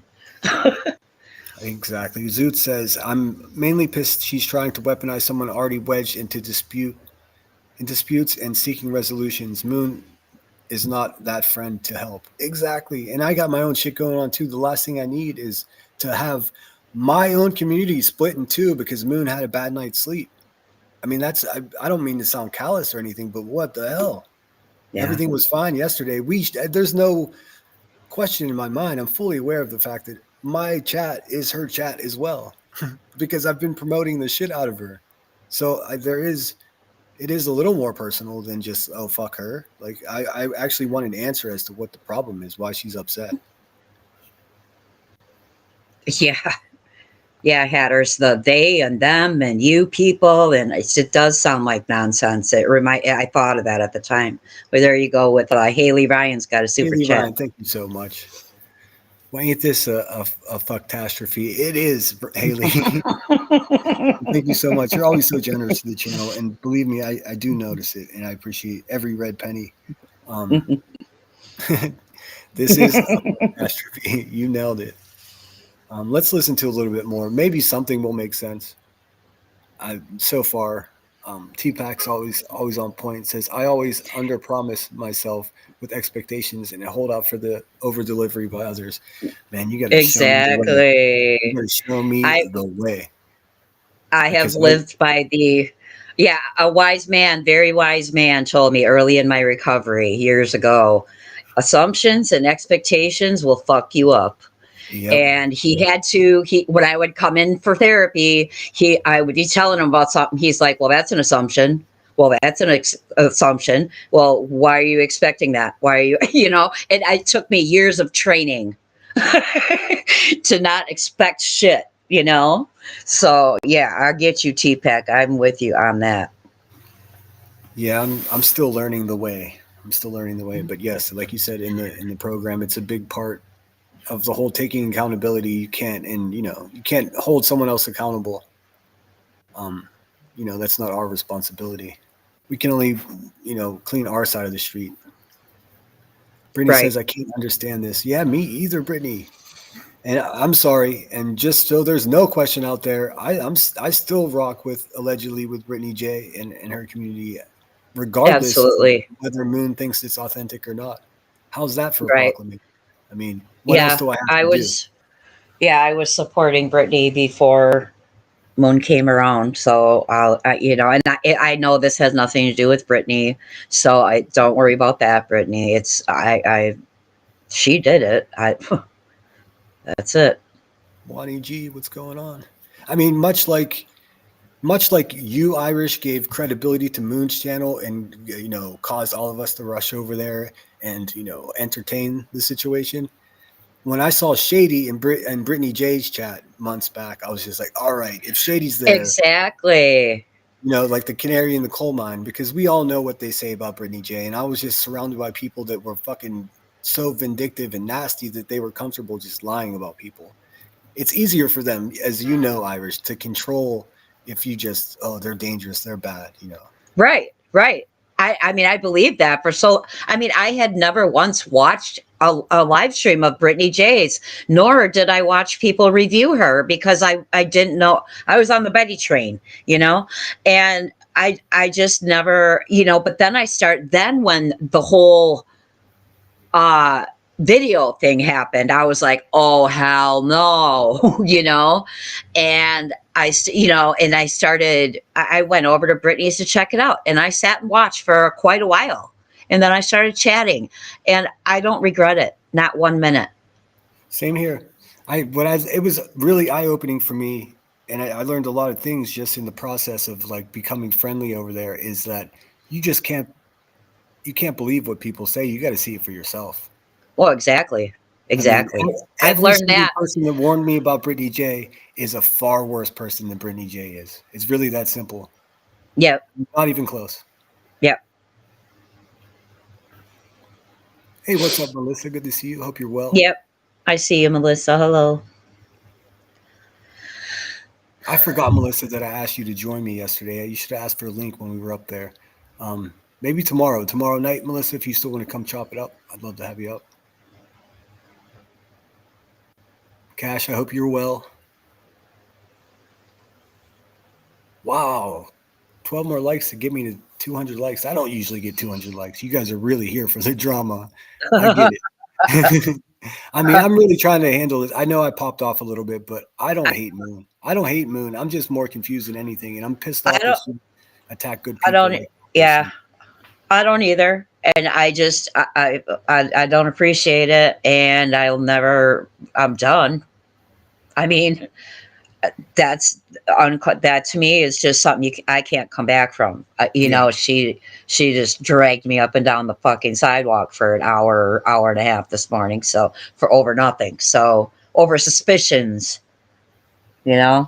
Exactly. Zoot says, I'm mainly pissed she's trying to weaponize someone already wedged into disputes and seeking resolutions. Moon is not that friend to help. Exactly. And I got my own shit going on too. The last thing I need is to have my own community split in two because Moon had a bad night's sleep. I mean, I don't mean to sound callous or anything, but what the hell? Yeah. Everything was fine yesterday. There's no question in my mind. I'm fully aware of the fact that my chat is her chat as well because I've been promoting the shit out of her. So it is a little more personal than just, oh, fuck her. Like, I actually want an answer as to what the problem is, why she's upset. Yeah. Yeah, Hatters, the they and them and you people. And it does sound like nonsense. I thought of that at the time. But there you go with Haley Ryan's got a super chat. Ryan, thank you so much. Why ain't this a fucktastrophe? It is, Haley. Thank you so much. You're always so generous to the channel. And believe me, I do notice it. And I appreciate every red penny. This is a fucktastrohe. You nailed it. Let's listen to a little bit more. Maybe something will make sense. So far, T-Pac's always on point. Says, I always under-promise myself with expectations and I hold out for the over-delivery by others. Man, you got to show me the way. I have lived by a wise man, very wise man told me early in my recovery years ago, assumptions and expectations will fuck you up. Yep. And when I would come in for therapy, I would be telling him about something. He's like, well, that's an assumption. Well, that's an assumption. Well, why are you expecting that? Why are you, and it took me years of training to not expect shit, So, yeah, I get you, T-Pack. I'm with you on that. Yeah, I'm still learning the way. I'm still learning the way. But yes, like you said in the program, it's a big part of the whole taking accountability. You can't, and you can't hold someone else accountable. That's not our responsibility. We can only, clean our side of the street. Brittany Right. says, I can't understand this. Yeah, me either, Brittany. And I'm sorry. And just so there's no question out there, I still rock with allegedly with Brittany Jay and her community, regardless of Absolutely. whether Moon thinks it's authentic or not. How's that for a Right. proclamation? I mean, what else Yeah, do I have I to do? was, I was supporting Brittany before Moon came around. So, and I know this has nothing to do with Brittany. So I don't worry about that, Brittany. She did it. That's it. Wani G, what's going on? I mean, much like you, Irish, gave credibility to Moon's channel and caused all of us to rush over there and entertain the situation. When I saw Shady and Brittany Jay's chat months back, I was just like, all right, if Shady's there, Exactly. like the canary in the coal mine, because we all know what they say about Brittany Jay, and I was just surrounded by people that were fucking so vindictive and nasty that they were comfortable just lying about people. It's easier for them, as you know, Irish, to control if you just, oh, they're dangerous, they're bad. Right. Right. I mean, I believe that I had never once watched a live stream of Brittany Jay's, nor did I watch people review her because I didn't know. I was on the Betty train, and I just never, but then when the whole uh video thing happened, I was like, oh hell no, and and I started, I went over to Brittany's to check it out, and I sat and watched for quite a while, and then I started chatting, and I don't regret it, not 1 minute. Same here. It was really eye opening for me, and I learned a lot of things just in the process of like becoming friendly over there. Is that you just can't believe what people say. You got to see it for yourself. Well, exactly. I mean, I've every learned single that. person that warned me about Brittany Jay is a far worse person than Brittany Jay is. It's really that simple. Yep. Not even close. Yep. Hey, what's up, Melissa? Good to see you. Hope you're well. Yep. I see you, Melissa. Hello. I forgot, Melissa, that I asked you to join me yesterday. You should have asked for a link when we were up there. Maybe tomorrow night, Melissa, if you still want to come chop it up, I'd love to have you up. Cash, I hope you're well. Wow. 12 more likes to get me to 200 likes. I don't usually get 200 likes. You guys are really here for the drama. I get it. I mean, I'm really trying to handle this. I know I popped off a little bit, but I don't hate Moon. I don't hate Moon. I'm just more confused than anything, and I'm pissed off that she attacked good people. I don't. Yeah, I don't either, and I just I don't appreciate it, and I'll never. I'm done. I mean, that to me is just something I can't come back from. She just dragged me up and down the fucking sidewalk for an hour and a half this morning. So for over nothing. So over suspicions, I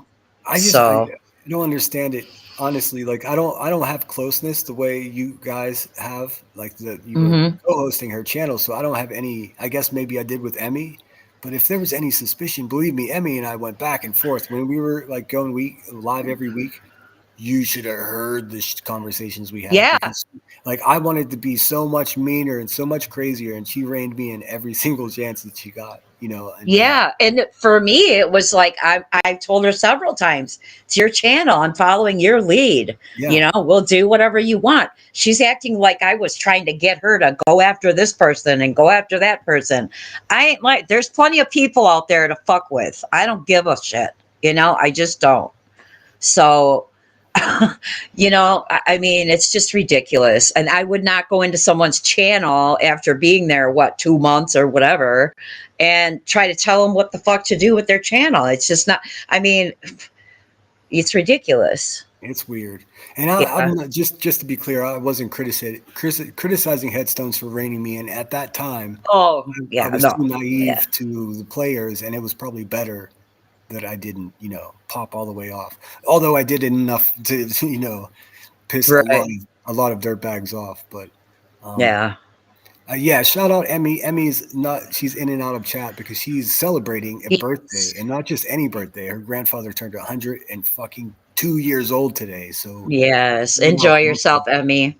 don't understand it honestly. Like I don't have closeness the way you guys have. Like you were co-hosting her channel, so I don't have any. I guess maybe I did with Emmy. But if there was any suspicion, believe me, Emmy and I went back and forth when we were like going live every week. You should have heard the conversations we had. Yeah. Because, like I wanted to be so much meaner and so much crazier, and she reined me in every single chance that she got. And for me, it was like I've told her several times, it's your channel. I'm following your lead. Yeah. We'll do whatever you want. She's acting like I was trying to get her to go after this person and go after that person. I ain't like. There's plenty of people out there to fuck with. I don't give a shit. I just don't. So. I mean, it's just ridiculous. And I would not go into someone's channel after being there, 2 months or whatever, and try to tell them what the fuck to do with their channel. It's just not, I mean, it's ridiculous. It's weird. And Yeah. I'm not, just to be clear, I wasn't criticizing Headstones for reining me in. At that time, Oh, I yeah, was no. too Yeah. naive to the players, and it was probably better that I didn't, pop all the way off. Although I did enough to, piss Right. a lot of dirtbags off. But um, Yeah. yeah, shout out Emmy. Emmy's not, she's in and out of chat because she's celebrating a birthday, Yes. and not just any birthday. Her grandfather turned 100 and fucking 2 years old today. So Yes. you know, Enjoy yourself, Emmy.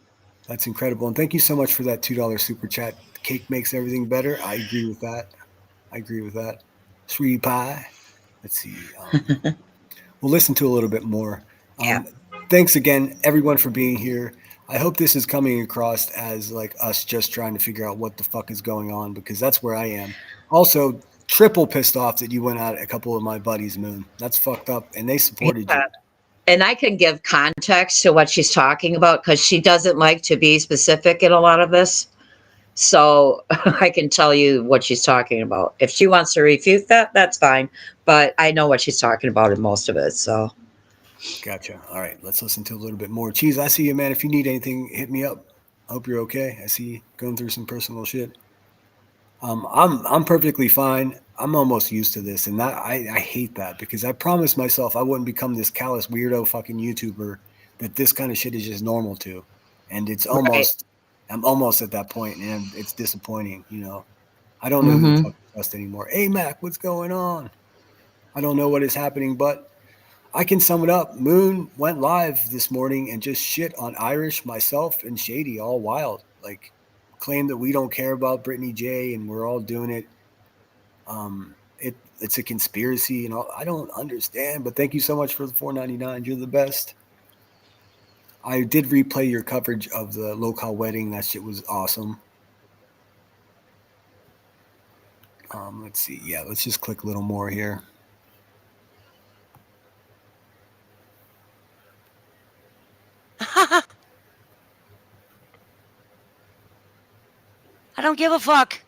that's incredible. And thank you so much for that $2 super chat. Cake makes everything better. I agree with that. I agree with that. Sweetie pie. Let's see. We'll listen to a little bit more. Yeah. Thanks again, everyone, for being here. I hope this is coming across as like us just trying to figure out what the fuck is going on, because that's where I am. Also, triple pissed off that you went out a couple of my buddies, Moon. That's fucked up, and they supported Yeah. you. And I can give context to what she's talking about because she doesn't like to be specific in a lot of this. So I can tell you what she's talking about. If she wants to refute that, that's fine. But I know what she's talking about in most of it. So Gotcha. All right, let's listen to a little bit more. Cheese, I see you, man. If you need anything, hit me up. I hope you're okay. I see you going through some personal shit. I'm perfectly fine. I'm almost used to this, and I hate that because I promised myself I wouldn't become this callous weirdo fucking YouTuber that this kind of shit is just normal to, and right. I'm almost at that point, and it's disappointing. I don't know who to Mm-hmm. fucking trust anymore. Hey Mac, what's going on? I don't know what is happening, but I can sum it up. Moon went live this morning and just shit on Irish, myself, and Shady all wild. Like, claim that we don't care about Brittany Jay and we're all doing it. It's a conspiracy and all. I don't understand. But thank you so much for the $4.99. You're the best. I did replay your coverage of the local wedding. That shit was awesome. Let's see. Yeah, let's just click a little more here. I don't give a fuck.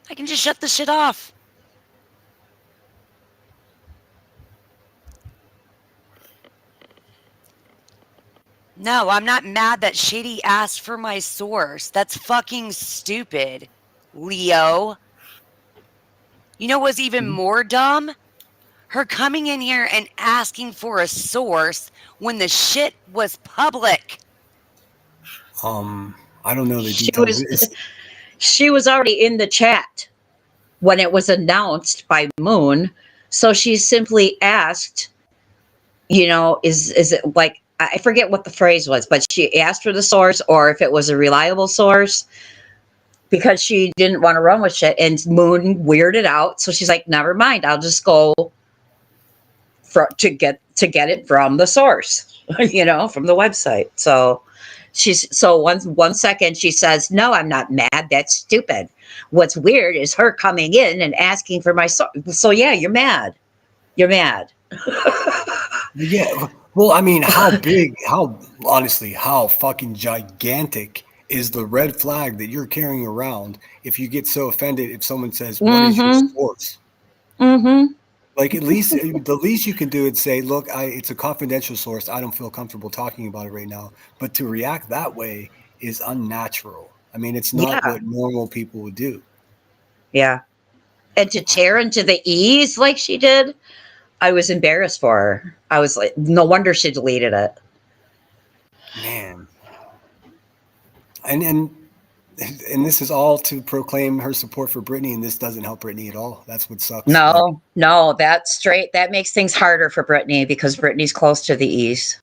I can just shut the shit off. No, I'm not mad that Shady asked for my source. That's fucking stupid, Leo. You know what's even more dumb? Her coming in here and asking for a source when the shit was public. I don't know the She details. was she was already in the chat when it was announced by Moon. So she simply asked, is it like I forget what the phrase was, but she asked for the source or if it was a reliable source because she didn't want to run with shit. And Moon weirded out, so she's like, "Never mind, I'll just go to get it from the source, from the website." So one second she says, "No, I'm not mad. That's stupid. What's weird is her coming in and asking for my source." So yeah, you're mad. You're mad. Yeah. Well, I mean, honestly, how fucking gigantic is the red flag that you're carrying around if you get so offended if someone says, "What is your Mm-hmm. source?" Mm-hmm. Like, at least the least you can do is say, "Look, it's a confidential source. I don't feel comfortable talking about it right now." But to react that way is unnatural. I mean, it's not Yeah. what normal people would do. Yeah. And to tear into the E's like she did, I was embarrassed for her. I was like, no wonder she deleted it. Man. And this is all to proclaim her support for Brittany, and this doesn't help Brittany at all. That's what sucks. Like, No, that's straight. That makes things harder for Brittany because Brittany's close to the E's.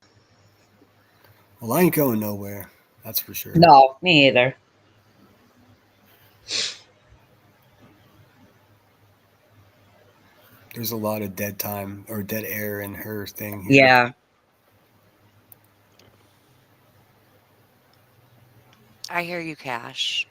well, I ain't going nowhere. That's for sure. No, me either. There's a lot of dead time or dead air in her thing here. Yeah. I hear you, Cash.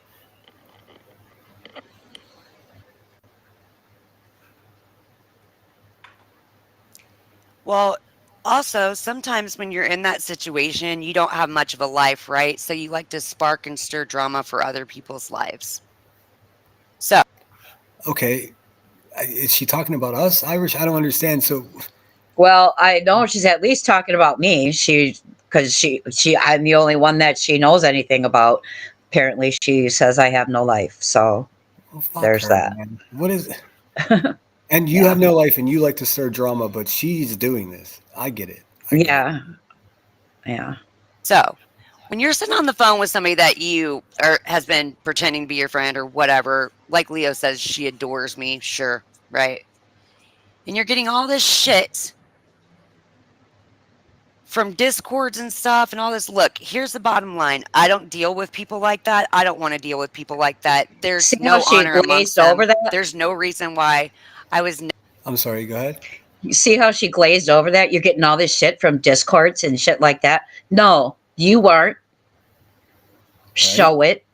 Well, also, sometimes when you're in that situation, you don't have much of a life, right? So you like to spark and stir drama for other people's lives. So, Okay. Is she talking about us, Irish? I don't understand. So Well, I know she's at least talking about me. Because I'm the only one that she knows anything about. Apparently, she says I have no life. So Well, fuck there's her, that. man. What is? And you Yeah. have no life, and you like to stir drama, but she's doing this. I get it. I get it. Yeah. Yeah. So, when you're sitting on the phone with somebody that you or has been pretending to be your friend or whatever, like Leo says, she adores me, sure, right? And you're getting all this shit from discords and stuff and all this. Look, here's the bottom line. I don't deal with people like that. I don't want to deal with people like that. There's See how no she honor amongst glazed them. over that? There's no reason why I was I'm sorry. Go ahead. You see how she glazed over that? You're getting all this shit from Discords and shit like that. No, you weren't. Show it.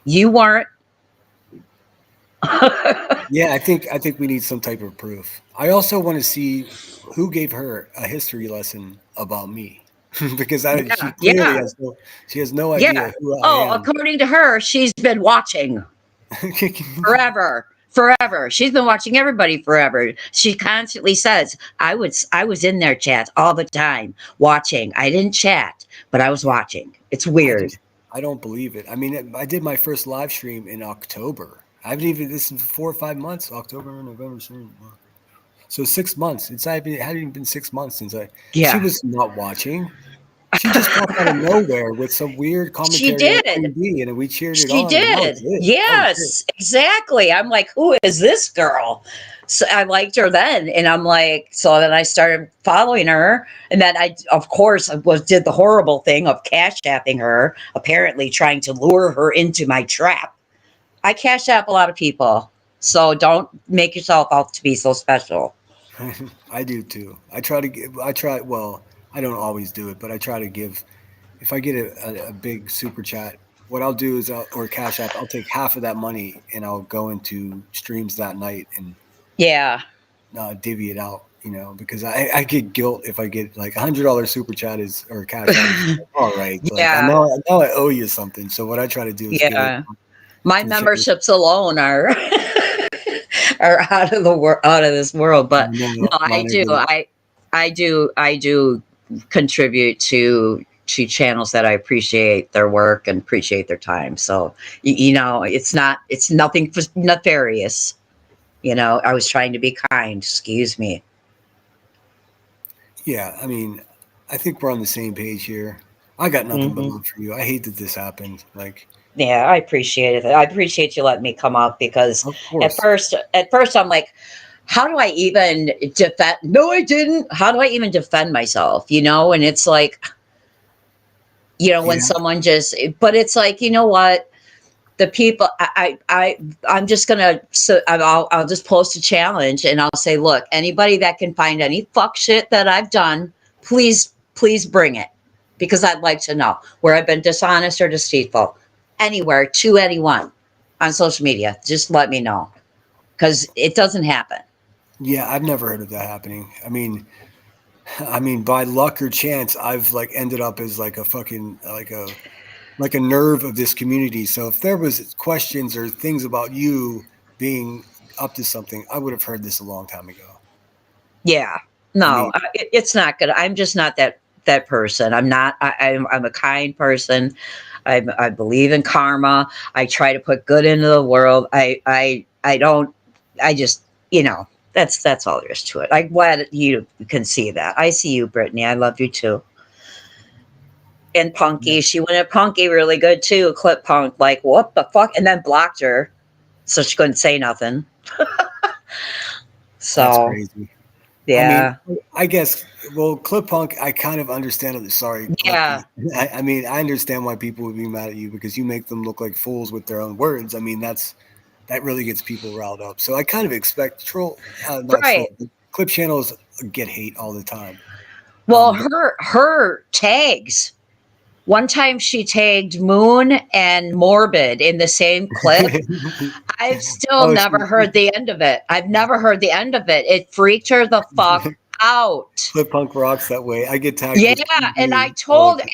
You weren't. Yeah, I think we need some type of proof. I also want to see who gave her a history lesson about me, because she clearly Yeah. has no Yeah. idea who I Oh, am. according to her, she's been watching forever. Forever. She's been watching everybody forever. She constantly says, I was in their chat all the time watching. I didn't chat, but I was watching. It's weird. I don't believe it. I mean, I did my first live stream in October. I haven't even, this is 4 or 5 months, October, November, so 6 months. It hadn't even been 6 months since she Yeah. was not watching. She just popped out of nowhere with some weird She commentary on did. TV, and we cheered it She on, and that was did. it. Yes, exactly. I'm like, who is this girl? So I liked her then, and I'm like, so then I started following her, and then I, of course, did the horrible thing of cash apping her, apparently trying to lure her into my trap. I cash app a lot of people, so don't make yourself out to be so special. I do too. Well, I don't always do it, but I try to give, if I get a big super chat, what I'll do is, or Cash App, I'll take half of that money and I'll go into streams that night and Yeah. divvy it out, because I get guilt if I get like $100 super chat or Cash App. Is like, all right. Like, I Yeah. know I owe you something. So what I try to do is give it Yeah. My to the charity. memberships alone are are out of this world. But no, I Mine are do. good. I do contribute to channels that I appreciate their work and appreciate their time. So it's nothing nefarious. I was trying to be kind. Excuse me. Yeah, I mean, I think we're on the same page here. I got nothing but love for you. I hate that this happened. Like, Yeah, I appreciate it. I appreciate you letting me come up because of at course. first I'm like, how do I even defend? No, I didn't. How do I even defend myself? And it's like, when Yeah. someone but it's like, you know what? The people, I'm just gonna, so I'll just post a challenge and I'll say, look, anybody that can find any fuck shit that I've done, please bring it, because I'd like to know where I've been dishonest or deceitful, anywhere, to anyone on social media. Just let me know, because it doesn't happen. Yeah, I've never heard of that happening. I mean, by luck or chance, I've like ended up as like a fucking like a nerve of this community. So if there was questions or things about you being up to something, I would have heard this a long time ago. Yeah, I no, mean, it's not good. I'm just not that person. I'm not. I'm a kind person. I believe in karma. I try to put good into the world. I don't. I just that's all there is to it. I'm glad you can see that. I see you, Brittany. I love you too. And Punky, yeah. she went at Punky really good too. Clip Punk, like what the fuck, and then blocked her, so she couldn't say nothing. That's So crazy. yeah, I mean, I guess, well, Clip Punk, I kind of understand it. Sorry, yeah, I mean, I understand why people would be mad at you because you make them look like fools with their own words. I mean, that really gets people riled up. So I kind of expect not troll, right. but Clip channels get hate all the time. Well, But her tags. One time she tagged Moon and Morbid in the same clip. I've still oh, never heard the end of it. I've never heard the end of it. It freaked her the fuck out. Clip Punk rocks that way. I get tagged Yeah, with and PB all the time.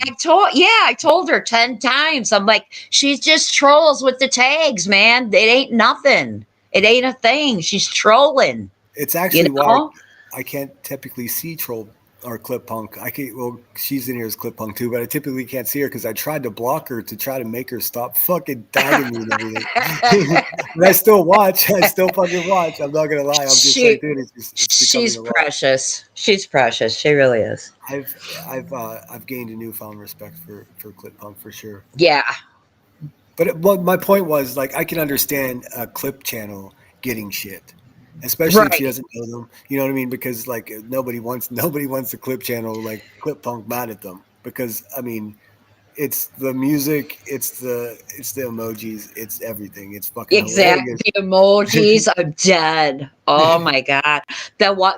I told her 10 times. I'm like, she's just trolls with the tags, man. It ain't nothing. It ain't a thing. She's trolling. It's actually why I can't typically see Troll or Clip Punk. I can well, she's in here as Clip Punk too, but I typically can't see her because I tried to block her to try to make her stop fucking tagging me and everything. But I still watch. I still fucking watch. I'm not gonna lie. I'm just like, She dude, it's becoming she's a lot. precious. She's precious. She really is. I've I've gained a newfound respect for Clip Punk for sure. Yeah. But what my point was, like, I can understand a Clip channel getting shit, especially if she Right. doesn't know them. You know what I mean? Because like nobody wants the Clip channel like Clip Punk mad at them because I mean it's the music, it's the emojis, it's everything. It's fucking Exact hilarious. the emojis. I'm dead. Oh my god.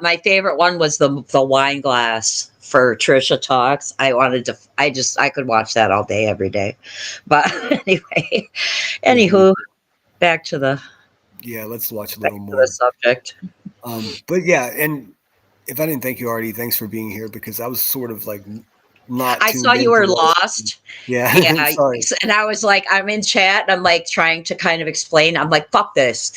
My favorite one was the wine glass for Trisha Talks. I could watch that all day, every day. But anyway, Yeah, anywho, back to the yeah. Let's watch a back little to the more. subject. But yeah, and if I didn't thank you already, thanks for being here because I was sort of like not I saw tuned you into were what was. lost. Yeah, Yeah. sorry. And I was like, I'm in chat and I'm like trying to kind of explain. I'm like, fuck this.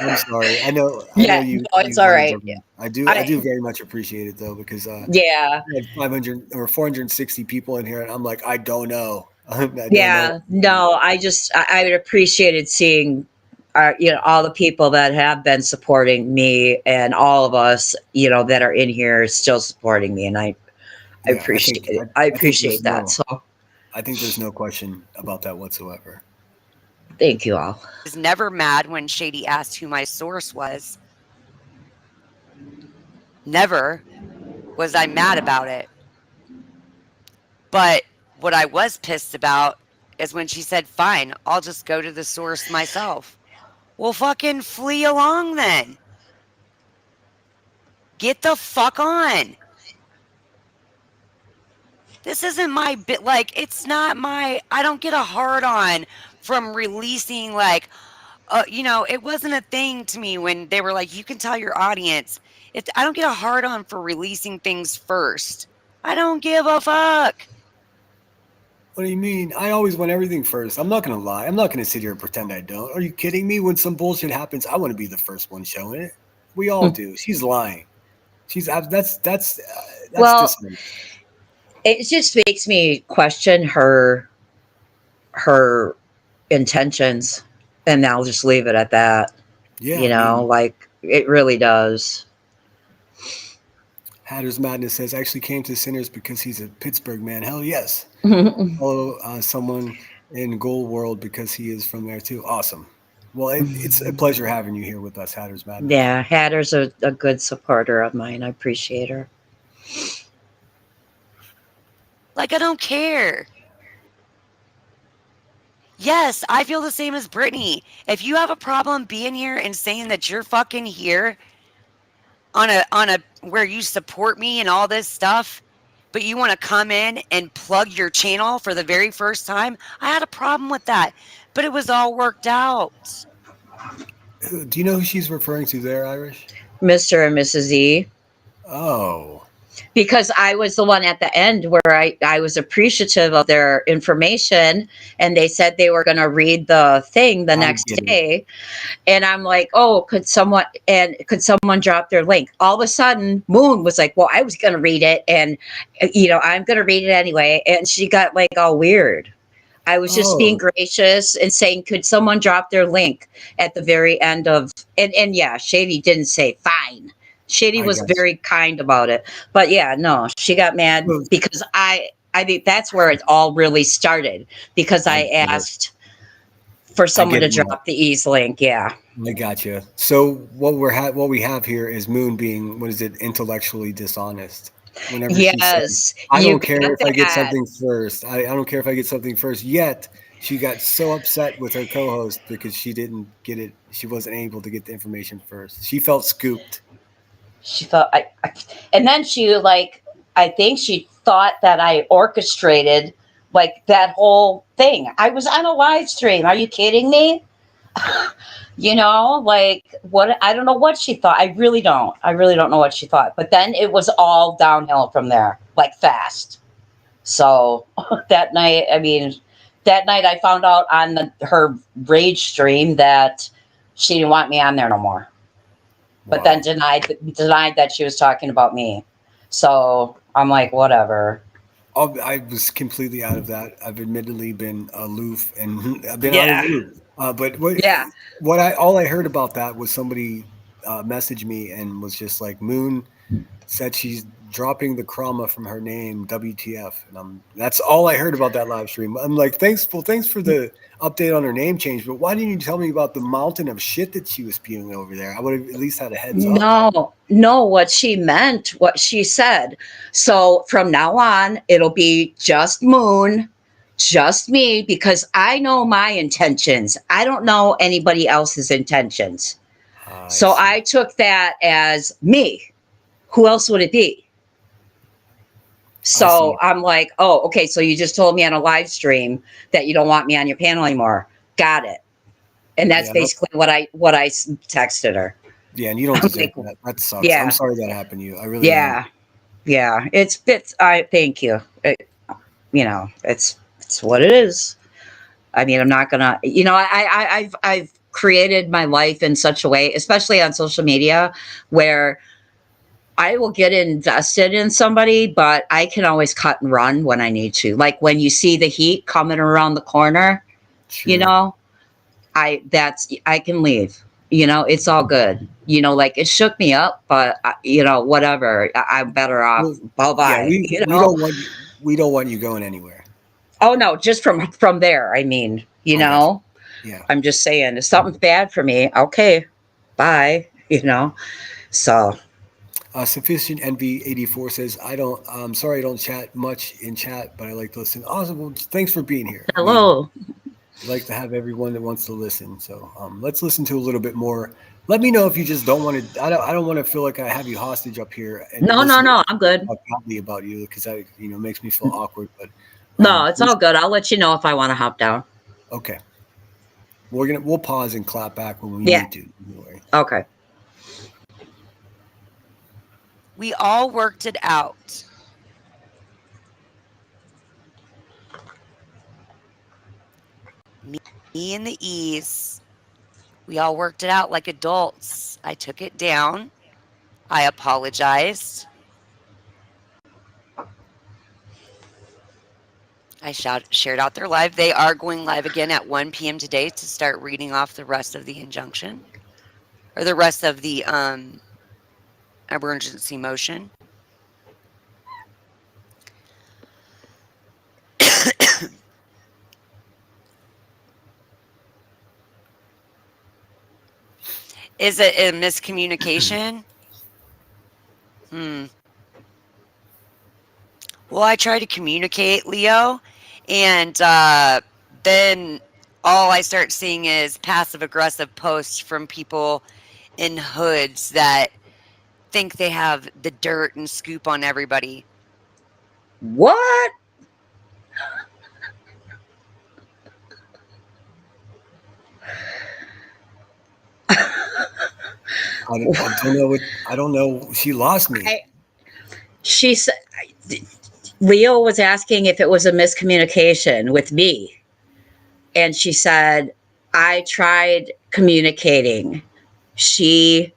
I'm sorry. I know Yeah, no, it's you all want to right. work on it. I I do very much appreciate it though because yeah. we had 500 or 460 people in here and I'm like I don't know. I don't know. Yeah, no, I would appreciated seeing all the people that have been supporting me and all of us, that are in here still supporting me. And I Yeah, appreciate it. I I think appreciate that. So there's no question about that whatsoever. thank you all. Was never mad when Shady asked who my source was. Never was I mad about it. But what I was pissed about is when she said, fine, I'll just go to the source myself. Well, fucking flee along then. Get the fuck on. This isn't my bit. Like, it's not my. I don't get a hard on from releasing, like, it wasn't a thing to me when they were like, you can tell your audience. I don't get a hard on for releasing things first. I don't give a fuck. What do you mean? I always want everything first. I'm not gonna lie. I'm not gonna sit here and pretend I don't. Are you kidding me? When some bullshit happens, I want to be the first one showing it. We all do. She's lying. That's Well, dishonest. it just makes me question her intentions, and I'll just leave it at that. Yeah, I mean, Like it really does. Hatter's Madness says I actually came to Sinners because he's a Pittsburgh man. Hell yes. Follow someone in Goal World because he is from there too. Awesome. Well, it's a pleasure having you here with us, Hatter's Madness. Yeah, Hatter's a good supporter of mine. I appreciate her. Like, I don't care. Yes, I feel the same as Brittany. If you have a problem being here and saying that you're fucking here on a where you support me and all this stuff, but you want to come in and plug your channel for the very first time, I had a problem with that. But it was all worked out. Do you know who she's referring to there, Irish? Mr. and Mrs. E. Oh, Because I was the one at the end where I was appreciative of their information, and they said they were going to read the thing the I next get it. day. And I'm like, oh, could someone drop their link? All of a sudden, Moon was like, well, I was going to read it, and I'm going to read it anyway. And she got like all weird. I was just being Oh, gracious and saying, could someone drop their link at the very end of, and yeah, Shady didn't say fine. Shady I was got very kind about it. But yeah, no, she got mad you. because I think that's where it all really started, because I I get it. asked for I someone get to it now. drop the ease link. Yeah. I gotcha. So what we have here is Moon being, what is it, intellectually dishonest. Whenever she said, Yes, "I you don't care got if I get that. something first. I don't care if I get something first." Yet she got so upset with her co-host because she didn't get it. She wasn't able to get the information first. She felt scooped. She thought and then she I think she thought that I orchestrated like that whole thing. I was on a live stream. Are you kidding me? Like what? I don't know what she thought. I really don't. I really don't know what she thought. But then it was all downhill from there, like fast. So that night, I found out on her rage stream that she didn't want me on there no more. but Wow. then denied that she was talking about me. So I'm like, whatever. I was completely out of that. I've admittedly been aloof and I've been out of Yeah. the loop. But Yeah. all I heard about that was somebody messaged me and was just like, Moon said she's dropping the Krama from her name, WTF. And that's all I heard about that live stream. I'm like, thanks for the update on her name change, but why didn't you tell me about the mountain of shit that she was spewing over there? I would have at least had a heads up. No, what she meant, what she said. So from now on, it'll be just Moon, just me, because I know my intentions. I don't know anybody else's intentions. So see. I took that as me. Who else would it be? So I'm like, oh, okay. So you just told me on a live stream that you don't want me on your panel anymore. Got it. And that's basically what I texted her. Yeah, and you don't deserve that. That sucks. Yeah. I'm sorry that happened to you. I really am. Yeah. It's I thank you. It's what it is. I mean, I'm not gonna, I've created my life in such a way, especially on social media, where I will get invested in somebody, but I can always cut and run when I need to. Like when you see the heat coming around the corner, True. I can leave. It's all good. Like it shook me up, but whatever. I'm better off. Bye bye. Yeah, we don't want you going anywhere. Oh no, just from there. I mean, Yeah. I'm just saying, if something's bad for me, okay, bye. So. Sufficient Envy 84 says, I'm sorry I don't chat much in chat, but I like to listen. Awesome. Well, thanks for being here. Hello. I like to have everyone that wants to listen. So let's listen to a little bit more. Let me know if you just don't want to. I don't want to feel like I have you hostage up here. And no. I'm good. Talk about you because makes me feel awkward. But no, it's all good. I'll let you know if I want to hop down. Okay. We'll pause and clap back when we need to. Anyway. Okay. We all worked it out. Me and the E's, we all worked it out like adults. I took it down. I apologized. I shared out their live. They are going live again at 1 p.m. today to start reading off the rest of the injunction or the rest of the emergency motion. Is it a miscommunication? Well, I try to communicate, Leo, and then all I start seeing is passive-aggressive posts from people in hoods that think they have the dirt and scoop on everybody. What? I don't know. She lost me. She said, Leo was asking if it was a miscommunication with me. And she said, I tried communicating. She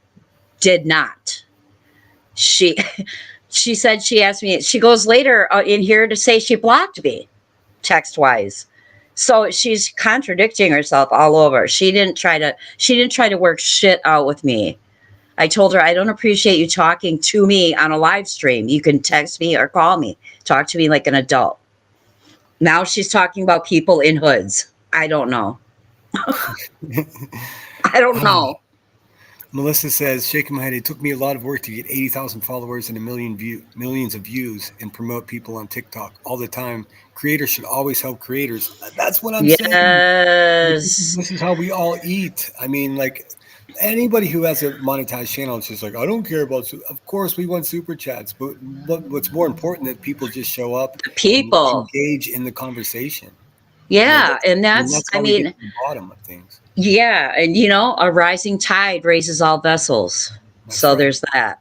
did not. She said, she asked me, she goes later in here to say she blocked me text wise. So she's contradicting herself all over. She didn't try to work shit out with me. I told her, I don't appreciate you talking to me on a live stream. You can text me or call me. Talk to me like an adult. Now she's talking about people in hoods. I don't know. I don't know. Melissa says, shaking my head, it took me a lot of work to get 80,000 followers and millions of views and promote people on TikTok all the time. Creators should always help creators. That's what I'm saying. Yes. This is how we all eat. I mean, like, anybody who has a monetized channel, it's just like, I don't care about, of course we want super chats, but what's more important that people just show up, people and engage in the conversation. Yeah. And that's how we get to the bottom of things. Yeah. And a rising tide raises all vessels. That's right. There's that,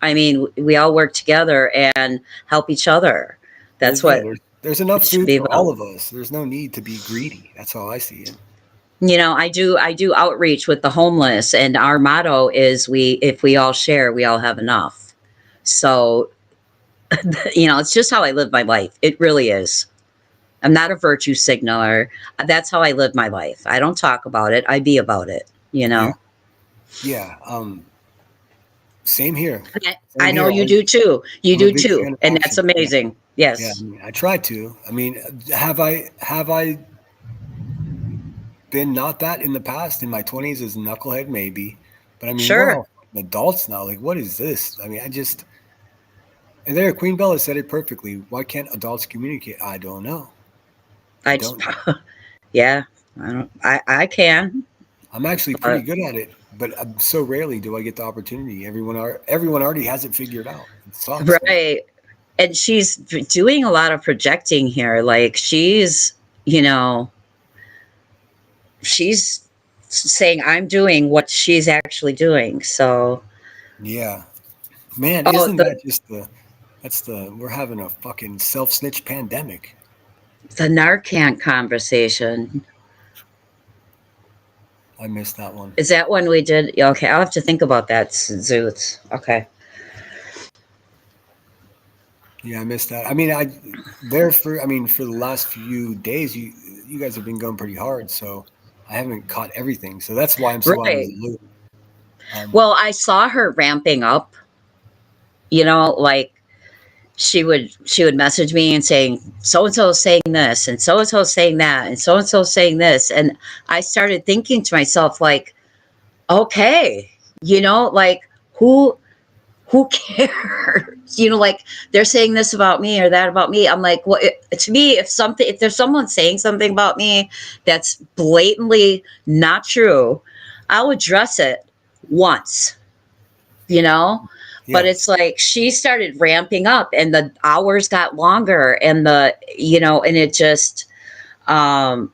I mean, we all work together and help each other. That's There's enough food for all of us. There's no need to be greedy. That's how I see it. You know, I do outreach with the homeless, and our motto is if we all share, we all have enough. So, you know, it's just how I live my life. It really is. I'm not a virtue signaler. That's how I live my life. I don't talk about it. I be about it, you know. Yeah. Same here. I know you do too. You I'm a do big too. fan of And that's action. Yeah. amazing. Yeah. Yes. I mean, I try to. I mean, have I been not that in the past, in my 20s as a knucklehead? Maybe. But I mean, we're Sure. all adults now. Like, what is this? I mean, and there, Queen Bella said it perfectly. Why can't adults communicate? I don't know. I I just, don't know. yeah, I can, I'm actually pretty but good at it, but so rarely do I get the opportunity. Everyone already has it figured out. It sucks, man. right. And she's doing a lot of projecting here. Like she's, you know, she's saying I'm doing what she's actually doing. So, Yeah, man, oh, isn't that just we're having a fucking self snitch pandemic. the Narcan conversation. I missed that one. Is that when we did? Okay, I'll have to think about that. Zoots. Okay. Yeah, I missed that. I mean, for the last few days, you guys have been going pretty hard, so I haven't caught everything. So that's why I'm so out of Right. the loop. Well, I saw her ramping up, you know, like she would message me and saying so and so is saying this and so is saying that and so is saying this, and I started thinking to myself like, okay, you know, like who cares? You know, like they're saying this about me or that about me. I'm like, well, to me, if there's someone saying something about me that's blatantly not true, I'll address it once, you know. But Yeah, it's like she started ramping up and the hours got longer and and it just um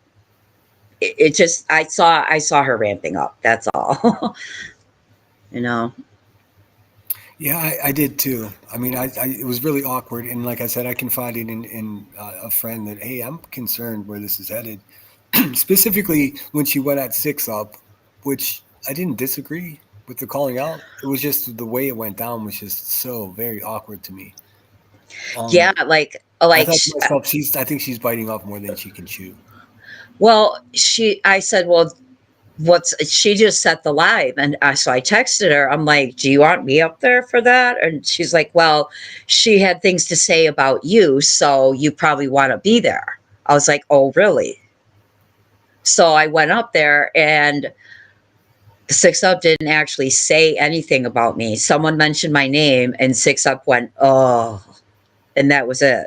it just I saw her ramping up. That's all. you know. yeah, I did too. I mean, it was really awkward, and like I said, I confided in a friend that, hey, I'm concerned where this is headed. Specifically, when she went at 6 up, which I didn't disagree with the calling out. It was just the way it went down was just so very awkward to me. Yeah, Um, I like thought to myself, I think she's biting off more than she can chew. well, I said, well, she just set the live, and so I texted her. I'm like, do you want me up there for that? And she's like, well, she had things to say about you, so you probably want to be there. I was like, oh, really? So I went up there, and Six Up didn't actually say anything about me. Someone mentioned my name, and Six Up went, oh, and that was it.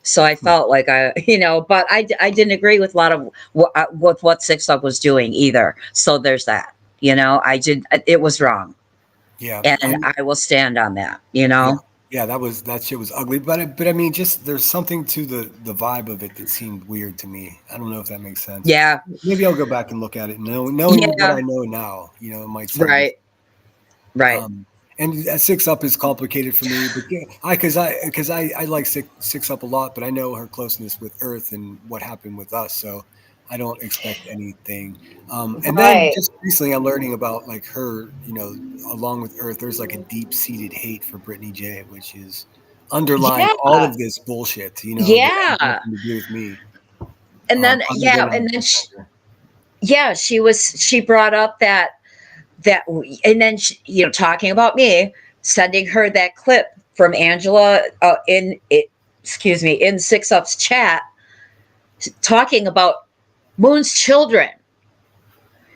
So I Hmm. felt like but I didn't agree with a lot of with what Six Up was doing either. So there's that. It was wrong, Yeah, and I will stand on that. yeah, yeah. That shit was ugly. But I mean, just there's something to the vibe of it that seemed weird to me. I don't know if that makes sense. Yeah, Maybe I'll go back and look at it. Knowing what yeah, I know now, it might sound different. right, right. Um, and 6 up is complicated for me, but yeah, I like six up a lot, but I know her closeness with Earth and what happened with us, so I don't expect anything. And then Right. just recently, I'm learning about like her, along with Earth, there's like a deep seated hate for Brittany Jay, which is underlying all Yeah, of this bullshit, that has yeah. nothing to do with me, And then other yeah, than I and then defend her. she brought up that and then talking about me, sending her that clip from Angela in it, excuse me, in Six Up's chat, talking about Moon's children.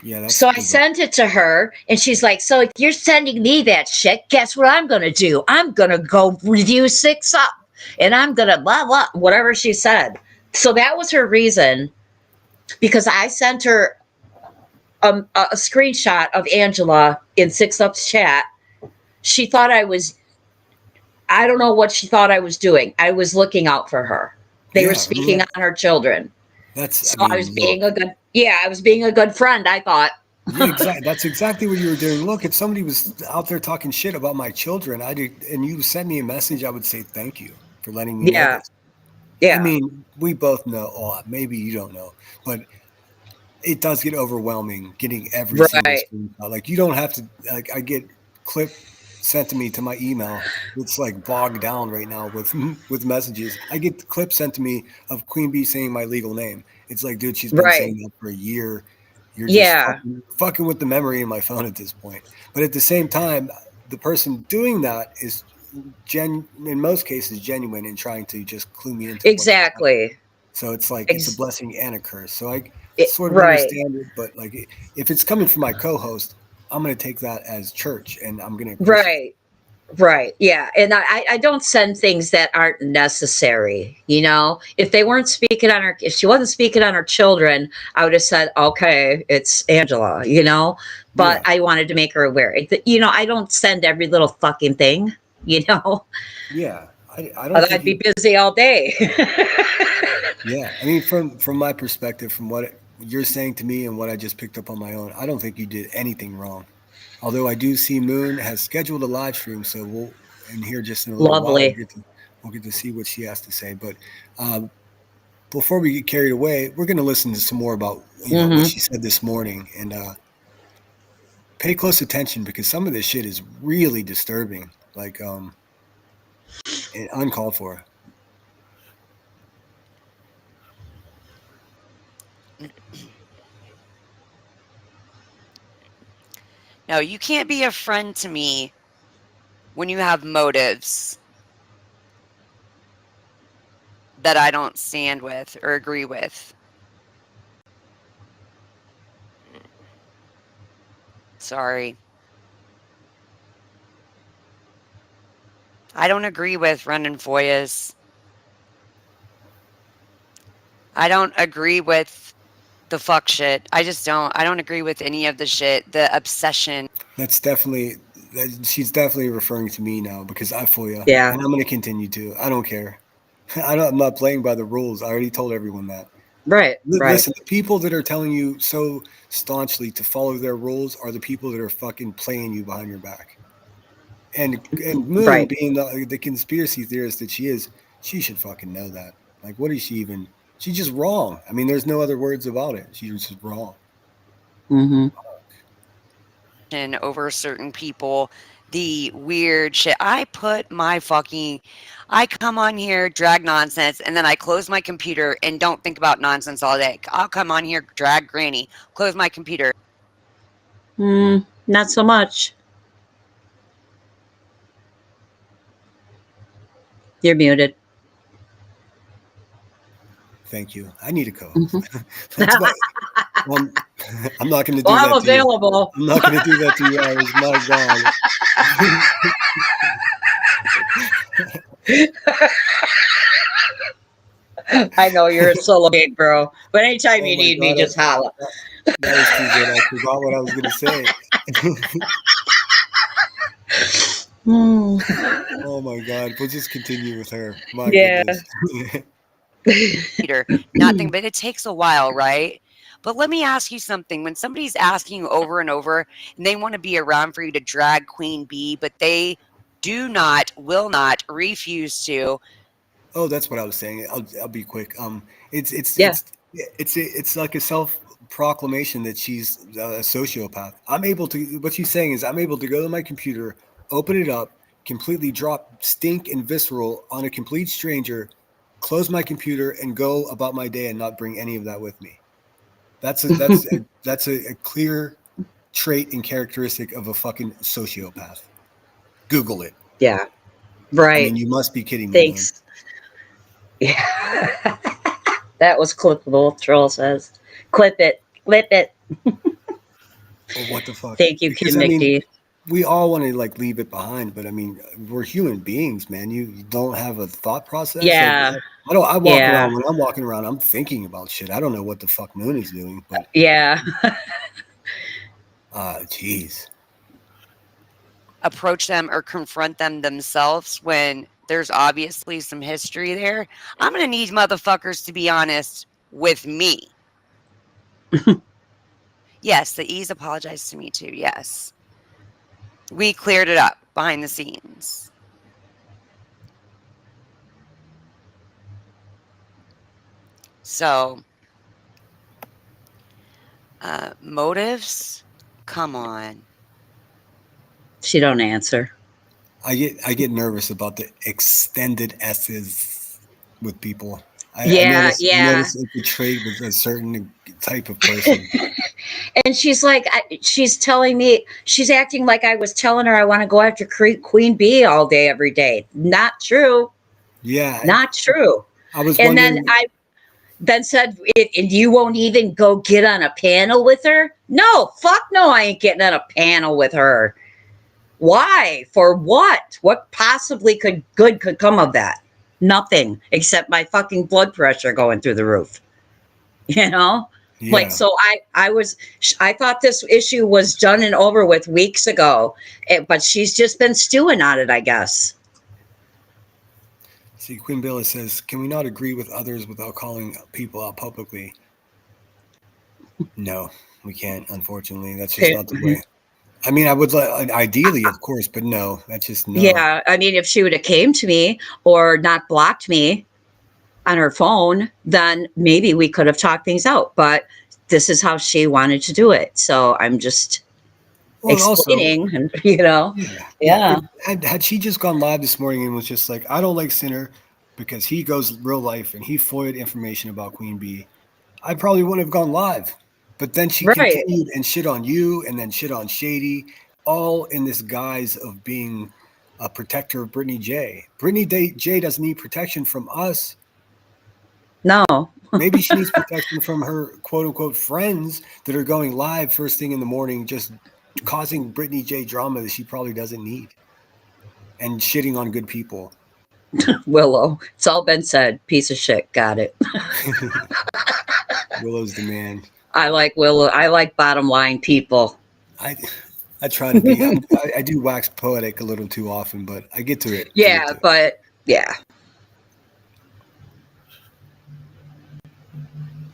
Yeah, that's So I bizarre. sent it to her, and she's like, so if you're sending me that shit, guess what I'm gonna do? I'm gonna go review Six Up, and I'm gonna blah blah, whatever she said. So that was her reason, because I sent her a screenshot of Angela in Six Up's chat. She thought I don't know what she thought I was doing. I was looking out for her. They were Yeah, I mean speaking on her children. I So I was mean, being look. I was being a good friend, I thought. Yeah, exactly. That's exactly what you were doing. Look, if somebody was out there talking shit about my children, and you sent me a message, I would say thank you for letting me know Yeah, this. I yeah, mean, we both know. Oh, maybe you don't know, but it does get overwhelming getting every single Right. screenshot. Like you don't have to like I get clip sent to me to my email. It's like bogged down right now with with messages. I get clips sent to me of Queen Bee saying my legal name. It's like, dude, she's been Right. saying that for a year. You're just Yeah. fucking with the memory in my phone at this point. But at the same time, the person doing that is in most cases genuine and trying to just clue me into what's happening. Exactly. So it's like it's a Ex- blessing and a curse. So I sort of right. understand it, but like if it's coming from my co-host, I'm going to take that as church and I'm going to appreciate it. Right. Right. Yeah. And I don't send things that aren't necessary. You know, if they weren't speaking on her, if she wasn't speaking on her children, I would have said, okay, it's Angela, you know, but Yeah, I wanted to make her aware. You know, I don't send every little fucking thing, you know, yeah. I don't think I'd be you. busy all day. Yeah, I mean, from my perspective, from what you're saying to me and what I just picked up on my own, I don't think you did anything wrong. Although I do see Moon has scheduled a live stream, so we'll in here just in a little while Lovely. we'll get to see what she has to say. But uh, before we get carried away, we're going to listen to some more about what Hmm. she said this morning and pay close attention because some of this shit is really disturbing, like and uncalled for. No, you can't be a friend to me when you have motives that I don't stand with or agree with. Sorry. I don't agree with running FOIAs. I don't agree with the fuck shit. I just don't. I don't agree with any of the shit. The obsession. That's definitely she's definitely referring to me now because I FOIA Yeah. and I'm going to continue to. I don't care. I'm not playing by the rules. I already told everyone that. Right. Right. Listen, the people that are telling you so staunchly to follow their rules are the people that are fucking playing you behind your back. And Moon Right. being the conspiracy theorist that she is, she should fucking know that. Like, what is she even? She's just wrong. I mean, there's no other words about it. She's just wrong. Hmm. Over certain people, the weird shit. I come on here, drag nonsense, and then I close my computer and don't think about nonsense all day. I'll come on here, drag granny, close my computer. Not so much. You're muted. Thank you. I need a co-host. Hmm. That's what um, I'm not going to Well, do I'm that to you. available. I'm not going to do that to you, Iris. My God. I know you're a solo gig, bro. But anytime Oh you my need me, God. just holla. That was too good. I forgot what I was going to say. Hmm. Oh my God. We'll just continue with her. My Yeah. goodness. Nothing, but it takes a while, right? But let me ask you something. When somebody's asking you over and over and they want to be around for you to drag Queen Bee, but they do not, will not, refuse to. Oh, that's what I was saying. I'll be quick. It's it's Yeah. it's it's like a self proclamation that she's a sociopath. I'm able to. What she's saying is, I'm able to go to my computer, open it up, completely drop stink and visceral on a complete stranger, close my computer, and go about my day and not bring any of that with me. That's a clear trait and characteristic of a fucking sociopath. Google it. Yeah. I mean, Right. you must be kidding me, Moon. Thanks. Yeah. That was clippable, Troll says. Clip it. Clip it. Or what the fuck? Thank you, Because Kim I mean, McD. we all want to like leave it behind, but I mean, we're human beings, man. You don't have a thought process. Like Yeah. I don't. I walk Yeah. around when I'm walking around. I'm thinking about shit. I don't know what the fuck Moon is doing, but Yeah. jeez. Approach them or confront them themselves when there's obviously some history there. I'm going to need motherfuckers to be honest with me. Yes, the E's apologized to me too. Yes. We cleared it up behind the scenes. So Motives? Come on. She don't answer. I get nervous about the extended S's with people. Yeah, I yeah. notice it's a trait with a certain type of person. And she's like, she's telling me, she's acting like I was telling her I want to go after Queen Bee all day, every day. Not true. Yeah, Not true. I was And then wondering. I then said, and you won't even go get on a panel with her? No, fuck no, I ain't getting on a panel with her. Why? For what? What possibly could come of that? Nothing except my fucking blood pressure going through the roof. You know? Like, Yeah, so I thought this issue was done and over with weeks ago, but she's just been stewing on it, I guess. see, Queen Billa says, "Can we not agree with others without calling people out publicly?" No, we can't. Unfortunately, that's just not the way. I mean, I would like ideally, of course, but no, that's just no. Yeah, I mean, if she would have came to me or not blocked me on her phone, then maybe we could have talked things out. But this is how she wanted to do it, so I'm just Well, and also, explaining, and you know, yeah. yeah, If, had she just gone live this morning and was just like, "I don't like Sinner because he goes real life and he foiled information about Queen Bee," I probably wouldn't have gone live. But then she right. continued and shit on you and then shit on Shady, all in this guise of being a protector of Brittany Jay. Jay doesn't need protection from us. No, Maybe she needs protection from her quote unquote friends that are going live first thing in the morning, just causing Brittany J drama that she probably doesn't need and shitting on good people. Willow. It's all been said. Piece of shit. Got it. Willow's the man. I like Willow. I like bottom line people. I I try to be. I do wax poetic a little too often, but I get to it. I get Yeah, to it. but yeah.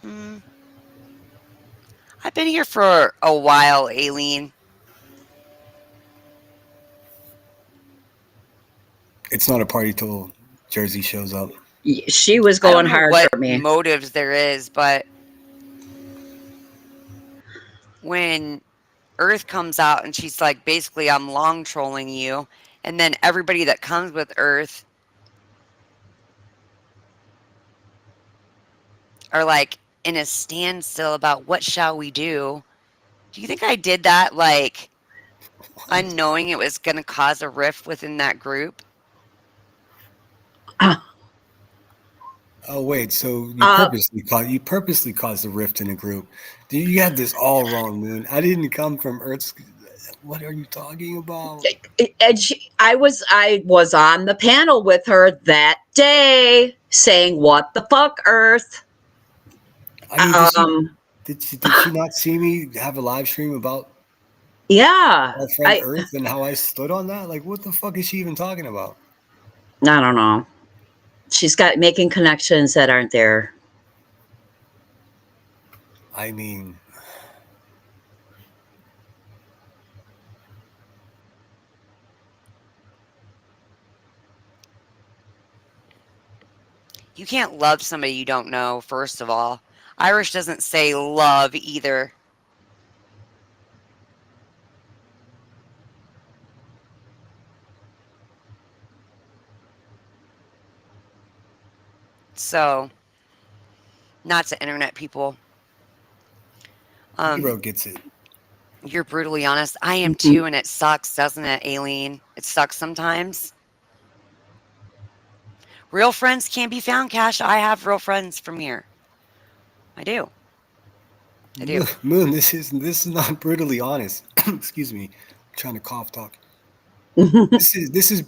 Hmm. I've been here for a while, Aileen. It's not a party till Jersey shows up. She was I don't going know hard what for me. motives there is, but when Earth comes out and she's like, basically, I'm long trolling you, and then everybody that comes with Earth are like in a standstill about what shall we do. Do you think I did that like unknowing it was going to cause a rift within that group? Oh wait, so Uh, you purposely caused a rift in a group. You had this all wrong, Moon. I didn't come from Earth's. What are you talking about? and I was on the panel with her that day saying, "What the fuck, Earth?" I mean, Um, did she not see me have a live stream about yeah. our friend Earth and how I stood on that? Like, what the fuck is she even talking about? I don't know. She's got making connections that aren't there. I mean, You can't love somebody you don't know, first of all. Irish doesn't say love either. So, not to internet people. Nero Um, gets it. you're brutally honest. I am Mhm. too, and it sucks, doesn't it, Aileen? It sucks sometimes. Real friends can't be found, Cash. I have real friends from here. I do. I do. Moon, this is not brutally honest. Excuse me, I'm trying to cough talk. This is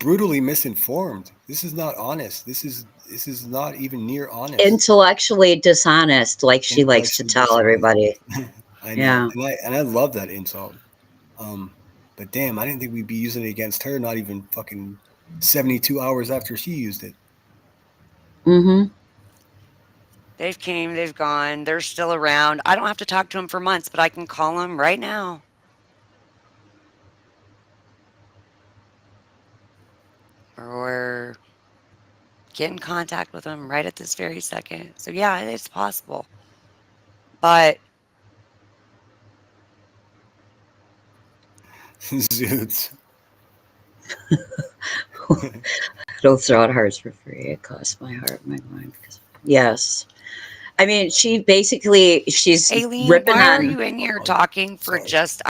brutally misinformed. This is not honest. This is not even near honest. Intellectually dishonest, like she likes to Intellectually tell dishonest. everybody. I know, Yeah. and I love that insult. Um, but damn, I didn't think we'd be using it against her. Not even fucking 72 hours after she used it. Mm-hmm. They've came, they've gone, they're still around. I don't have to talk to them for months, but I can call them right now. Or get in contact with them right at this very second. So yeah, it's possible. But Zoots. Don't throw out hearts for free. It costs my heart, my mind. Yes. I mean, she's Aileen, ripping why are on. you in here Oh, talking for sorry. just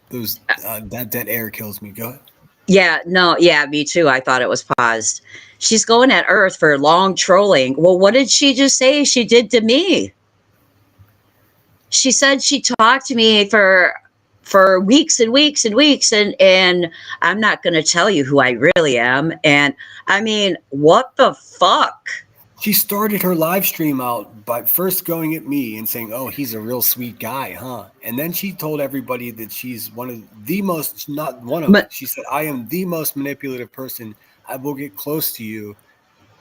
Those that dead air kills me. Go ahead. Yeah, no, yeah, me too. I thought it was paused. She's going at Earth for long trolling. Well, what did she just say she did to me? She said she talked to me for weeks and weeks and weeks, and I'm not going to tell you who I really am. And I mean, what the fuck? She started her live stream out by first going at me and saying, "Oh, he's a real sweet guy, huh?" And then she told everybody that she's one of the most, not one of. But She said, "I am the most manipulative person. I will get close to you."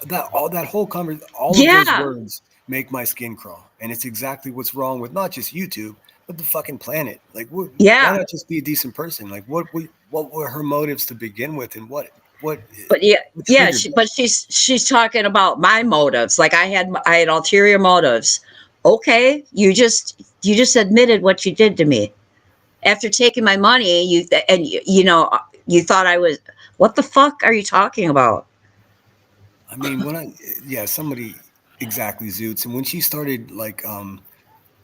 That whole conversation, all of those yeah, words make my skin crawl, and it's exactly what's wrong with not just YouTube but the fucking planet. Like, why yeah, not just be a decent person? Like, what were her motives to begin with, and what but yeah, what yeah. triggered But that? she's talking about my motives. Like I had ulterior motives. Okay, you just admitted what you did to me after taking my money. You thought I was. What the fuck are you talking about? I mean, yeah, somebody exactly Zoots, and when she started like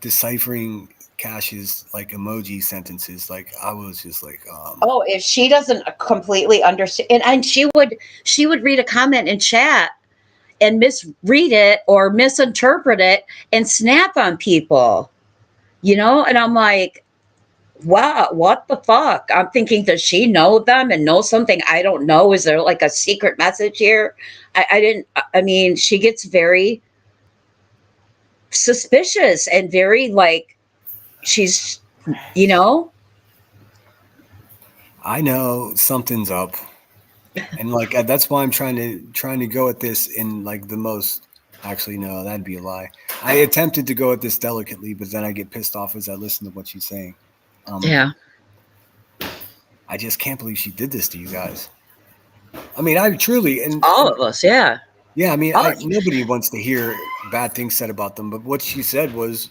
deciphering Cash's like emoji sentences, like I was just like, Oh, if she doesn't completely understand, and she would read a comment in chat and misread it or misinterpret it and snap on people, and I'm like, wow, what the fuck? I'm thinking, does she know them and know something I don't know? Is there like a secret message here? I didn't, I mean, she gets very suspicious and very like, she's, you know, I know something's up, and like that's why I'm trying to go at this in like the most. Actually, no, that'd be a lie. I attempted to go at this delicately, but then I get pissed off as I listen to what she's saying. Um, yeah, I just can't believe she did this to you guys. I mean, I truly all and of us. Yeah. yeah, I mean, Oh, nobody wants to hear bad things said about them, but what she said was,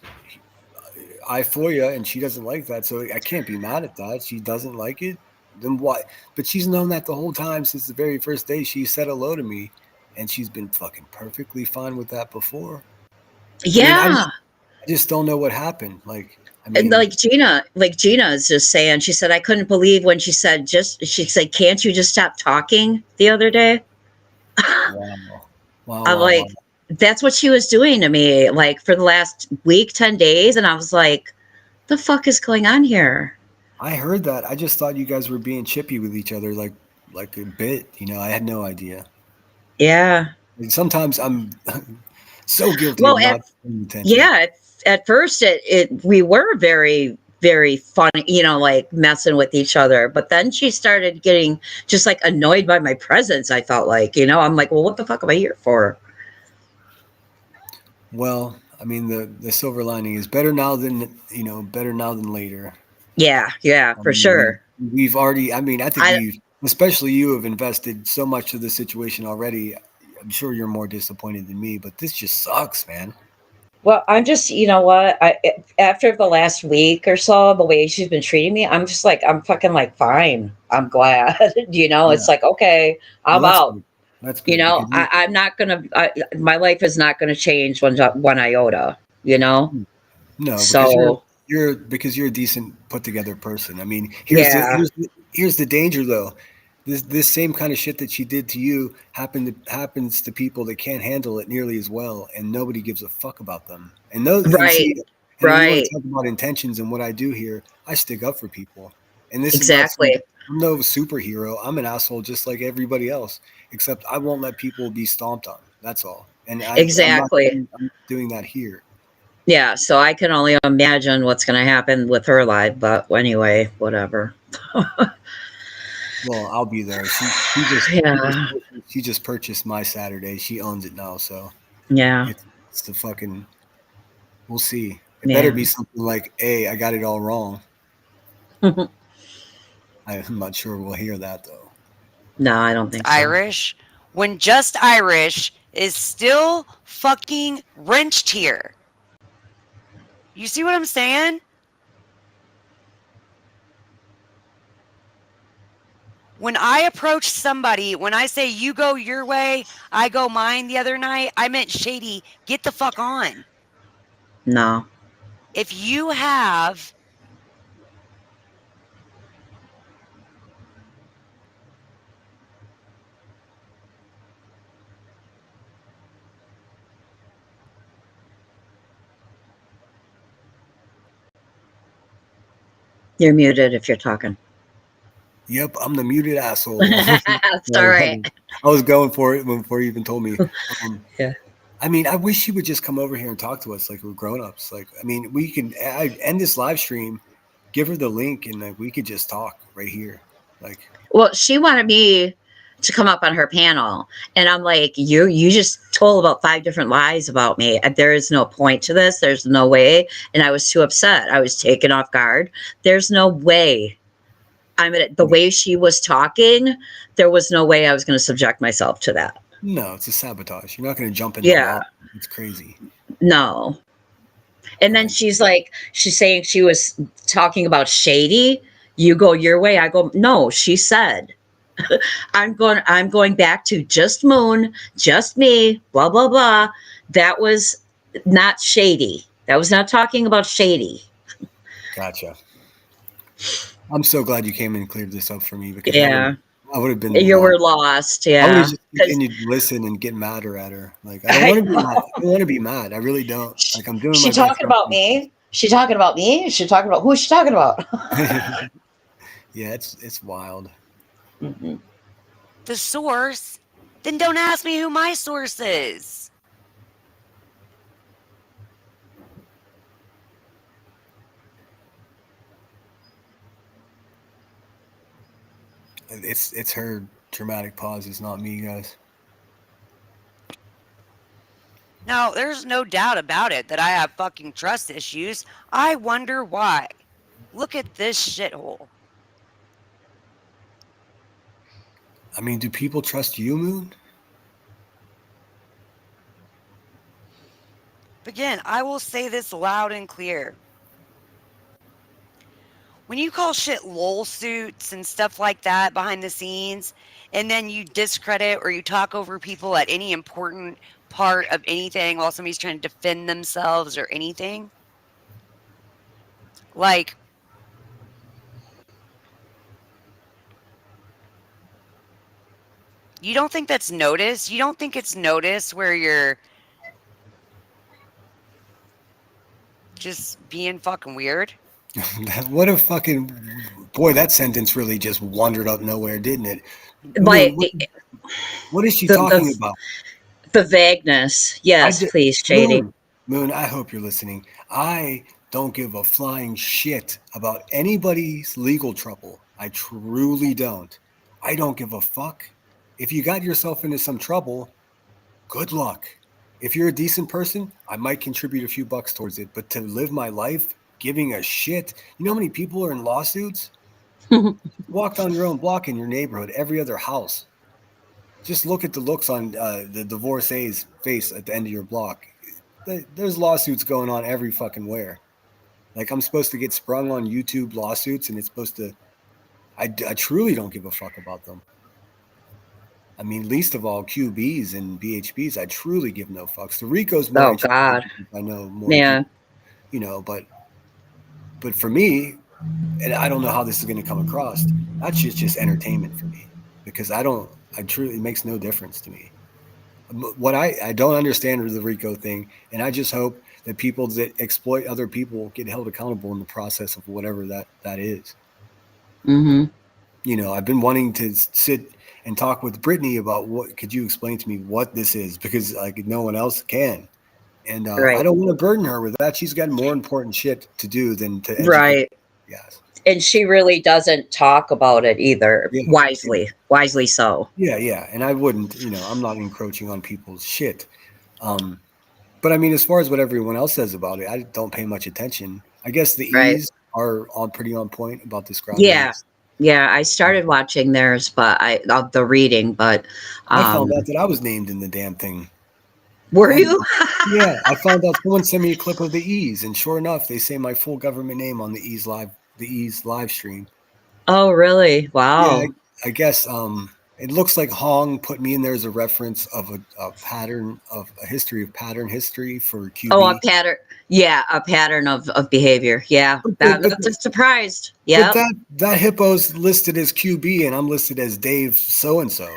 "I for you," and she doesn't like that, so I can't be mad at that. She doesn't like it, then what? But she's known that the whole time since the very first day she said hello to me, and she's been fucking perfectly fine with that before. I mean, yeah. I just don't know what happened. Like, I And mean, like Gina is just saying, she said, I couldn't believe when she said, can't you just stop talking the other day? wow, wow, I'm wow, wow. like, that's what she was doing to me, like for the last week, 10 days. And I was like, the fuck is going on here? I heard that. I just thought you guys were being chippy with each other, like a bit. I had no idea. Yeah. Like, sometimes I'm so guilty of Well, not paying attention. yeah, at first we were very, very funny, like messing with each other. But then she started getting just like annoyed by my presence. I felt like, I'm like, well, what the fuck am I here for? Well, I mean, the silver lining is better now than better now than later. Yeah, I for mean, sure. we've already. I mean, I think I especially you, have invested so much to the situation already. I'm sure you're more disappointed than me, but this just sucks, man. Well, I'm just, you know what? After the last week or so, the way she's been treating me, I'm just like, I'm fucking like, fine. I'm glad. It's Yeah. like, okay, Well, I'm that's out. good. That's good because I'm not gonna. My life is not gonna change one iota. You know. no, because So you're a decent put together person. I mean, yeah, here's the danger though. This same kind of shit that she did to you happens to people that can't handle it nearly as well, and nobody gives a fuck about them. And right, see, and then you want right, to talk about intentions and what I do here. I stick up for people, and this is not some. exactly, I'm no superhero. I'm an asshole just like everybody else, except I won't let people be stomped on. That's all. And exactly. I'm not doing that here. Yeah. So I can only imagine what's gonna happen with her life. But anyway, whatever. Well, I'll be there. Yeah, She just purchased my Saturday. She owns it now, so yeah, it's the fucking. We'll see. It better yeah. be something like, "Hey, I got it all wrong." No, I'm not sure we'll hear that though. I don't think so. Irish when just Irish is still fucking wrenched here? You see what I'm saying? When I approach somebody, when I say you go your way, I go mine the other night, I meant Shady, get the fuck on. No. If you have You're muted if you're talking. Yep, I'm the muted asshole. Sorry. I was going for it before you even told me. Yeah. I mean, I wish she would just come over here and talk to us like we're grown-ups. Like, I mean, we can end this live stream, give her the link, and like we could just talk right here. Like, Well, she wanted me to come up on her panel, and I'm like, you just told about 5 different lies about me. There is no point to this. There's no way. And I was too upset. I was taken off guard. There's no way. I mean, the way she was talking, there was no way I was going to subject myself to that. no, it's a sabotage. You're not going to jump in the Yeah. law. It's crazy. No. And then she's saying she was talking about Shady. You go your way. I go, no, she said, I'm going back to just Moon, just me, blah, blah, blah. That was not Shady. That was not talking about Shady. Gotcha. I'm so glad you came and cleared this up for me because Yeah. I would have been. You were lost. I would Yeah. have just continued to listen and get madder at her. Like, I don't want to be mad. I don't want to be mad. I really don't. Like, I'm doing She my best. talking about me? She talking about me? She talking about who is she talking about? Yeah, it's wild. Mm-hmm. the source, then don't ask me who my source is. It's her dramatic pause. It's not me, guys. Now, there's no doubt about it that I have fucking trust issues. I wonder why. Look at this shithole. I mean, do people trust you, Moon? Again, I will say this loud and clear. When you call shit lol suits and stuff like that behind the scenes, and then you discredit or you talk over people at any important part of anything while somebody's trying to defend themselves or anything, like, you don't think that's noticed? You don't think it's noticed where you're just being fucking weird? What a fucking boy! That sentence really just wandered up nowhere, didn't it? Like, what is she talking about? The vagueness. Yes, please, Shady. Moon, I hope you're listening. I don't give a flying shit about anybody's legal trouble. I truly don't. I don't give a fuck. If you got yourself into some trouble, good luck. If you're a decent person, I might contribute a few bucks towards it. But to live my life giving a shit, you know how many people are in lawsuits? Walk down your own block in your neighborhood, every other house. Just look at the looks on the divorcee's face at the end of your block. There's lawsuits going on every fucking where. Like, I'm supposed to get sprung on YouTube lawsuits, and it's supposed to. I truly don't give a fuck about them. I mean, least of all QBs and BHBs. I truly give no fucks. The Ricos more. Oh God, I know more. Yeah. People, you know, but for me, and I don't know how this is going to come across. That shit's just entertainment for me because I truly, it makes no difference to me. What I don't understand is the RICO thing, and I just hope that people that exploit other people get held accountable in the process of whatever that is. Mm-hmm. You know, I've been wanting to sit and talk with Brittany about could you explain to me what this is, because like no one else can. And Right. I don't want to burden her with that. She's got more important shit to do than to educate. Right. Yes. And she really doesn't talk about it either. Yeah. Wisely so. Yeah. And I wouldn't, I'm not encroaching on people's shit. But I mean, as far as what everyone else says about it, I don't pay much attention. I guess the E's are pretty on point about describing. Yeah. I started watching theirs, but the reading, but I found out that I was named in the damn thing. Were you? Yeah, I found out someone sent me a clip of the E's, and sure enough, they say my full government name on the E's live stream. Oh, really? Wow. Yeah, I guess it looks like Hong put me in there as a reference of a pattern of a history of pattern history for Oh, a QB. pattern. Yeah, a pattern of behavior. Yeah, But, that's a surprised. but Yep. that hippo's listed as QB and I'm listed as Dave so and so.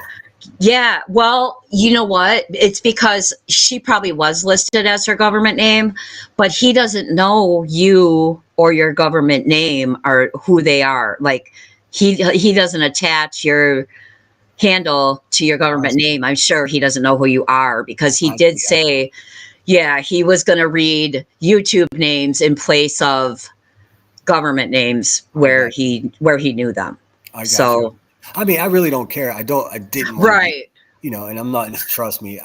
Yeah, well, you know what? It's because she probably was listed as her government name, but he doesn't know you or your government name or who they are. Like he doesn't attach your handle to your I government see. name. I'm sure he doesn't know who you are because he I did see. say, yeah, he was going to read YouTube names in place of government names I got where he knew them. I got you. So, I mean, I really don't care. I didn't want to be, right. and I'm not, trust me,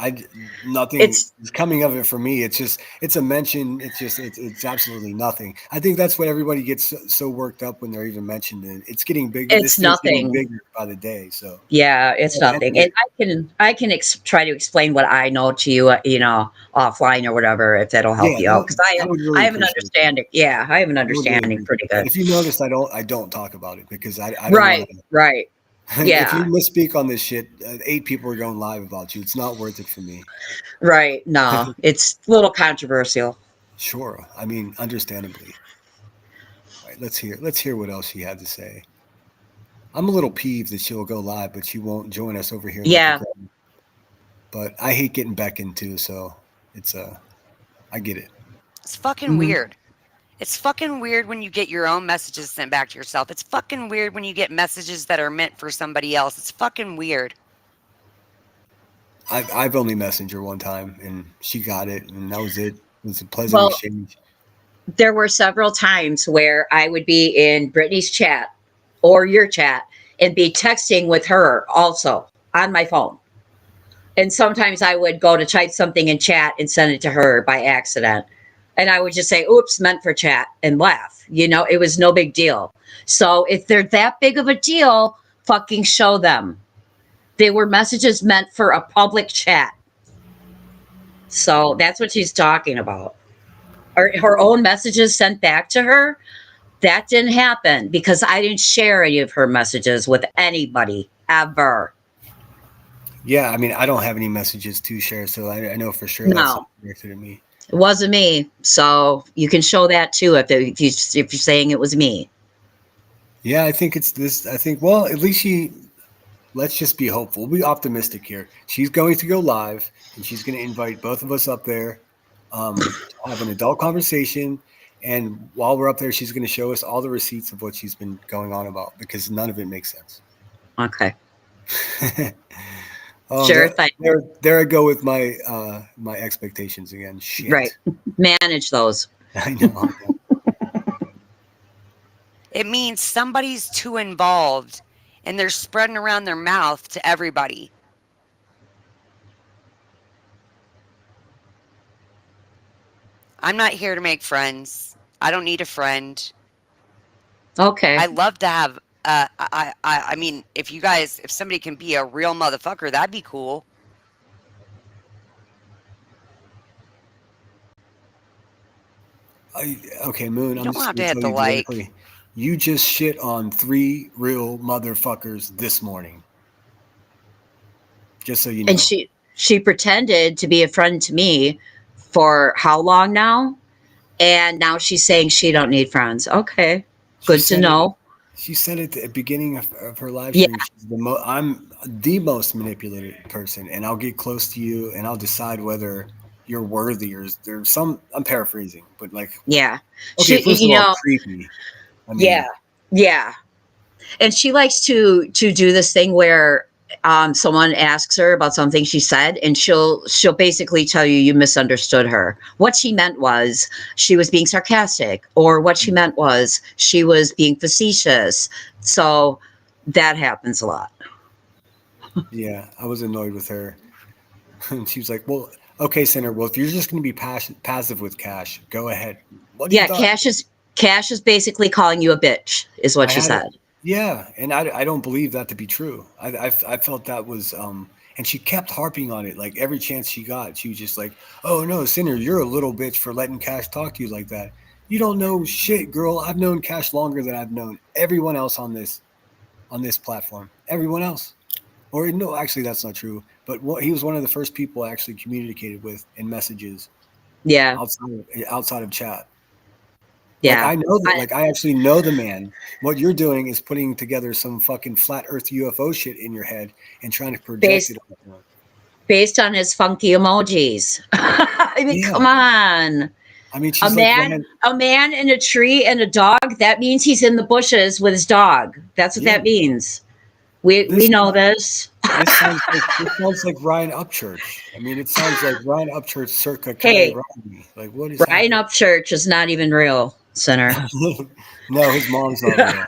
nothing It's is coming of it for me. It's a mention. It's absolutely nothing. I think that's what everybody gets so worked up when they're even mentioned. And it's getting bigger. This it's thing's getting nothing. bigger by the day. So, Yeah, it's at the end nothing. of And it, I can try to explain what I know to you, offline or whatever, if that'll help yeah, you out. Because I would I really have an appreciate that. understanding. Yeah, I have an I would really understanding pretty appreciate that. good. If you notice, I don't talk about it because I don't want Right, to. right. If you Yeah, misspeak on this shit, 8 people are going live about you. It's not worth it for me. right. No, it's a little controversial. Sure. I mean, understandably. All right, let's hear what else she had to say. I'm a little peeved that she'll go live, but she won't join us over here and make a Yeah. grab. But I hate getting back into, so it's I get it. It's fucking Hmm. weird. It's fucking weird when you get your own messages sent back to yourself. It's fucking weird when you get messages that are meant for somebody else. It's fucking weird. I've only messaged her one time, and she got it, and that was it. It was a pleasant Well, exchange. there were several times where I would be in Brittany's chat or your chat and be texting with her also on my phone. And sometimes I would go to type something in chat and send it to her by accident. And I would just say, oops, meant for chat and laugh. It was no big deal. So if they're that big of a deal, fucking show them. They were messages meant for a public chat. So that's what she's talking about. Her own messages sent back to her. That didn't happen because I didn't share any of her messages with anybody ever. Yeah, I mean, I don't have any messages to share, so I know for sure that's No. not directed at me. It wasn't me, so you can show that too if you're saying it was me. Yeah, I think it's this. I think, well, at least let's just be hopeful. We'll be optimistic here. She's going to go live, and she's going to invite both of us up there, to have an adult conversation. And while we're up there, she's going to show us all the receipts of what she's been going on about because none of it makes sense. Okay, Oh, sure thing. there I go with my expectations again. Shit. Right, manage those. I know. It means somebody's too involved and they're spreading around their mouth to everybody. I'm not here to make friends. I don't need a friend. Okay, I love to have I mean, if somebody can be a real motherfucker, that'd be cool. Okay, Moon, You I'm don't just have to going to hit tell the you like. directly. You just shit on 3 real motherfuckers this morning. Just so you know. and she pretended to be a friend to me for how long now? And now she's saying she don't need friends. Okay, She good to said it. know. She said at the beginning of her live Yeah, stream. I'm the most manipulated person, and I'll get close to you, and I'll decide whether you're worthy or there's some. I'm paraphrasing, but like, yeah. okay, She, first of you all, know, creepy. I yeah, mean, yeah. And she likes to do this thing where someone asks her about something she said, and she'll basically tell you misunderstood her. What she meant was she was being sarcastic, or what she meant was she was being facetious. So that happens a lot. yeah, I was annoyed with her. And she was like, "Well, okay, Senator. Well, if you're just going to be passive with Cash, go ahead. What do you Yeah, thought?" Cash is basically calling you a bitch, is what I she had it. said. Yeah, and I don't believe that to be true. I felt that was and she kept harping on it like every chance she got. She was just like, "Oh no, Sinner, you're a little bitch for letting Cash talk to you like that. You don't know shit, girl. I've known Cash longer than I've known everyone else on this." on this platform. Everyone else. Or no, actually, that's not true. But he was one of the first people I actually communicated with in messages Yeah. outside of chat. Like Yeah. I know that, like I actually know the man. What you're doing is putting together some fucking flat Earth UFO shit in your head and trying to project Based it on everyone. based on his funky emojis. I mean, Yeah, come on. I mean, A she's like man, Ryan. a man in a tree and a dog, that means he's in the bushes with his dog. That's what Yeah, that means. We this know this. this sounds like Ryan Upchurch. I mean, it sounds like Ryan Upchurch circa Kelly Hey, Rodney. Like, what is Brian happening? Upchurch is not even real, sinner. No, his mom's not real.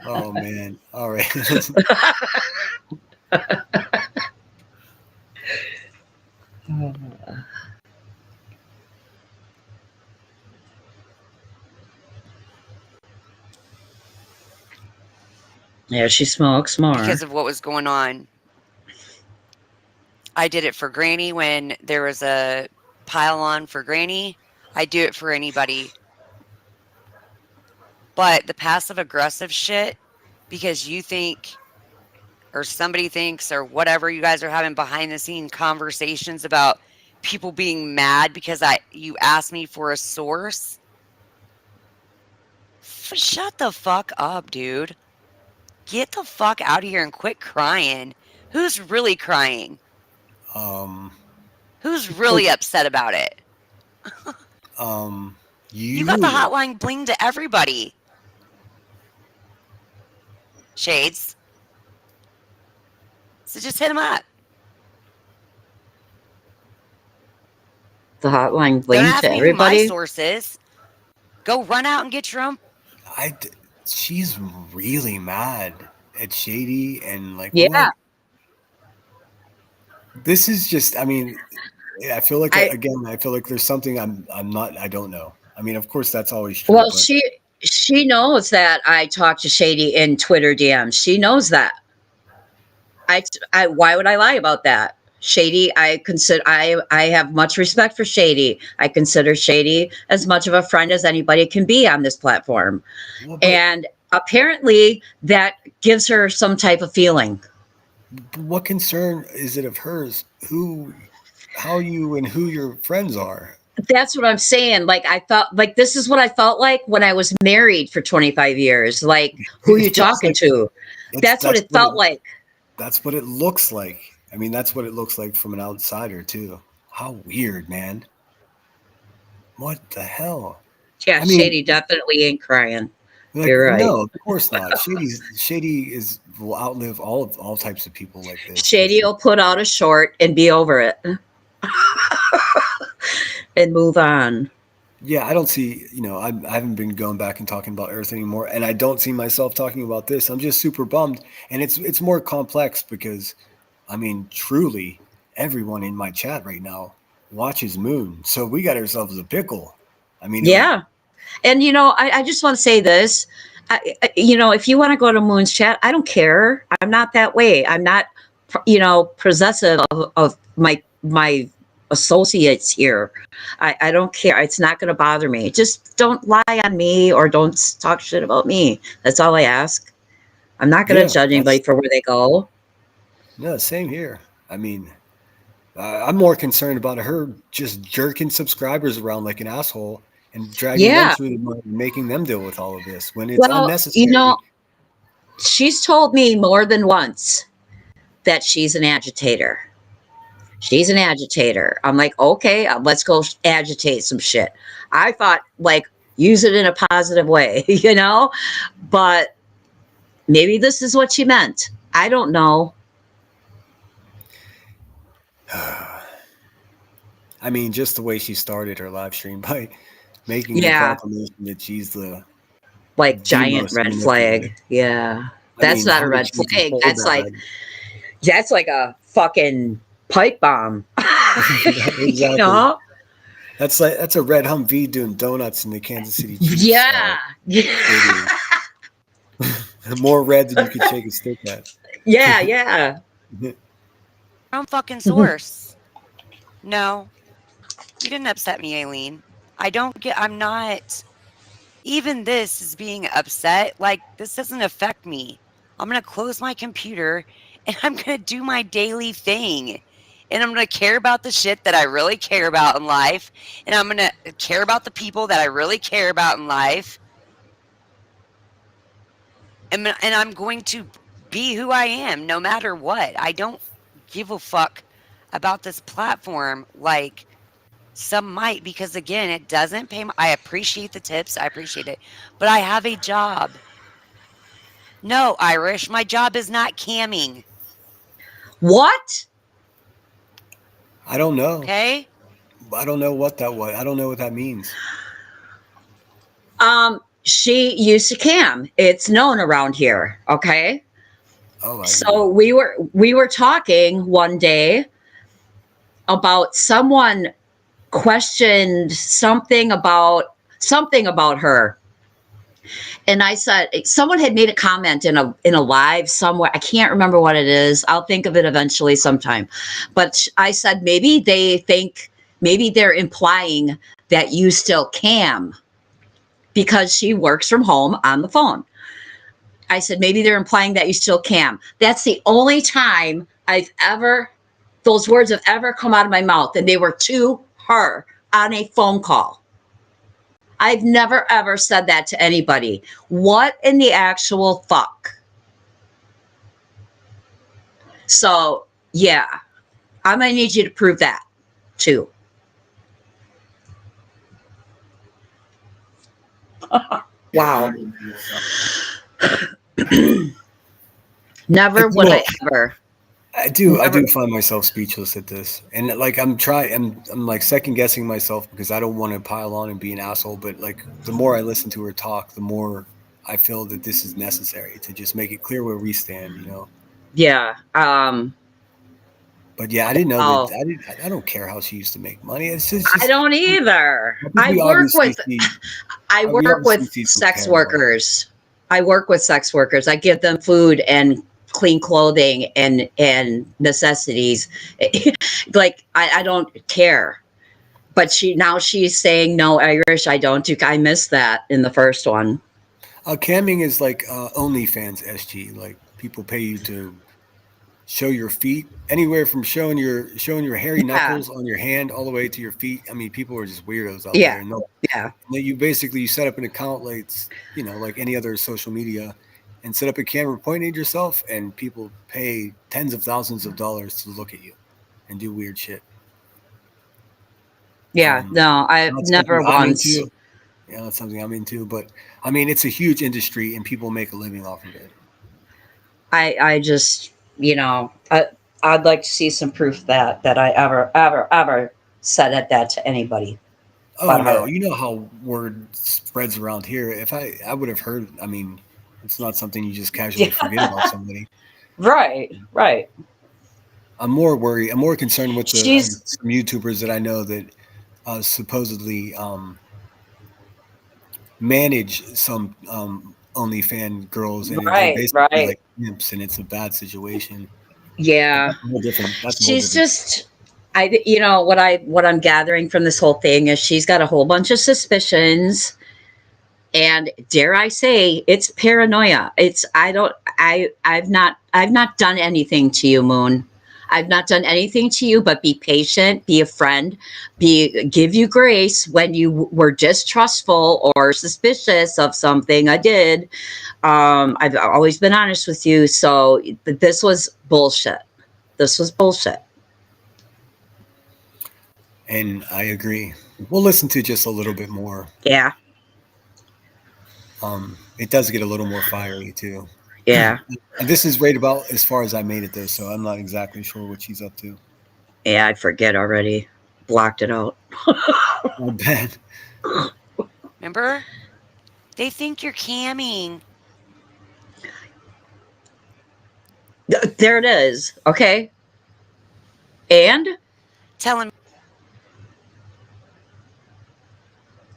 Oh man! All right. Yeah, she smokes more. Because of what was going on. I did it for Granny when there was a pile on for Granny. I do it for anybody. But the passive aggressive shit, because you think or somebody thinks or whatever, you guys are having behind the scene conversations about people being mad because you asked me for a source. Shut the fuck up, dude. Get the fuck out of here and quit crying. Who's really crying? um, Who's really upset about it? um, You got the you. hotline bling to everybody. Shades. So just hit him up. The hotline Don't bling ask to me who my everybody. source is. Go run out and get your own. She's really mad at Shady and like Yeah. what? This is just. I mean, I feel like I again. I feel like there's something I'm not. I don't know. I mean, of course, that's always true, well, but she knows that I talk to Shady in Twitter DMs. She knows that. I why would I lie about that? Shady, I have much respect for Shady. I consider Shady as much of a friend as anybody can be on this platform. well, And apparently that gives her some type of feeling. what concern is it of hers? How you and who your friends are? That's what I'm saying. Like I thought like this is what I felt like when I was married for 25 years. Like who It you feels talking like to? That's what it felt like. that's what it looks like. I mean, that's what it looks like from an outsider too. How weird, man. What the hell? Yeah, I mean, Shady definitely ain't crying. like You're right. no, of course not. Shady is will outlive all types of people like this. But Shady will put out a short and be over it and move on. yeah, I don't see. I haven't been going back and talking about Earth anymore, and I don't see myself talking about this. I'm just super bummed, and it's more complex because, I mean, truly, everyone in my chat right now watches Moon, so we got ourselves a pickle. I mean, Yeah. And, I just want to say this. If you want to go to Moon's chat, I don't care. I'm not that way. I'm not, possessive of my associates here. I don't care. It's not going to bother me. Just don't lie on me or don't talk shit about me. That's all I ask. I'm not going to yeah, judge anybody for where they go. no, same here. I mean, I'm more concerned about her just jerking subscribers around like an asshole and dragging them Yeah. through the mud and making them deal with all of this when it's Well, unnecessary. she's told me more than once that she's an agitator. She's an agitator. I'm like, okay, let's go agitate some shit. I thought, like, use it in a positive way, But maybe this is what she meant. I don't know. I mean, just the way she started her live stream by making the Yeah, proclamation that she's like the giant most red manipulative. flag. Yeah, I that's mean, not how a did red she even flag. hold that? That's like a fucking pipe bomb. you Exactly. know? That's a red Humvee doing donuts in the Kansas City Chiefs Yeah. stadium. More red than you could shake a stick at. Yeah. Own fucking source. No, you didn't upset me, Aileen. I'm not even this is being upset. Like, this doesn't affect me. I'm going to close my computer and I'm going to do my daily thing. And I'm going to care about the shit that I really care about in life. And I'm going to care about the people that I really care about in life. And I'm going to be who I am no matter what. I don't give a fuck about this platform like some might, because again, it doesn't pay I appreciate the tips, I appreciate it, but I have a job. No, Irish, my job is not camming. What? I don't know. Okay? I don't know what that was. I don't know what that means. She used to cam. It's known around here. Okay. Oh, I So didn't. we were talking one day about someone questioned something about her. And I said someone had made a comment in a live somewhere. I can't remember what it is. I'll think of it eventually sometime. But I said maybe they're implying that you still cam because she works from home on the phone. I said maybe they're implying that you still cam. That's the only time those words have ever come out of my mouth, and they were to her on a phone call. I've never ever said that to anybody. What in the actual fuck? So, yeah, I'm going to need you to prove that too. Wow. Never would I ever. I do find myself speechless at this, and like I'm like second guessing myself because I don't want to pile on and be an asshole. But like the more I listen to her talk, the more I feel that this is necessary to just make it clear where we stand. You know. Yeah. But yeah, I didn't know Oh, that. I don't care how she used to make money. It's just I don't either. we obviously see I we work obviously with see some sex paranoia. workers. I work with sex workers. I give them food and clean clothing and necessities. Like I don't care. But she's saying no, Irish. I don't do. I missed that in the first one. Camming is like OnlyFans SG. Like people pay you to show your feet anywhere from showing your hairy Yeah, knuckles on your hand all the way to your feet. I mean, people are just weirdos out yeah, there. And yeah, you set up an account like like any other social media, and set up a camera pointing at yourself, and people pay tens of thousands of dollars to look at you and do weird shit. yeah. No, I Not something never I'm once. into. Yeah, that's something I'm into. But I mean, it's a huge industry, and people make a living off of it. I just I'd like to see some proof that I ever said that to anybody Oh but no, her. you know how word spreads around here. If I would have heard, I mean, it's not something you just casually Yeah, forget about somebody. right, right. I'm more worried. I'm more concerned with the She's some YouTubers that I know that supposedly manage some OnlyFan girls, and they're right, basically right. like pimps, and it's a bad situation. But Yeah. that's a whole different. That's a whole She's different. just what I'm gathering from this whole thing is she's got a whole bunch of suspicions, and dare I say it's paranoia. It's I don't I've not done anything to you, Moon. I've not done anything to you but be patient, be a friend, give you grace when you were distrustful or suspicious of something I did. I've always been honest with you, so this was bullshit. This was bullshit. And I agree. We'll listen to just a little bit more. Yeah, It does get a little more fiery too. yeah, And this is right about as far as I made it though, so I'm not exactly sure what she's up to. yeah. I forget already. Blocked it out. Oh, bad. Remember? They think you're camming. There it is. Okay. And Telling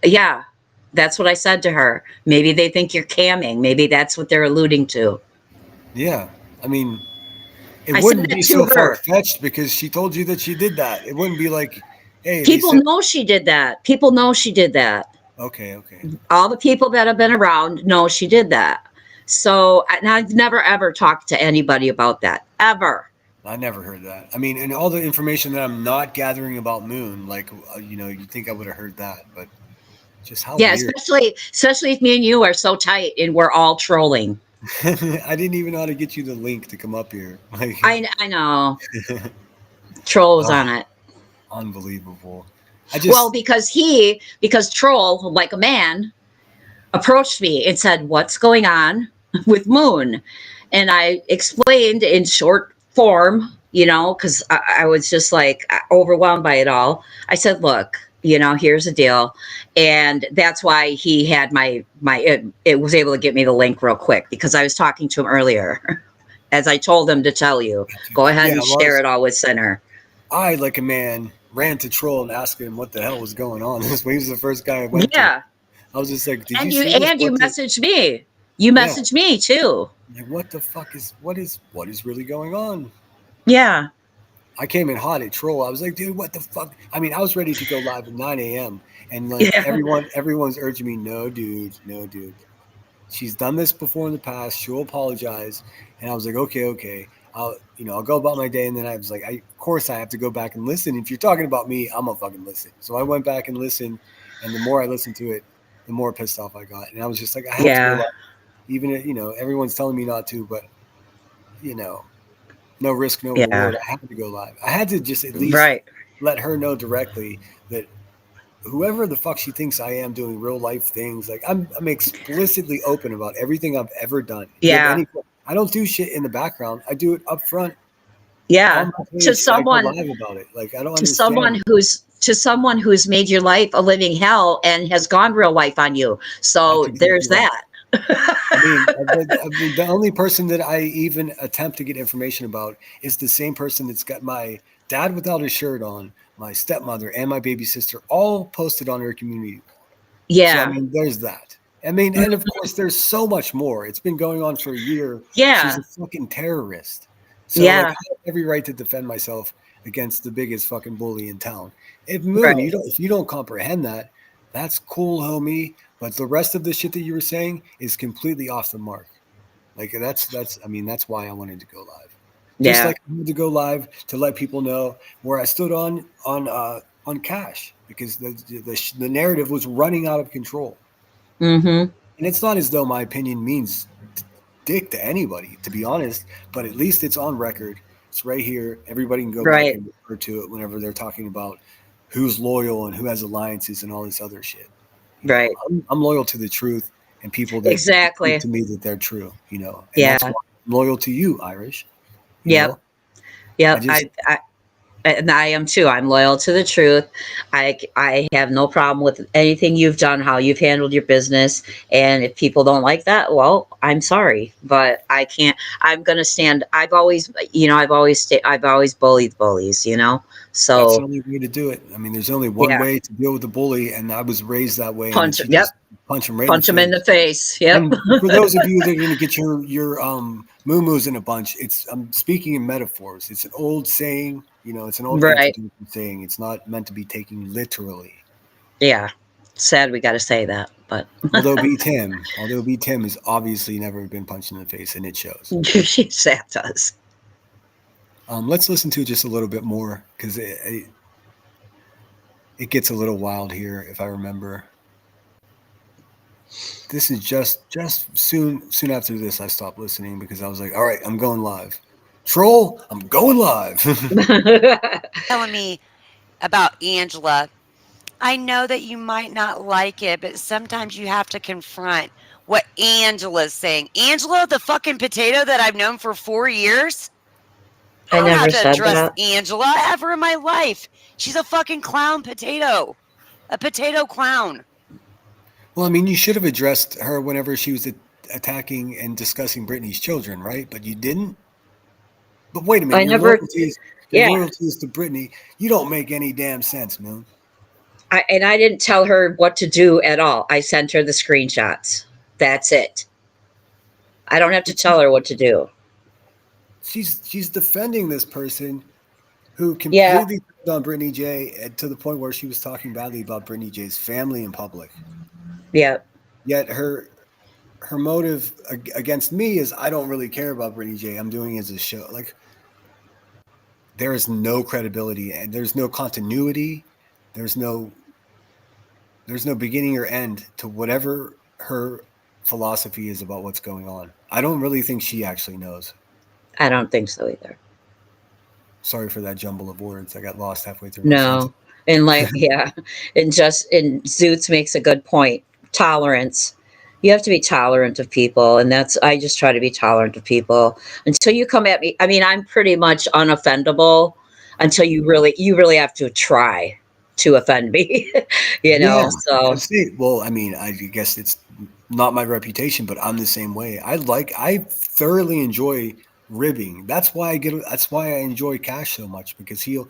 yeah, that's what I said to her. Maybe they think you're camming. Maybe that's what they're alluding to. Yeah. I mean, it I said wouldn't that be to so far her. fetched because she told you that she did that. It wouldn't be like, hey, they People said, know she did that. People know she did that. Okay. All the people that have been around know she did that. So, and I've never ever talked to anybody about that ever. I never heard that. I mean, and all the information that I'm not gathering about Moon, like you'd think I would have heard that, but just how Yeah, weird. especially if me and you are so tight and we're all trolling. I didn't even know how to get you the link to come up here. Like, I know. Troll was oh, on it. unbelievable. I Well, just, because Troll, like a man, approached me and said, "What's going on with Moon?" And I explained in short form, because I was just like overwhelmed by it all. I said, "Look, here's the deal," and that's why he had it was able to get me the link real quick because I was talking to him earlier, as I told him to tell you. Go ahead yeah, and well, share it all with Center. I, like a man, ran to Troll and asked him what the hell was going on. He was the first guy I went to. Yeah, I was just like, "Did you and you see this? and you messaged me. You Yeah, messaged me too. like what the fuck what is really going on?" Yeah, I came in hot at Troll. I was like, "Dude, what the fuck?" I mean, I was ready to go live at 9 a.m. and like yeah, everyone's urging me, "No, dude, no, dude. She's done this before in the past. She'll apologize." And I was like, "Okay. I'll go about my day." And then I was like, of course I have to go back and listen. If you're talking about me, I'm gonna fucking listen. So I went back and listened, and the more I listened to it, the more pissed off I got. And I was just like, I have to go yeah, live, even if, everyone's telling me not to, but you know, no risk, no yeah. reward. I have to go live. I had to just at least Right. let her know directly that whoever the fuck she thinks I am doing real life things, like I'm explicitly open about everything I've ever done. If you have Yeah. any, I don't do shit in the background. I do it up front Yeah. on my To page, and I go someone live about it. Like I don't to someone understand. who's made your life a living hell and has gone real life on you. That's So there's exactly right. that. I mean, the only person that I even attempt to get information about is the same person that's got my dad without his shirt on, my stepmother, and my baby sister all posted on her community wall. So, I Yeah. mean, there's that. I mean, and of course, there's so much more. It's been going on for a year. She's Yeah. a fucking terrorist. So, like, Yeah. I have every right to defend myself against the biggest fucking bully in town. If Moon, Right. if you don't comprehend that, that's cool, homie. But the rest of the shit that you were saying is completely off the mark. Like, I mean, that's why I wanted to go live. Just Yeah. like I wanted to go live to let people know where I stood on cash because the narrative was running out of control. Mm-hmm. And it's not as though my opinion means dick to anybody, to be honest, but at least it's on record. It's right here. Everybody can go back Right. and refer to it whenever they're talking about who's loyal and who has alliances and all this other shit. Right. I'm loyal to the truth and people that prove Exactly. to me that they're true, and that's Yeah. why I'm loyal to you, Irish. You Yep. know, I Yep. just, And I am too. I'm loyal to the truth. I have no problem with anything you've done, how you've handled your business. And if people don't like that, well, I'm sorry, but I can't. I'm gonna stand. I've always bullied bullies. that's the So only way to do it. I mean, there's only one yeah, way to deal with the bully, and I was raised that way, and punch. it's you Yep, just punch him right in the punch them in the face. face. Yep. And for those of you that are going to get your moo-moos in a bunch, I'm speaking in metaphors. It's an old saying, it's an old Right. antidote saying. It's not meant to be taken literally. Yeah. Sad we got to say that, but Although B Tim has obviously never been punched in the face, and it shows. sad does. Let's listen to it just a little bit more because it gets a little wild here. If I remember, this is just soon after this I stopped listening because I was like, all right, I'm going live. Troll, I'm going live. Telling me about Angela. I know that you might not like it, but sometimes you have to confront what Angela's saying. Angela, the fucking potato that I've known for 4 years? I I don't have never to said address that. Angela ever in my life. She's a fucking clown potato. A potato clown. Well, I mean, you should have addressed her whenever she was attacking and discussing Brittany's children, right? But you didn't. But wait a minute, I never. your Yeah. loyalties to Brittany, you don't make any damn sense, man. And I didn't tell her what to do at all. I sent her the screenshots. That's it. I don't have to But tell her what to do. she's defending this person who Yeah. completely turned on Brittany Jay to the point where she was talking badly about Brittany Jay's family in public. Yeah. Yet her motive against me is I don't really care about Brittany Jay. I'm doing it as a show. Like there is no credibility and there's no continuity. There's no beginning or end to whatever her philosophy is about what's going on. I don't really think she actually knows. I don't think so either. Sorry for that jumble of words. I got lost halfway through my sentence. No. And like, yeah. And Zoots makes a good point. Tolerance. You have to be tolerant of people. And I just try to be tolerant of people until you come at me. I mean, I'm pretty much unoffendable until you really have to try to offend me, Yeah, so. well, I mean, I guess it's not my reputation, but I'm the same way. I thoroughly enjoy ribbing. That's why I enjoy Cash so much because he'll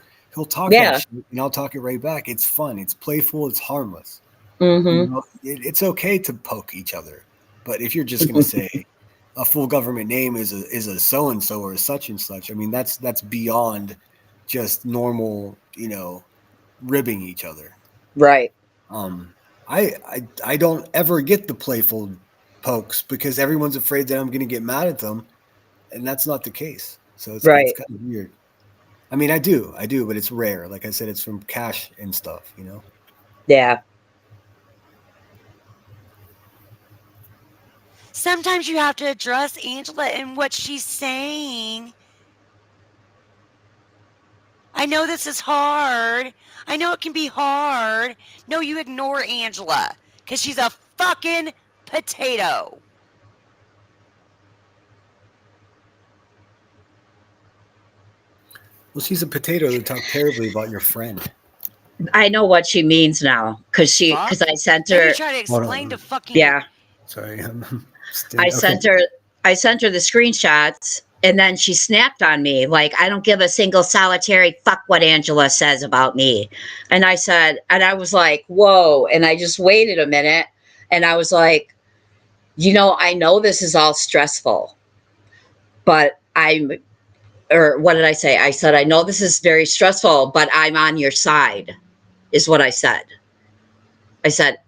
talk that Yeah. shit and I'll talk it right back. It's fun, it's playful, it's harmless. Mm-hmm. It's okay to poke each other, but if you're just gonna say a full government name is a so and so or a such and such, I mean that's beyond just normal, ribbing each other. Right. Um, I don't ever get the playful pokes because everyone's afraid that I'm going to get mad at them, and that's not the case. So it's Right. kind of weird. I mean, I do, but it's rare. Like I said, it's from Cash and stuff. Yeah. Sometimes you have to address Angela and what she's saying. I know this is hard. I know it can be hard. No, you ignore Angela because she's a fucking potato. Well, she's a potato that talked terribly about your friend. I know what she means now because I sent Then her. you try to explain to fucking Yeah. Sorry, I sent her the screenshots and then she snapped on me like I don't give a single solitary fuck what Angela says about me. And I was like, whoa. And I just waited a minute and I was like, I know this is all stressful, but or what did I say? I said, I know this is very stressful, but I'm on your side, is what I said. I said,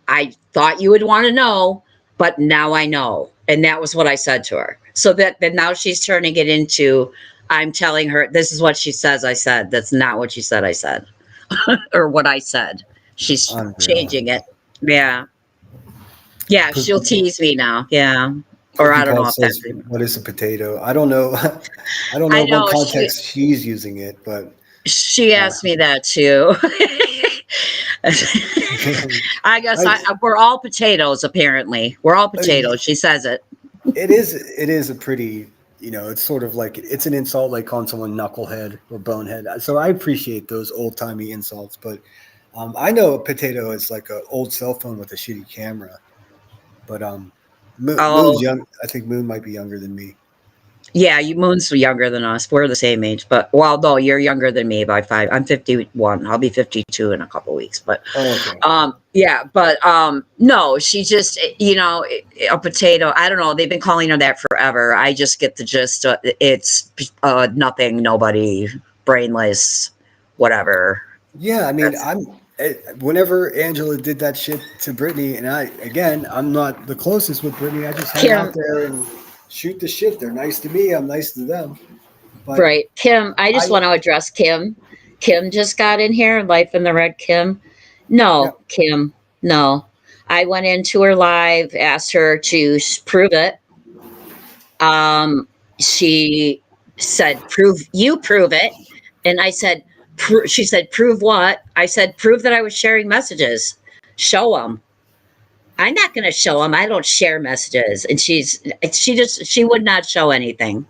I thought you would want to know, but now I know. And that was what I said to her. So that now she's turning it into, I'm telling her, this is what she says I said. That's not what she said I said. Or what I said. She's Unreal. changing it. Yeah. Yeah, she'll tease me now. Yeah. Or I don't know if that's what is a potato. I don't know. I don't know what context she's using it, but she asked me that too. I guess we're all potatoes. Apparently, we're all potatoes. She says it. It is a pretty. It's sort of like it's an insult, like calling someone knucklehead or bonehead. So I appreciate those old timey insults, but I know a potato is like an old cell phone with a shitty camera. But Moon's young. I think Moon might be younger than me. Yeah, Moon's younger than us. We're the same age, but no, you're younger than me by 5. I'm 51. I'll be 52 in a couple of weeks. But yeah, but no, she just a potato. I don't know. They've been calling her that forever. I just get the gist. It's nothing, nobody, brainless, whatever. Yeah, I mean, whenever Angela did that shit to Brittany, and I'm not the closest with Brittany. I just hang out there and shoot the shit. They're nice to me. I'm nice to them. But right. Kim, I just want to address Kim. Kim just got in here, Life in the Red Kim. No, yeah. Kim, no. I went into her live, asked her to prove it. She said, prove it. And I said, she said, prove what? I said, prove that I was sharing messages. Show them. I'm not going to show them. I don't share messages. And she would not show anything.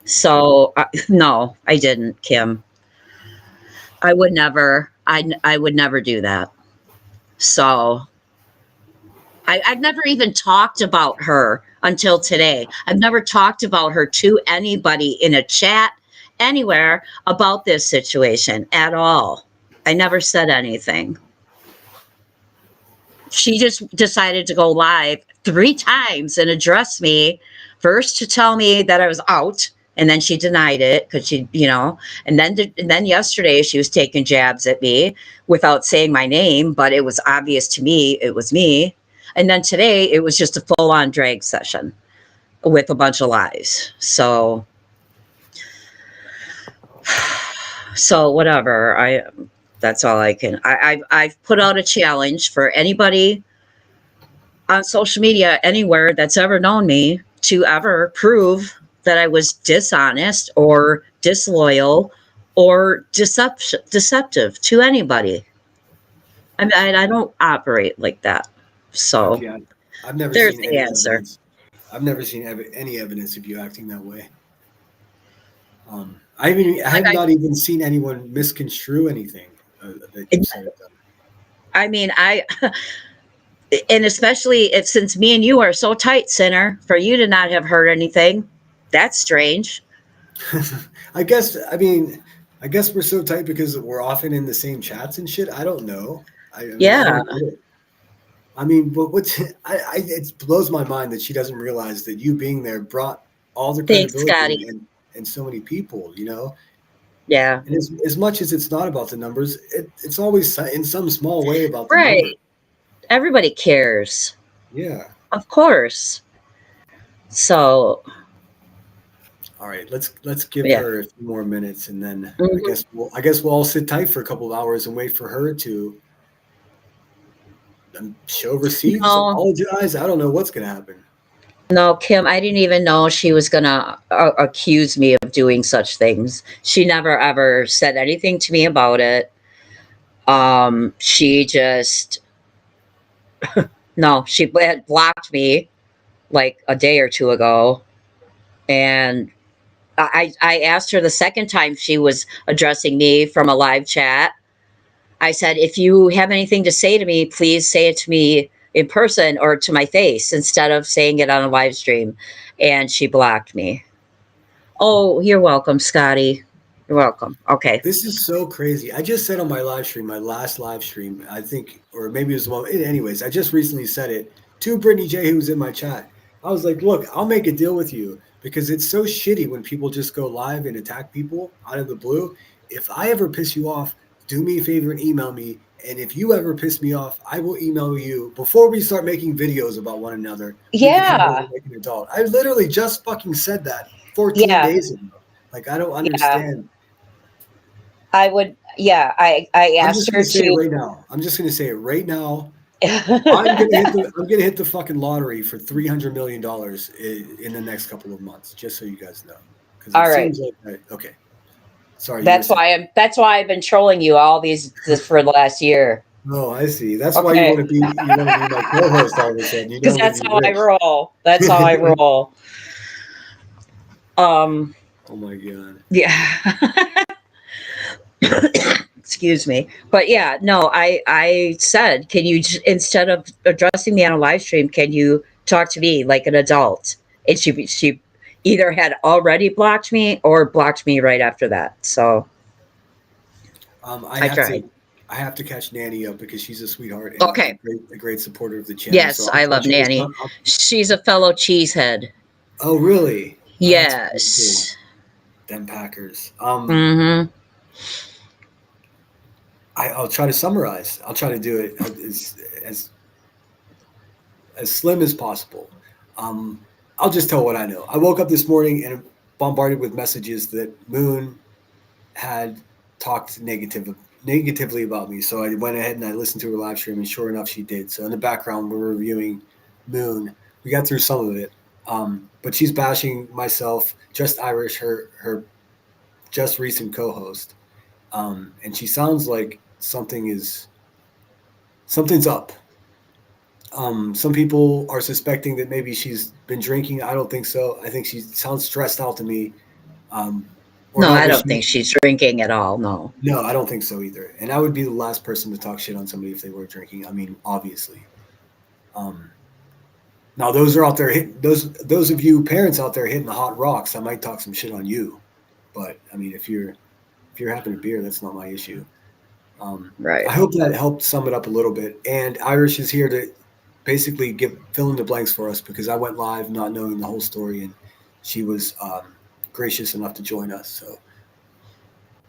So no, I didn't, Kim. I would never do that. So I've never even talked about her until today. I've never talked about her to anybody in a chat, anywhere about this situation at all. I never said anything. She just decided to go live 3 times and address me. First to tell me that I was out And then she denied it because she, and then yesterday she was taking jabs at me without saying my name, but it was obvious to me it was me. And then today it was just a full on drag session with a bunch of lies. So whatever. That's all I can. I've put out a challenge for anybody on social media anywhere that's ever known me to ever prove that I was dishonest or disloyal or deceptive to anybody. I mean, I don't operate like that. So Yeah, I've never there's seen the any answer. evidence. I've never seen any evidence of you acting that way. I have not even seen anyone misconstrue anything that you said or done. I mean, and especially since me and you are so tight, Sinner, for you to not have heard anything, that's strange. I guess. I mean, I guess we're so tight because we're often in the same chats and shit. I don't know. I mean, I Yeah. don't get it. I mean, but it blows my mind that she doesn't realize that you being there brought all the Thanks, credibility Scotty. and so many people. Yeah. And as much as it's not about the numbers, it's always in some small way about the Right. numbers. Everybody cares. Yeah. Of course. So, All right, let's give yeah. her a few more minutes, and then I Mhm. guess we'll all sit tight for a couple of hours and wait for her to show receipts, No, apologize. I don't know what's gonna happen. no, Kim, I didn't even know she was going to accuse me of doing such things. She never ever said anything to me about it. She just, no, she had blocked me like a day or two ago. And I asked her the second time she was addressing me from a live chat. I said, if you have anything to say to me, please say it to me in person or to my face instead of saying it on a live stream. And she blocked me. Oh, you're welcome, Scotty. You're welcome. Okay. This is so crazy. I just said on my live stream, my last live stream, I think, or maybe it was one. Anyways, I just recently said it to Brittany Jay, who was in my chat. I was like, "Look, I'll make a deal with you because it's so shitty when people just go live and attack people out of the blue. If I ever piss you off, do me a favor and email me. And if you ever piss me off, I will email you before we start making videos about one another. We can come over Yeah. like an adult." I literally just fucking said that 14 Yeah. days ago. Like, I don't Yeah. understand. I would. Yeah. I I'm asked just her gonna say it to. right now. I'm just gonna say it right now. I'm gonna hit the fucking lottery for $300 million in the next couple of months, just so you guys know. Because it All right. seems like okay. Sorry, you were saying. That's why I've been trolling you all this for the last year. Oh, I see. That's why Okay. you want to be my co-host all of a sudden. You know Because I'm gonna that's be how I rich. roll. That's how I roll. Um. Oh my god. Yeah. Excuse me. But yeah, no, I said, can you instead of addressing me on a live stream, can you talk to me like an adult? And she either had already blocked me or blocked me right after that. So I I have tried. to I have to catch Nanny up because she's a sweetheart and Okay. a great supporter of the channel. So Yes, I'll I love catch her. Nanny. She's a fellow cheesehead. Oh, really? Oh, that's pretty cool. Yes. Them Packers. Mm-hmm. I'll try to summarize. I'll try to do it as slim as possible. Um, I'll just tell what I know. I woke up this morning and bombarded with messages that Moon had talked negatively about me. So I went ahead and I listened to her live stream, and sure enough, she did. So in the background, we're reviewing Moon. We got through some of it, but she's bashing myself, Just Irish, her just recent co-host, and she sounds like something's up. Some people are suspecting that maybe she's been drinking. I don't think so. I think she sounds stressed out to me, or No, not I what don't she. think she's drinking at all. No. No, I don't think so either. And I would be the last person to talk shit on somebody if they were drinking. I mean, obviously. Um, Now, those are out there. Those of you parents out there hitting the hot rocks, I might talk some shit on you. But I mean, if you're having a beer, that's not my issue. Right. I hope that helped sum it up a little bit. And Irish is here to basically fill in the blanks for us because I went live not knowing the whole story, and she was gracious enough to join us. So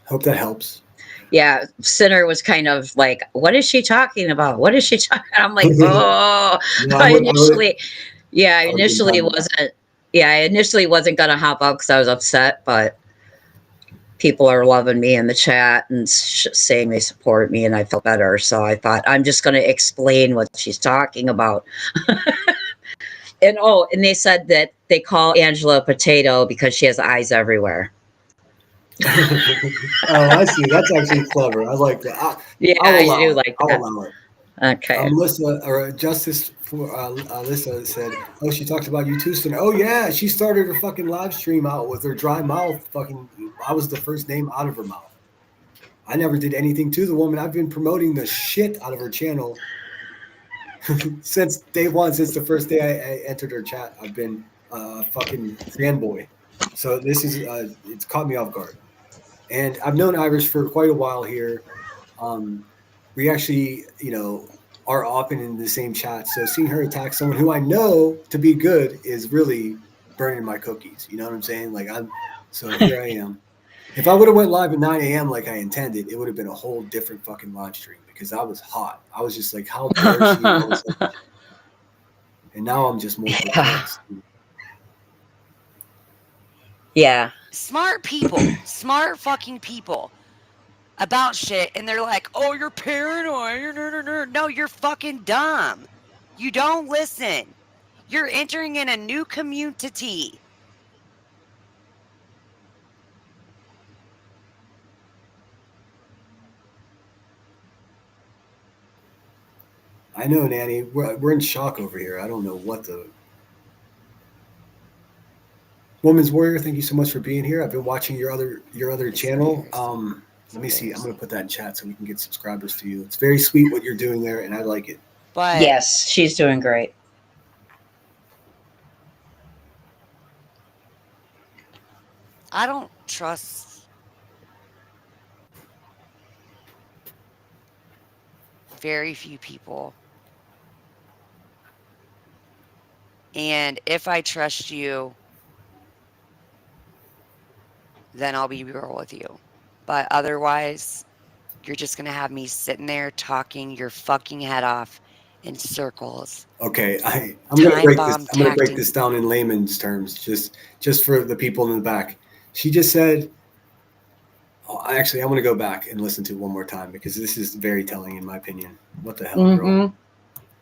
hope that helps. Yeah, Sinner was kind of like, what is she talking about? What is she talking? I'm like, oh, No, I initially, I would have been done. I initially wasn't going to hop up because I was upset, but people are loving me in the chat and saying they support me, and I felt better. So I thought, I'm just going to explain what she's talking about. And they said that they call Angela a potato because she has eyes everywhere. Oh, I see. That's actually clever. I like that. I do like that. I'll allow it. Okay. Melissa, or Justice for Alyssa said, "Oh, she talked about you too, Sin. Oh yeah, she started her fucking live stream out with her dry mouth. Fucking, I was the first name out of her mouth. I never did anything to the woman. I've been promoting the shit out of her channel since day one. Since the first day I entered her chat, I've been fucking fanboy. So this is it's caught me off guard. And I've known Irish for quite a while here. We actually, are often in the same chat. So seeing her attack someone who I know to be good is really burning my cookies. You know what I'm saying? So here I am. If I would have went live at 9 a.m. like I intended, it would have been a whole different fucking live stream because I was hot. I was just like, how dare she? And now I'm just more perplexed. Yeah. Smart people, smart fucking people about shit, and they're like, oh, you're paranoid. No, you're fucking dumb. You don't listen. You're entering in a new community. I know, Nanny. We're in shock over here. I don't know what the... Woman's Warrior, thank you so much for being here. I've been watching your other channel. Let me see. I'm going to put that in chat so we can get subscribers to you. It's very sweet what you're doing there, and I like it. But yes, she's doing great. I don't trust very few people. And if I trust you, then I'll be real with you. But otherwise, you're just going to have me sitting there talking your fucking head off in circles. Okay, I'm going to break this down in layman's terms, just for the people in the back. She just said, actually, I'm going to go back and listen to it one more time because this is very telling in my opinion. What the hell, girl?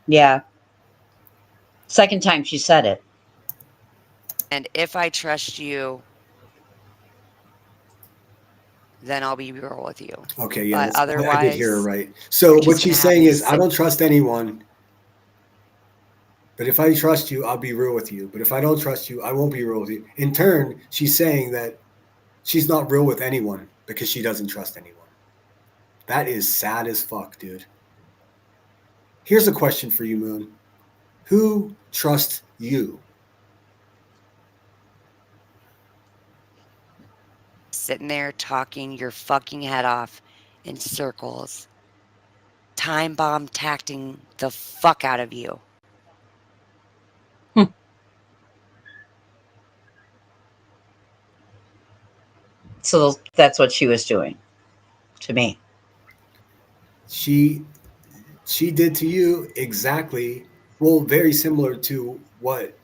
Yeah. Second time she said it. And if I trust you, then I'll be real with you. Okay, yeah. But otherwise, I did hear her right. So what she's saying is, I don't trust anyone. But if I trust you, I'll be real with you. But if I don't trust you, I won't be real with you. In turn, she's saying that she's not real with anyone because she doesn't trust anyone. That is sad as fuck, dude. Here's a question for you, Moon. Who trusts you? Sitting there talking your fucking head off in circles. Time bomb tacting the fuck out of you. So that's what she was doing to me. She did to you exactly, well, very similar to what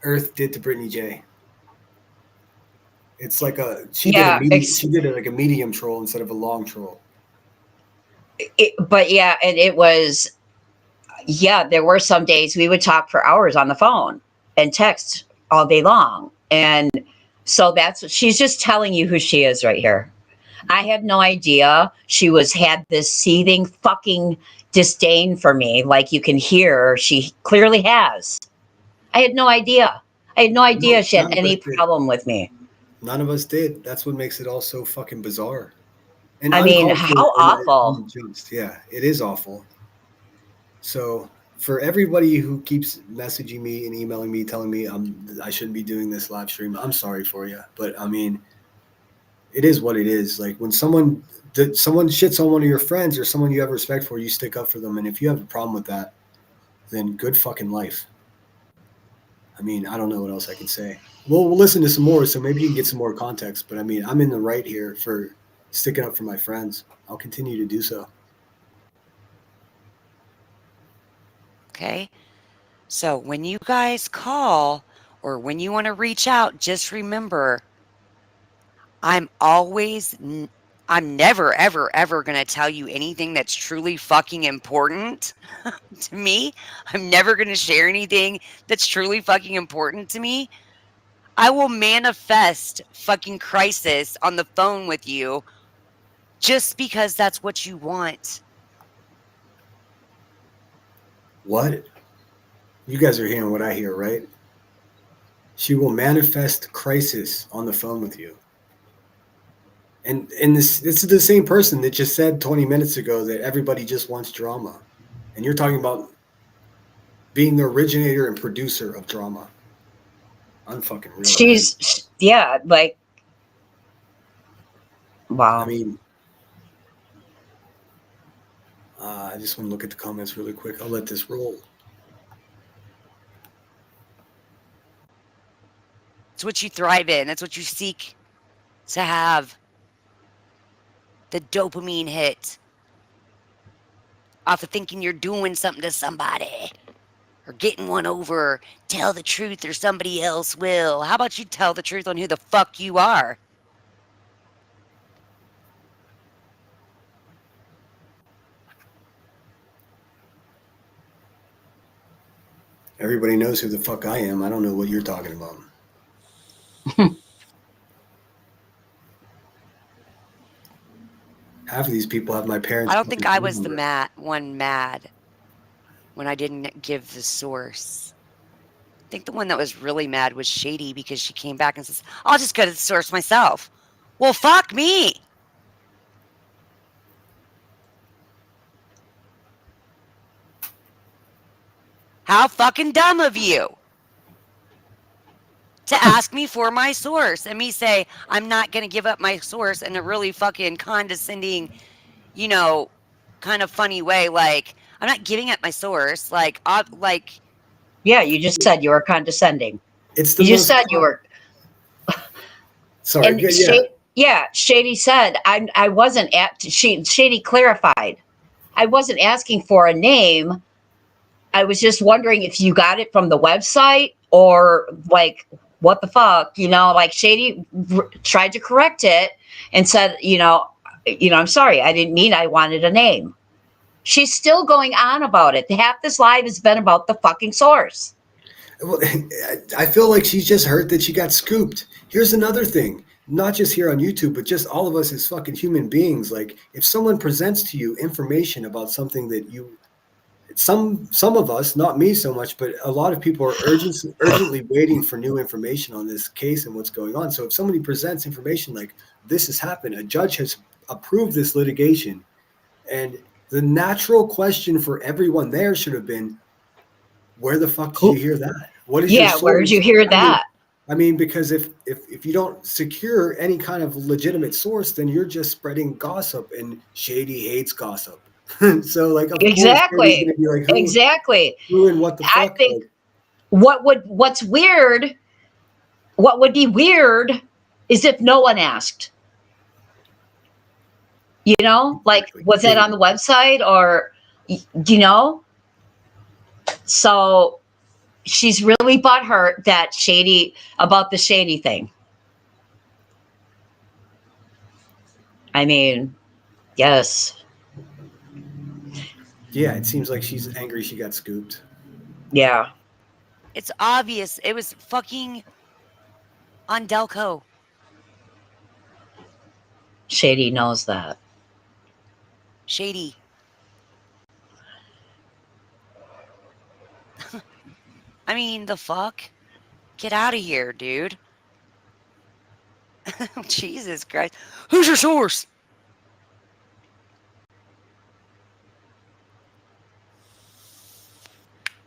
Earth did to Brittany Jay. It's like she did it like a medium troll instead of a long troll. It was, there were some days we would talk for hours on the phone and text all day long. And so that's what she's just telling you who she is right here. I had no idea she had this seething fucking disdain for me. Like you can hear, she clearly has. I had no idea. She had any problem with me. None of us did. That's what makes it all so fucking bizarre. And I mean, how awful. Yeah, it is awful. So for everybody who keeps messaging me and emailing me, telling me I shouldn't be doing this live stream, I'm sorry for you. But I mean, it is what it is. Like when someone shits on one of your friends or someone you have respect for, you stick up for them. And if you have a problem with that, then good fucking life. I mean, I don't know what else I can say. We'll listen to some more, so maybe you can get some more context. But I mean, I'm in the right here for sticking up for my friends. I'll continue to do so. Okay. So when you guys call or when you want to reach out, just remember I'm always, I'm never, ever, ever going to tell you anything that's truly fucking important to me. I'm never going to share anything that's truly fucking important to me. I will manifest fucking crisis on the phone with you just because that's what you want. What? You guys are hearing what I hear, right? She will manifest crisis on the phone with you. And this is the same person that just said 20 minutes ago that everybody just wants drama. And you're talking about being the originator and producer of drama. Unfucking real, man. Yeah, like, wow. I mean, I just want to look at the comments really quick. I'll let this roll. It's what you thrive in. That's what you seek to have. The dopamine hit off of thinking you're doing something to somebody or getting one over. Tell the truth or somebody else will. How about you tell the truth on who the fuck you are? Everybody knows who the fuck I am. I don't know what you're talking about. Half of these people have my parents. I don't think I was the one mad when I didn't give the source. I think the one that was really mad was Shady because she came back and says, I'll just go to the source myself. Well, fuck me. How fucking dumb of you to ask me for my source and me say, I'm not going to give up my source in a really fucking condescending, you know, kind of funny way. Like, I'm not giving up my source. Yeah, you just said you were condescending. It's the You just most. said you were. Sorry. And Yeah. Shady said, I wasn't at. Shady clarified, I wasn't asking for a name. I was just wondering if you got it from the website or like what the fuck, like Shady tried to correct it and said, I'm sorry, I didn't mean I wanted a name. She's still going on about it. Half this live has been about the fucking source. Well, I feel like she's just hurt that she got scooped. Here's another thing, not just here on YouTube, but just all of us as fucking human beings. Like, if someone presents to you information about something that some of us, not me so much, but a lot of people are urgently waiting for new information on this case and what's going on. So if somebody presents information like this has happened, a judge has approved this litigation, and the natural question for everyone there should have been, where the fuck did you hear that? What is your source? Where did you hear that? I mean, because if you don't secure any kind of legitimate source, then you're just spreading gossip, and Shady hates gossip. So, like, of Exactly. course, Shady's gonna be like, exactly. Who and what the fuck? I think what would be weird is if no one asked. Like, was that on the website or, So she's really butthurt that about the Shady thing. I mean, yes. Yeah, it seems like she's angry she got scooped. Yeah. It's obvious. It was fucking on Delco. Shady knows that. Shady. I mean, the fuck? Get out of here, dude. Jesus Christ. Who's your source?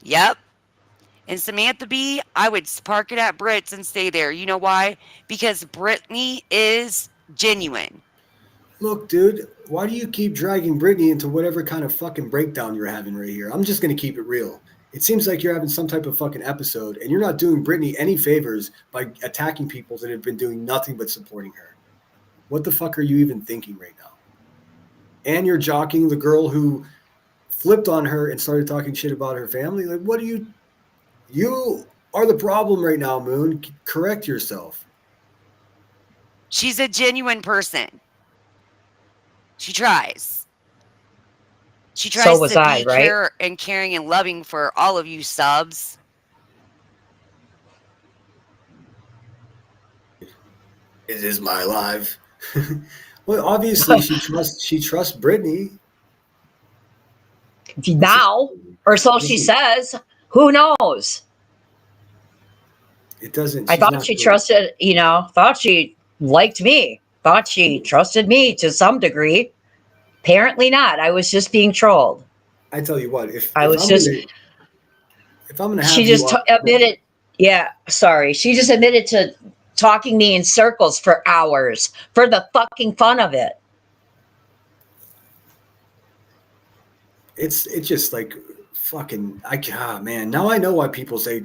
Yep. And Samantha B, I would park it at Britt's and stay there. You know why? Because Brittany is genuine. Look, dude, why do you keep dragging Brittany into whatever kind of fucking breakdown you're having right here? I'm just going to keep it real. It seems like you're having some type of fucking episode, and you're not doing Brittany any favors by attacking people that have been doing nothing but supporting her. What the fuck are you even thinking right now? And you're jocking the girl who flipped on her and started talking shit about her family. Like, what are you? You are the problem right now, Moon. Correct yourself. She's a genuine person. She tries. She So tries was to I, be right? caring and loving for all of you subs. It is my life. Well, obviously she trusts Brittany. Now, or so she says. Who knows? It doesn't. I She's thought not. she trusted, thought she liked me, thought she trusted me to some degree. Apparently not. I was just being trolled. I tell you what. If I if was I'm just, gonna if I'm gonna she have you just on, admitted, yeah, sorry. She just admitted to talking me in circles for hours for the fucking fun of it. it's just like fucking. Man. Now I know why people say,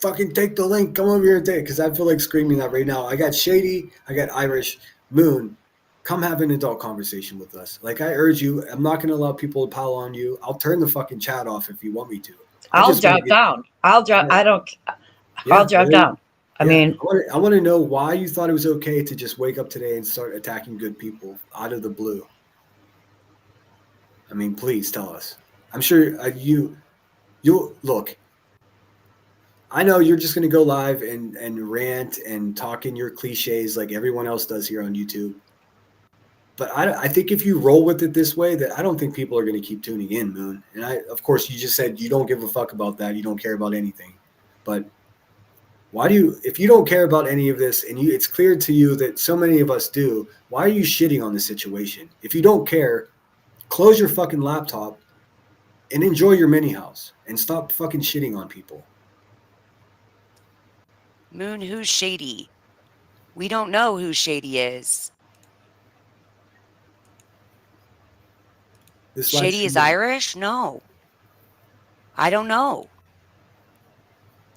"Fucking take the link. Come over here and take it." Because I feel like screaming that right now. I got Shady. I got Irish Moon. Come have an adult conversation with us. Like I urge you. I'm not gonna allow people to pile on you. I'll turn the fucking chat off if you want me to. I I'll just want to drop get. down. I'll drop. I don't. I'll Yeah. drop down. I Yeah, mean, I want to know why you thought it was okay to just wake up today and start attacking good people out of the blue. I mean, please tell us. I'm sure you'll look. I know you're just going to go live and rant and talk in your cliches like everyone else does here on YouTube. But I think if you roll with it this way, that I don't think people are going to keep tuning in, Moon. And of course, you just said you don't give a fuck about that. You don't care about anything. But why do you, if you don't care about any of this and it's clear to you that so many of us do, why are you shitting on the situation? If you don't care, close your fucking laptop and enjoy your mini house and stop fucking shitting on people. Moon, who's Shady? We don't know who Shady is. This live Shady is stream is, Irish? No. I don't know.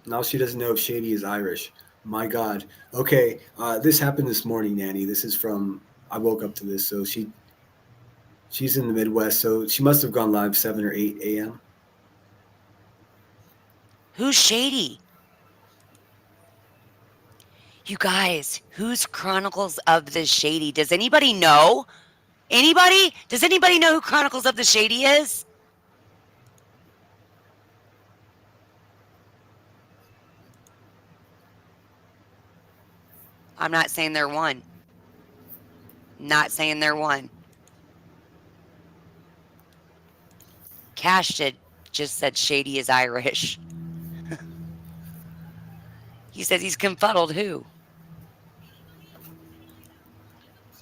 now she doesn't know if Shady is Irish. My God. Okay, this happened this morning, Nanny. This is from, I woke up to this. So she's in the Midwest, so she must have gone live 7 or 8 a.m. Who's Shady? You guys, who's Chronicles of the Shady? Does anybody know? Anybody? Does anybody know who Chronicles of the Shady is? I'm not saying they're one. Not saying they're one. Cash just said Shady is Irish. He says he's confuddled. Who?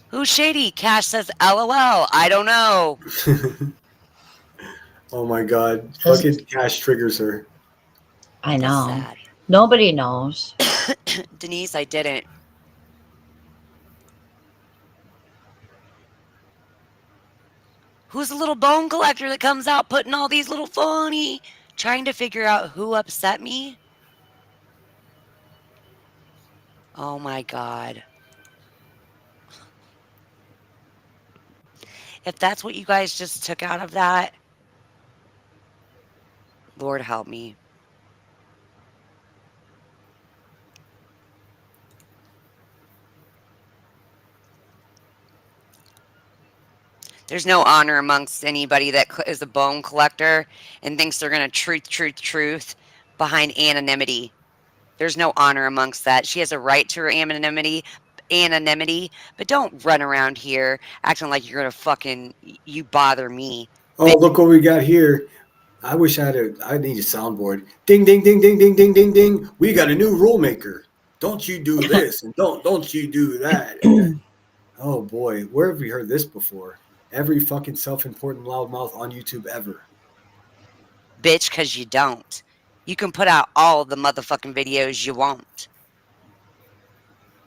Who's Shady? Cash says LOL. I don't know. Oh my God. Fucking Cash triggers her. I That's know. sad. Nobody knows. Denise, I didn't. Who's the little bone collector that comes out putting all these little funny, trying to figure out who upset me? Oh my God. If that's what you guys just took out of that, Lord help me. There's no honor amongst anybody that is a bone collector and thinks they're going to truth behind anonymity. There's no honor amongst that. She has a right to her anonymity, but don't run around here acting like you're going to fucking, you bother me. Oh, look what we got here. I wish I need a soundboard. Ding, ding, ding, ding, ding, ding, ding, ding. We got a new rule maker. Don't you do this and don't you do that. Oh boy, where have we heard this before? Every fucking self-important loudmouth on YouTube ever. Bitch, because you don't. You can put out all the motherfucking videos you want.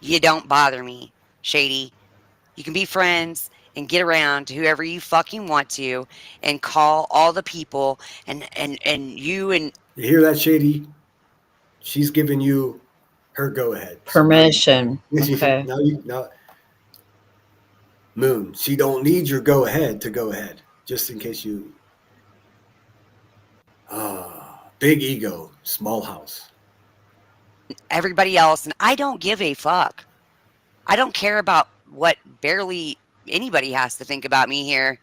You don't bother me, Shady. You can be friends and get around to whoever you fucking want to and call all the people and you and You hear that, Shady? She's giving you her go ahead. So Permission. Okay. now Moon. She don't need your go ahead to go ahead. Just in case you big ego, small house. everybody else, and I don't give a fuck. I don't care about what barely anybody has to think about me here.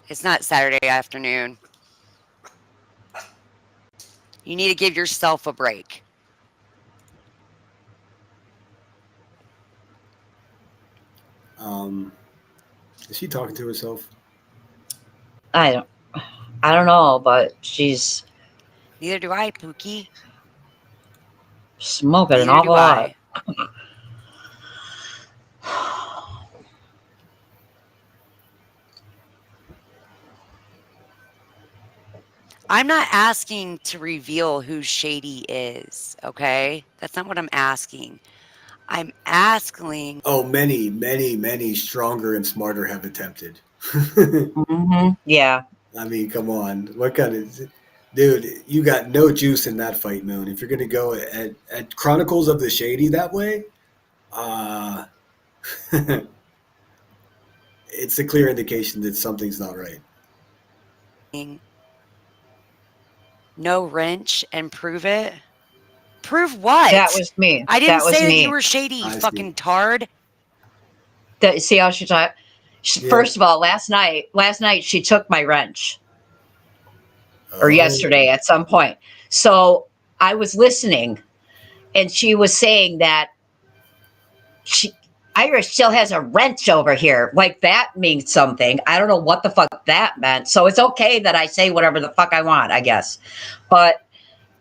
It's not Saturday afternoon. You need to give yourself a break. Is she talking to herself? I don't know, but she's Neither do I, Pookie. smoking an Neither awful do lot. I. I'm not asking to reveal who Shady is, okay? That's not what I'm asking. I'm asking. Oh, many stronger and smarter have attempted. Yeah. I mean, come on. What kind of dude? You got no juice in that fight, Moon. If you're gonna go at Chronicles of the Shady that way, uh, it's a clear indication that something's not right. No wrench and prove it? Prove what? That was me. I didn't That was say that you me. were Shady, you I see. fucking tard. See how she talked? Yeah. First of all, last night she took my wrench. Or yesterday at some point. So I was listening, and she was saying that Irish still has a wrench over here. Like that means something. I don't know what the fuck that meant. So it's okay that I say whatever the fuck I want, I guess. But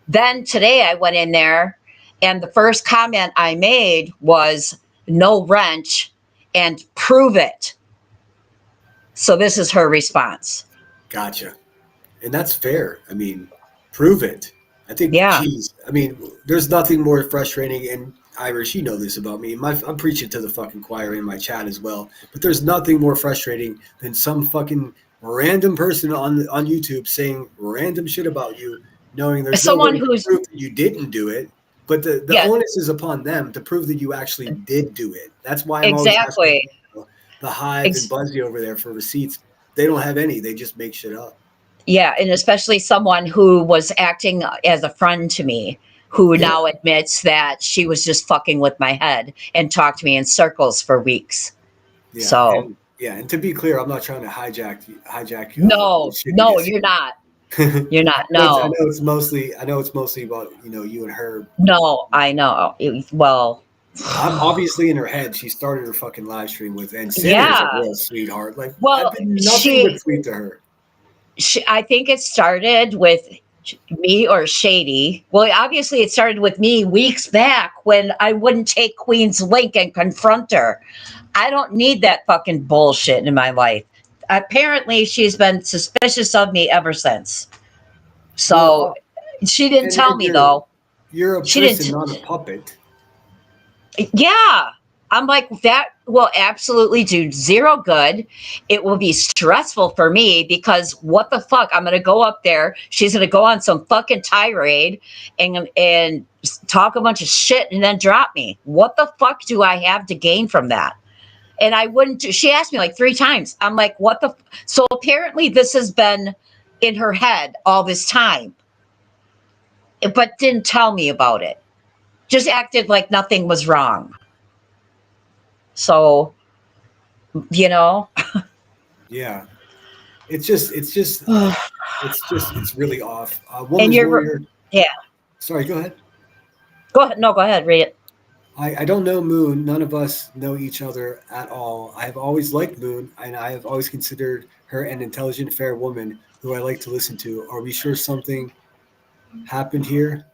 then today I went in there, and the first comment I made was no wrench and prove it. So this is her response. Gotcha. And that's fair. I mean, prove it. I think, Yeah. I mean, there's nothing more frustrating, and Irish, you know this about me. I'm preaching to the fucking choir in my chat as well. But there's nothing more frustrating than some fucking random person on YouTube saying random shit about you, knowing there's Someone no way to who's prove that you didn't do it. But the Yeah. onus is upon them to prove that you actually did do it. That's why I'm always Exactly. asking the Hive and Buzzy over there for receipts. They don't have any. They just make shit up. Yeah, and especially someone who was acting as a friend to me, who Yeah. now admits that she was just fucking with my head and talked to me in circles for weeks. Yeah, So and to be clear, I'm not trying to hijack. no, shit no, against you're you. not. I You're not. know No, it's mostly about you and her. no, I know. Well, I'm obviously in her head. She started her fucking live stream with, and Sinner's a yeah. real sweetheart. Like I've Well, been nothing but sweet to her. I think it started with me or Shady. Well, obviously it started with me weeks back when I wouldn't take Queen's link and confront her. I don't need that fucking bullshit in my life. Apparently, she's been suspicious of me ever since. So Well, she didn't and tell me though. you're a She person, didn't. not a puppet. Yeah. I'm like, that will absolutely do zero good. It will be stressful for me because what the fuck? I'm going to go up there. She's going to go on some fucking tirade and talk a bunch of shit and then drop me. What the fuck do I have to gain from that? And I wouldn't. She asked me like 3 times. I'm like, what the? So apparently this has been in her head all this time, but didn't tell me about it. Just acted like nothing was wrong. So, you know. Yeah, it's really off. And Woman's you're, Warrior. yeah. Sorry, go ahead. Go ahead. No, go ahead. Read it. I don't know Moon. None of us know each other at all. I have always liked Moon, and I have always considered her an intelligent, fair woman who I like to listen to. Are we sure something happened here?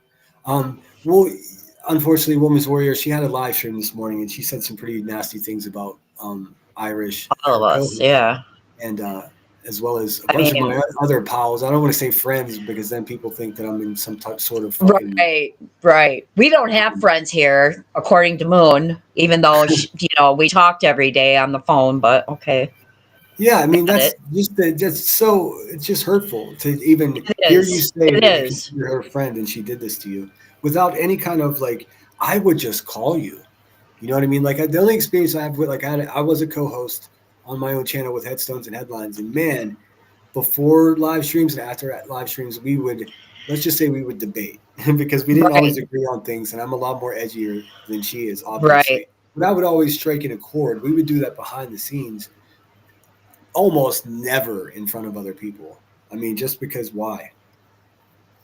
Well, unfortunately, Woman's Warrior, she had a live stream this morning, and she said some pretty nasty things about Irish, All her of us. co-host, Yeah. and as well as a bunch of my other pals. I don't want to say friends because then people think that I'm in some sort of fucking. Right. We don't have friends here, according to Moon, even though, we talked every day on the phone, but okay. Yeah, I mean, Got that's it. it's just hurtful to even It hear you is. say It that you is. consider her a friend and she did this to you without any kind of like, I would just call you. You know what I mean? Like the only experience I have with like I was a co-host on my own channel with Headstones and Headlines, and man, before live streams and after live streams, we would let's just say we would debate because we didn't always Right. agree on things, and I'm a lot more edgier than she is, Right. obviously. But I would always strike an accord. We would do that behind the scenes, almost never in front of other people. I mean, just because why?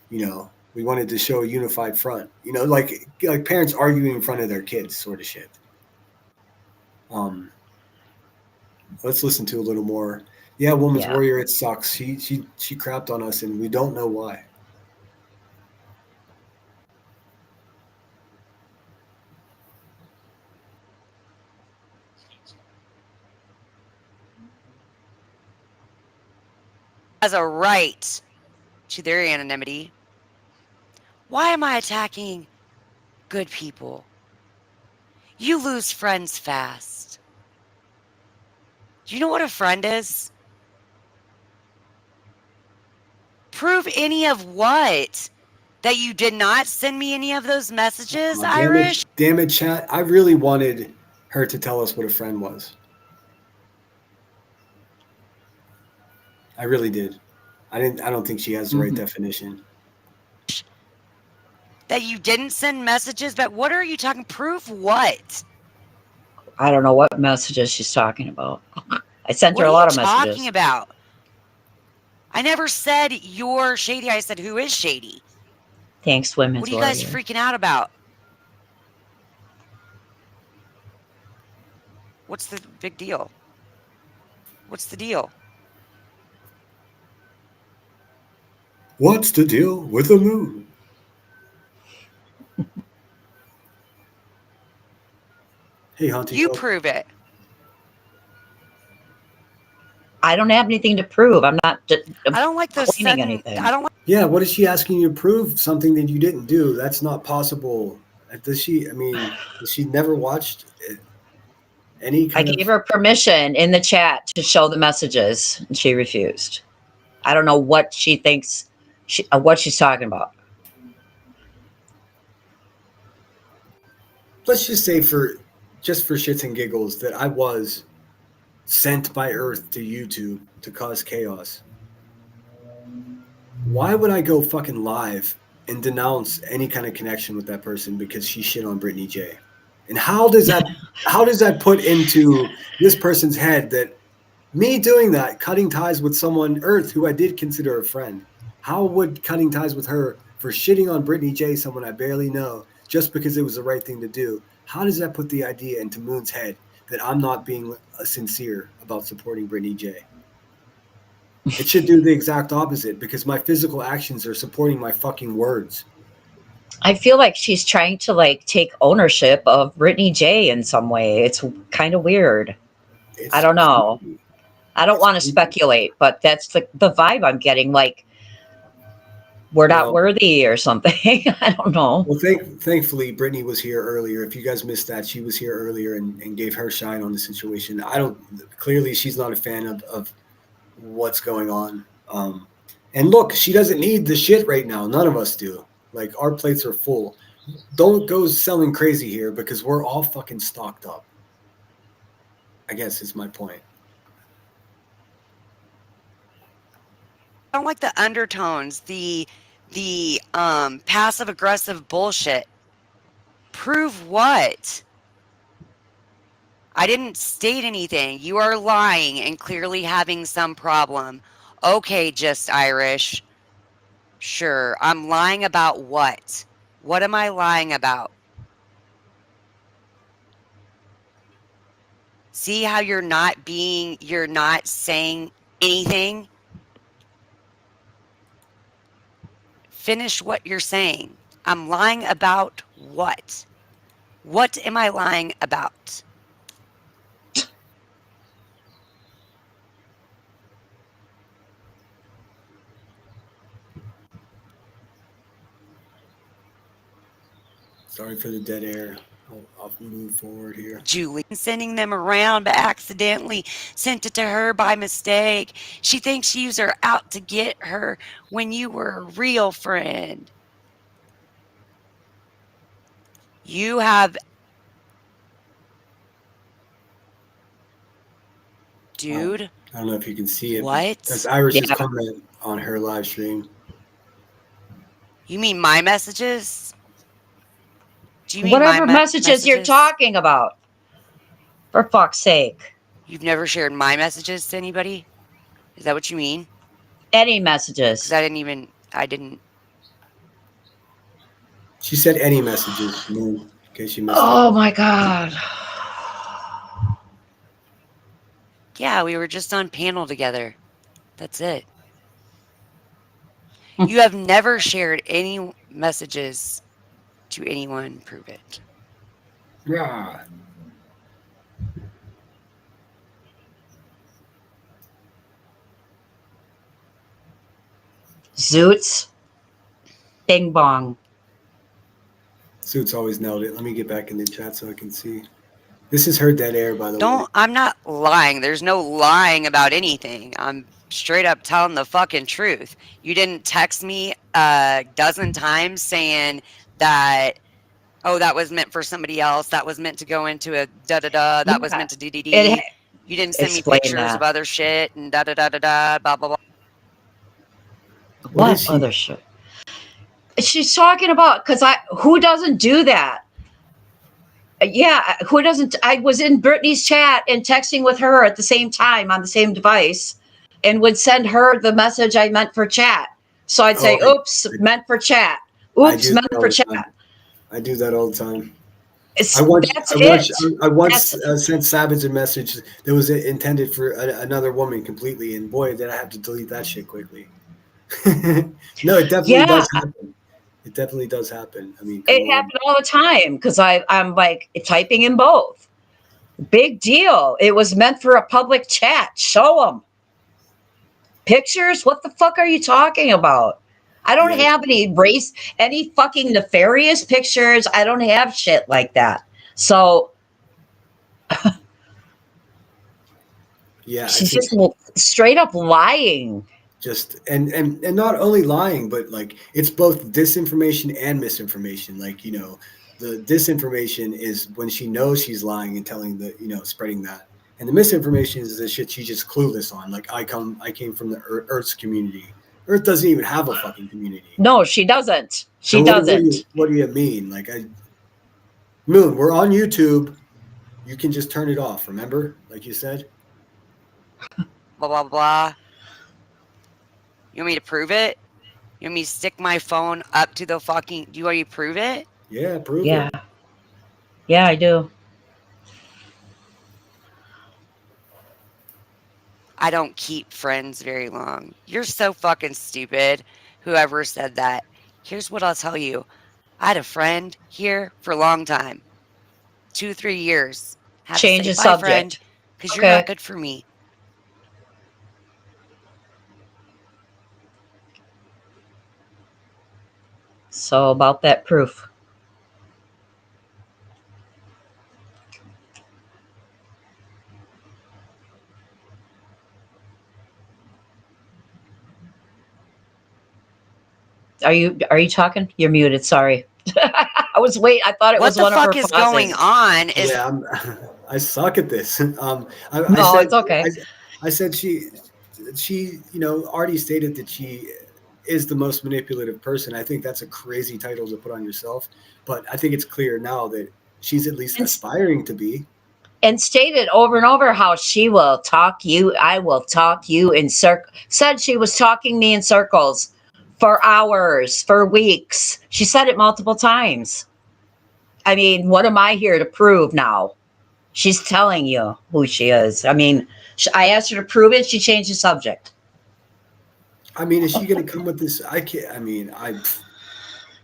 We wanted to show a unified front. Like parents arguing in front of their kids, sort of shit. Um, let's listen to a little more. Yeah, Woman's Yeah. Warrior, it sucks. She crapped on us, and we don't know why. Has a right to their anonymity. Why am I attacking good people? You lose friends fast. Do you know what a friend is? Prove any of what? That you did not send me any of those messages, Irish? Damn it, chat. I really wanted her to tell us what a friend was. I really did. I don't think she has the right definition. That you didn't send messages, but what are you talking? Prove what? I don't know what messages she's talking about. I sent her What a are lot you of messages. talking about? I never said you're Shady. I said, who is Shady? Thanks, Women's What are you Warrior. guys freaking out about? What's the big deal? What's the deal? What's the deal with the moon? Hey, Hunty. You prove it. I don't have anything to prove. I'm not I don't like those claiming sudden. anything. I don't like. Yeah, what is she asking you to prove? Something that you didn't do? That's not possible. Does she? I mean, has she never watched any I kind gave of? her permission in the chat to show the messages, and she refused. I don't know what she thinks, what she's talking about. Let's just say just for shits and giggles that I was sent by Earth to YouTube to cause chaos. Why would I go fucking live and denounce any kind of connection with that person because she shit on Brittany Jay? And how does that put into this person's head that me doing that, cutting ties with someone Earth who I did consider a friend? How would cutting ties with her for shitting on Brittany Jay, someone I barely know, just because it was the right thing to do? How does that put the idea into Moon's head that I'm not being sincere about supporting Brittany Jay? It should do the exact opposite because my physical actions are supporting my fucking words. I feel like she's trying to take ownership of Brittany Jay in some way. It's kind of weird. I don't know. Creepy. I don't want to speculate, but that's the vibe I'm getting. Like we're not worthy or something. I don't know. Well, thankfully, Brittany was here earlier. If you guys missed that, she was here earlier and gave her shine on the situation. Clearly, she's not a fan of what's going on. And look, she doesn't need the shit right now. None of us do. Like, our plates are full. Don't go selling crazy here because we're all fucking stocked up. I guess is my point. I don't like the undertones, the passive aggressive bullshit. Prove what? I didn't state anything. You are lying and clearly having some problem. Okay, just Irish. Sure. I'm lying about what? What am I lying about? See how you're not saying anything? Finish what you're saying. I'm lying about what? What am I lying about? Sorry for the dead air. I'll move forward here. Julie sending them around, but accidentally sent it to her by mistake. She thinks you are out to get her when you were a real friend. You have, dude. I don't know if you can see it. What? That's Iris's Yeah. comment on her live stream. You mean my messages? Do you mean Whatever my messages you're talking about. For fuck's sake. You've never shared my messages to anybody? Is that what you mean? Any Because messages. I didn't. She said any messages, Moon, in case you missed Oh it. my God. Yeah, we were just on panel together. That's it. You have never shared any messages to anyone. Prove it. Yeah. Zoots. Bing bong. Suits always nailed it. Let me get back in the chat so I can see. This is her dead air, by the way. Don't. I'm not lying. There's no lying about anything. I'm straight up telling the fucking truth. You didn't text me a dozen times saying that, oh, that was meant for somebody else. That was meant to go into a da da da. That was Yeah. meant to d d It d. ha- You didn't send me Explain pictures that. of other shit and da da da da da. Blah blah blah. What is What she? other shit? She's talking about, because who doesn't do that? Yeah, who doesn't? I was in Brittany's chat and texting with her at the same time on the same device and would send her the message I meant for chat. So I'd say, Oh, oops, meant for chat. I Oops, do meant that all for the chat. time. I do that all the time. It's, I once, that's I once, it. I once That's- sent Savage a message that was intended for another woman completely, and boy, did I have to delete that shit quickly. No, it definitely Yeah, does happen. It definitely does happen. I mean, come it on. happened all the time because I'm like typing in both. Big deal. It was meant for a public chat. Show them. Pictures? What the fuck are you talking about? I don't Yeah, have any fucking nefarious pictures. I don't have shit like that. So yeah. I she's think just straight up lying. just and not only lying, but like it's both disinformation and misinformation. Like the disinformation is when she knows she's lying and telling spreading that, and the misinformation is the shit she's just clueless on. Like I came from the Earth's community. Earth doesn't even have a fucking community. No, she doesn't. So She doesn't. what do you mean? Like Moon, we're on YouTube. You can just turn it off. Remember, like you said. Blah blah blah. You want me to prove it? You want me to stick my phone up to the fucking? Do you want me to prove it? Yeah, prove Yeah. it. Yeah, I do. I don't keep friends very long. You're so fucking stupid. Whoever said that. Here's what I'll tell you. I had a friend here for a long time. 2, 3 years. Had to Change say the bye, friend, subject. because you're not Okay. good for me. So about that proof. Are you talking? You're muted. Sorry. I was waiting. I thought it What was the one of her fuck is going pauses. on? Is Yeah, I suck at this. I No, said it's okay. I said she already stated that she is the most manipulative person. I think that's a crazy title to put on yourself, but I think it's clear now that she's at least And- aspiring to be. And stated over and over how she will talk you. I will talk you in circle. Said she was talking me in circles for hours, for weeks. She said it multiple times. I mean, what am I here to prove now? She's telling you who she is. I mean, I asked her to prove it. She changed the subject. I mean, is she going to come with this? I can't. I mean,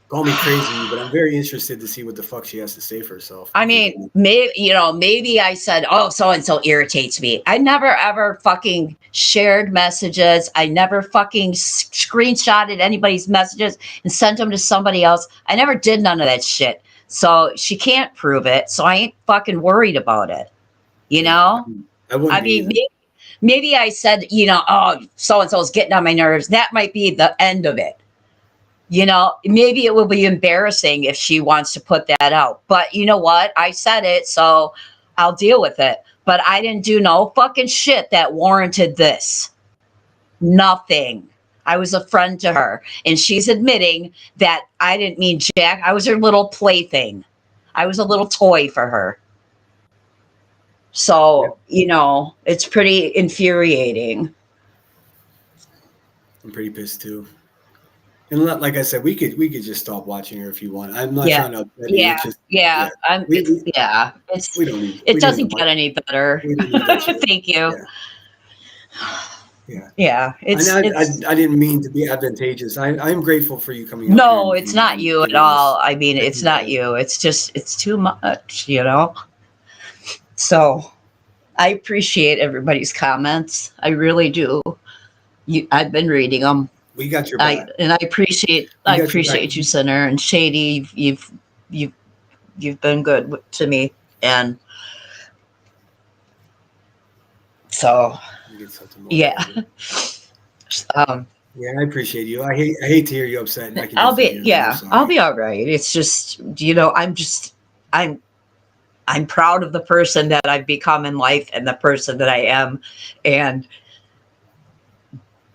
call me crazy, but I'm very interested to see what the fuck she has to say for herself. I mean, maybe I said, oh, so and so irritates me. I never ever fucking shared messages. I never fucking screenshotted anybody's messages and sent them to somebody else. I never did none of that shit. So she can't prove it. So I ain't fucking worried about it. You know? I wouldn't I be mean, either. maybe I said, oh, so-and-so's getting on my nerves. That might be the end of it. Maybe it will be embarrassing if she wants to put that out. But you know what? I said it, so I'll deal with it. But I didn't do no fucking shit that warranted this. Nothing. I was a friend to her. And she's admitting that I didn't mean jack. I was her little plaything. I was a little toy for her. So, it's pretty infuriating. I'm pretty pissed too. And like I said, we could just stop watching her if you want. I'm not Yeah. trying to upset you. Yeah. It's just, Yeah. we don't need. It we don't doesn't need get any better. We don't need that shit. Thank you. Yeah. Yeah. I didn't mean to be advantageous. I'm grateful for you coming up No, here. it's not you at all. I mean, it's not you. It's just, it's too much, So I appreciate everybody's comments. I really do. I've been reading them. We got your back. I appreciate you, Sinner, and Shady. You've been good to me, and so yeah. Yeah, I appreciate you. I hate to hear you upset. I'll be all right. It's just, I'm proud of the person that I've become in life and the person that I am, and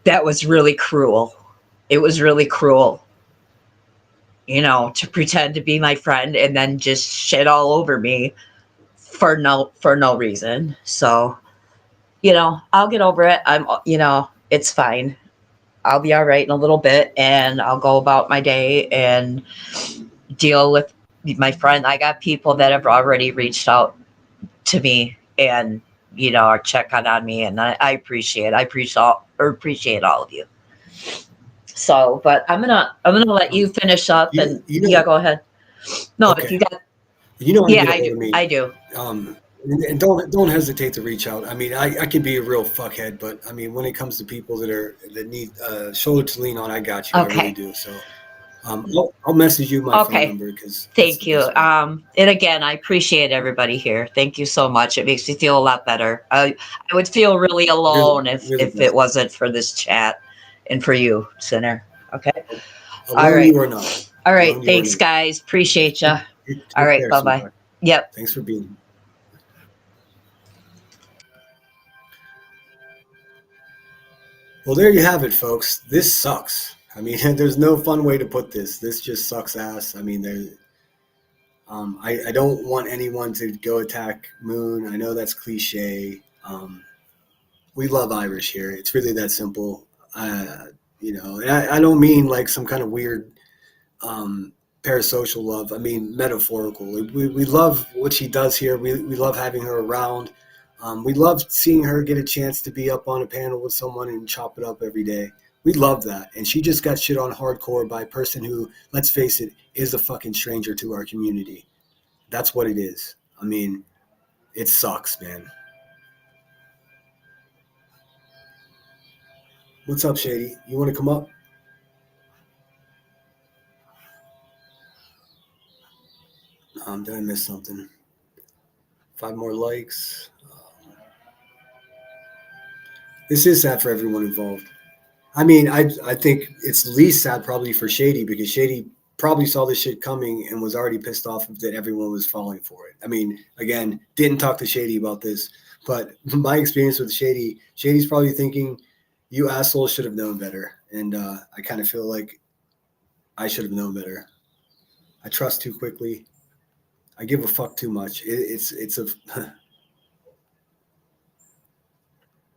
that was really cruel. It was really cruel, to pretend to be my friend and then just shit all over me for no reason. So, I'll get over it. It's fine. I'll be all right in a little bit, and I'll go about my day and deal with my friend. I got people that have already reached out to me and, are checking on me, and I appreciate all of you. So, but I'm gonna let you finish up, and go ahead. No, okay. If you got, I do. And don't hesitate to reach out. I mean, I can be a real fuckhead, but I mean, when it comes to people that need a shoulder to lean on, I got you. Okay. I really do. So, I'll message you my phone number because. Thank you. And again, I appreciate everybody here. Thank you so much. It makes me feel a lot better. I would feel really alone if it wasn't for this chat and for you, Sinner. Okay. All right. You or not. All right. Thanks, guys. Appreciate you. All right. Bye bye. Yep. Thanks for being here. Well, there you have it, folks. This sucks. I mean, there's no fun way to put this. This just sucks ass. I mean, I don't want anyone to go attack Moon. I know that's cliche. We love Irish here. It's really that simple. And I don't mean like some kind of weird parasocial love. I mean metaphorical. We love what she does here. We love having her around. We love seeing her get a chance to be up on a panel with someone and chop it up every day. We love that. And she just got shit on hardcore by a person who, let's face it, is a fucking stranger to our community. That's what it is. I mean, it sucks, man. What's up, Shady? You want to come up? Did I miss something? 5 more likes. This is sad for everyone involved. I mean, I think it's least sad probably for Shady because Shady probably saw this shit coming and was already pissed off that everyone was falling for it. I mean, again, didn't talk to Shady about this, but my experience with Shady's probably thinking, you assholes should have known better. And I kind of feel like I should have known better. I trust too quickly. I give a fuck too much.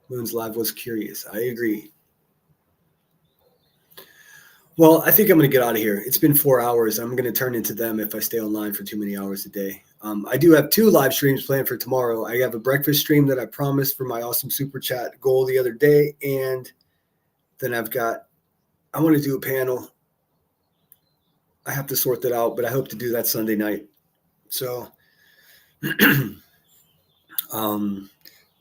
Moon's live was curious. I agree. Well, I think I'm going to get out of here. It's been 4 hours. I'm going to turn into them if I stay online for too many hours a day. I do have 2 live streams planned for tomorrow. I have a breakfast stream that I promised for my awesome super chat goal the other day. And then I want to do a panel. I have to sort that out, but I hope to do that Sunday night. So,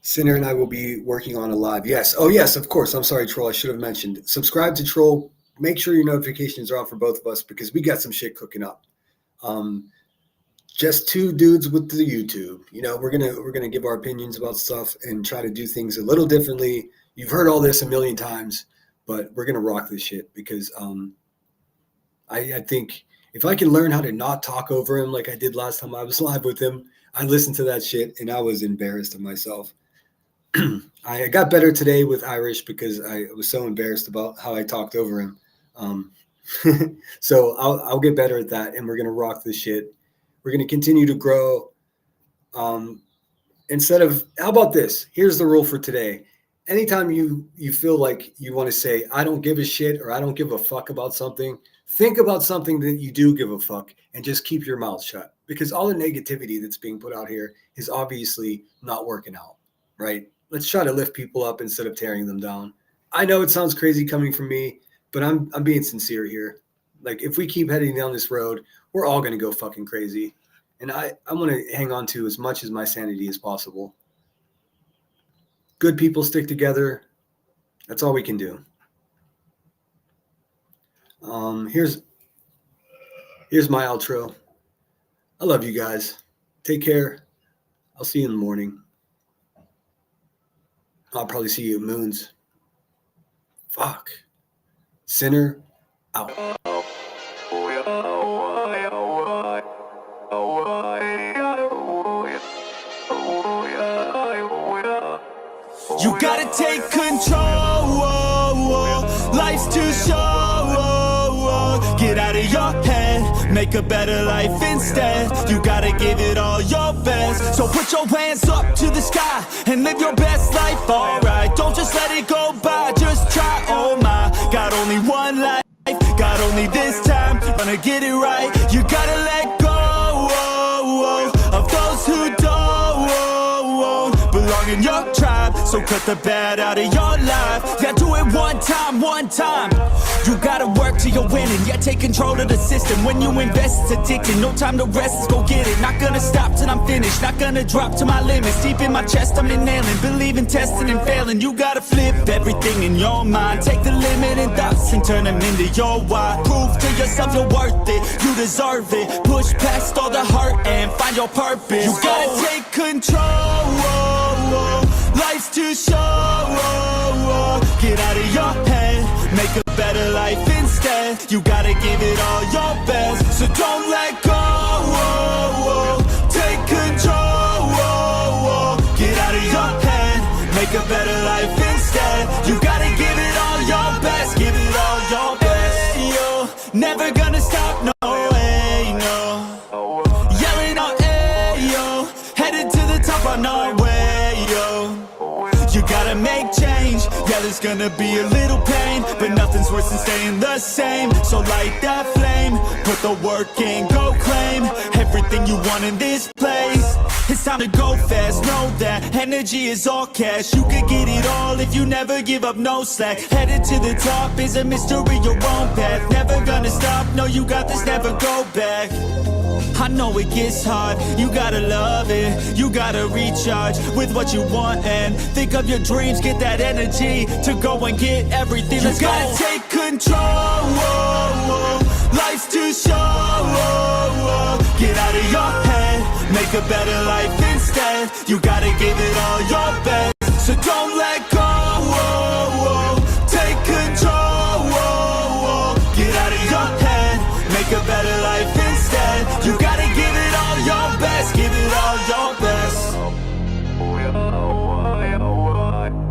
Sinner and I will be working on a live. Yes. Oh, yes, of course. I'm sorry, Troll. I should have mentioned. Subscribe to Troll. Make sure your notifications are on for both of us because we got some shit cooking up. just two dudes with the YouTube. You know, we're gonna give our opinions about stuff and try to do things a little differently. You've heard all this a million times, but we're gonna rock this shit because I think if I can learn how to not talk over him like I did last time I was live with him, I listened to that shit and I was embarrassed of myself. I got better today with Irish because I was so embarrassed about how I talked over him. So I'll get better at that, and we're gonna rock this shit. We're gonna continue to grow. Instead of, how about this? Here's the rule for today. Anytime you feel like you want to say, I don't give a shit or I don't give a fuck about something, think about something that you do give a fuck and just keep your mouth shut. Because all the negativity that's being put out here is obviously not working out, right? Let's try to lift people up instead of tearing them down. I know it sounds crazy coming from me, but I'm being sincere here. Like, if we keep heading down this road, we're all going to go fucking crazy. And I want to hang on to as much as my sanity as possible. Good people stick together. That's all we can do. Here's my outro. I love you guys. Take care. I'll see you in the morning. I'll probably see you at Moon's. Fuck. Sinner out. You gotta take control. Life's too short. Get out of your head, make a better life instead. You gotta give it all your best. So put your hands up to the sky and live your best life, alright. Don't just let it go by, just try, oh my. Got only one life, got only this time. Gonna get it right, you gotta let go of those who don't belong in your tribe. So cut the bad out of your life. Yeah, do it one time, one time. You gotta work till you're winning. Yeah, take control of the system. When you invest, it's addicting. No time to rest, let's go get it. Not gonna stop till I'm finished. Not gonna drop to my limits. Deep in my chest, I'm inhaling. Believe in testing and failing. You gotta flip everything in your mind. Take the limiting thoughts and turn them into your why. Prove to yourself you're worth it. You deserve it. Push past all the hurt and find your purpose. You gotta take control. Life's too short. Get out of your head, make a better life instead. You gotta give it all your best, so don't let go. Take control. Get out of your head, make a better life instead. You gotta give it all your best, give it all your best. Hey, yo, never gonna stop, no way, no. Yelling out, hey, yo, headed to the top on our way, yo. You gotta make change, yeah, there's gonna be a little pain, but nothing's worse than staying the same. So light that flame, put the work in, go claim everything you want in this place. It's time to go fast, know that energy is all cash. You could get it all if you never give up, no slack. Headed to the top is a mystery, your own path. Never gonna stop, no, you got this, never go back. I know it gets hard, you gotta love it. You gotta recharge with what you want and think of your dreams. Get that energy to go and get everything. Let's go. You gotta take control. Life's too short. Get out of your head, make a better life instead. You gotta give it all your best, so don't let go.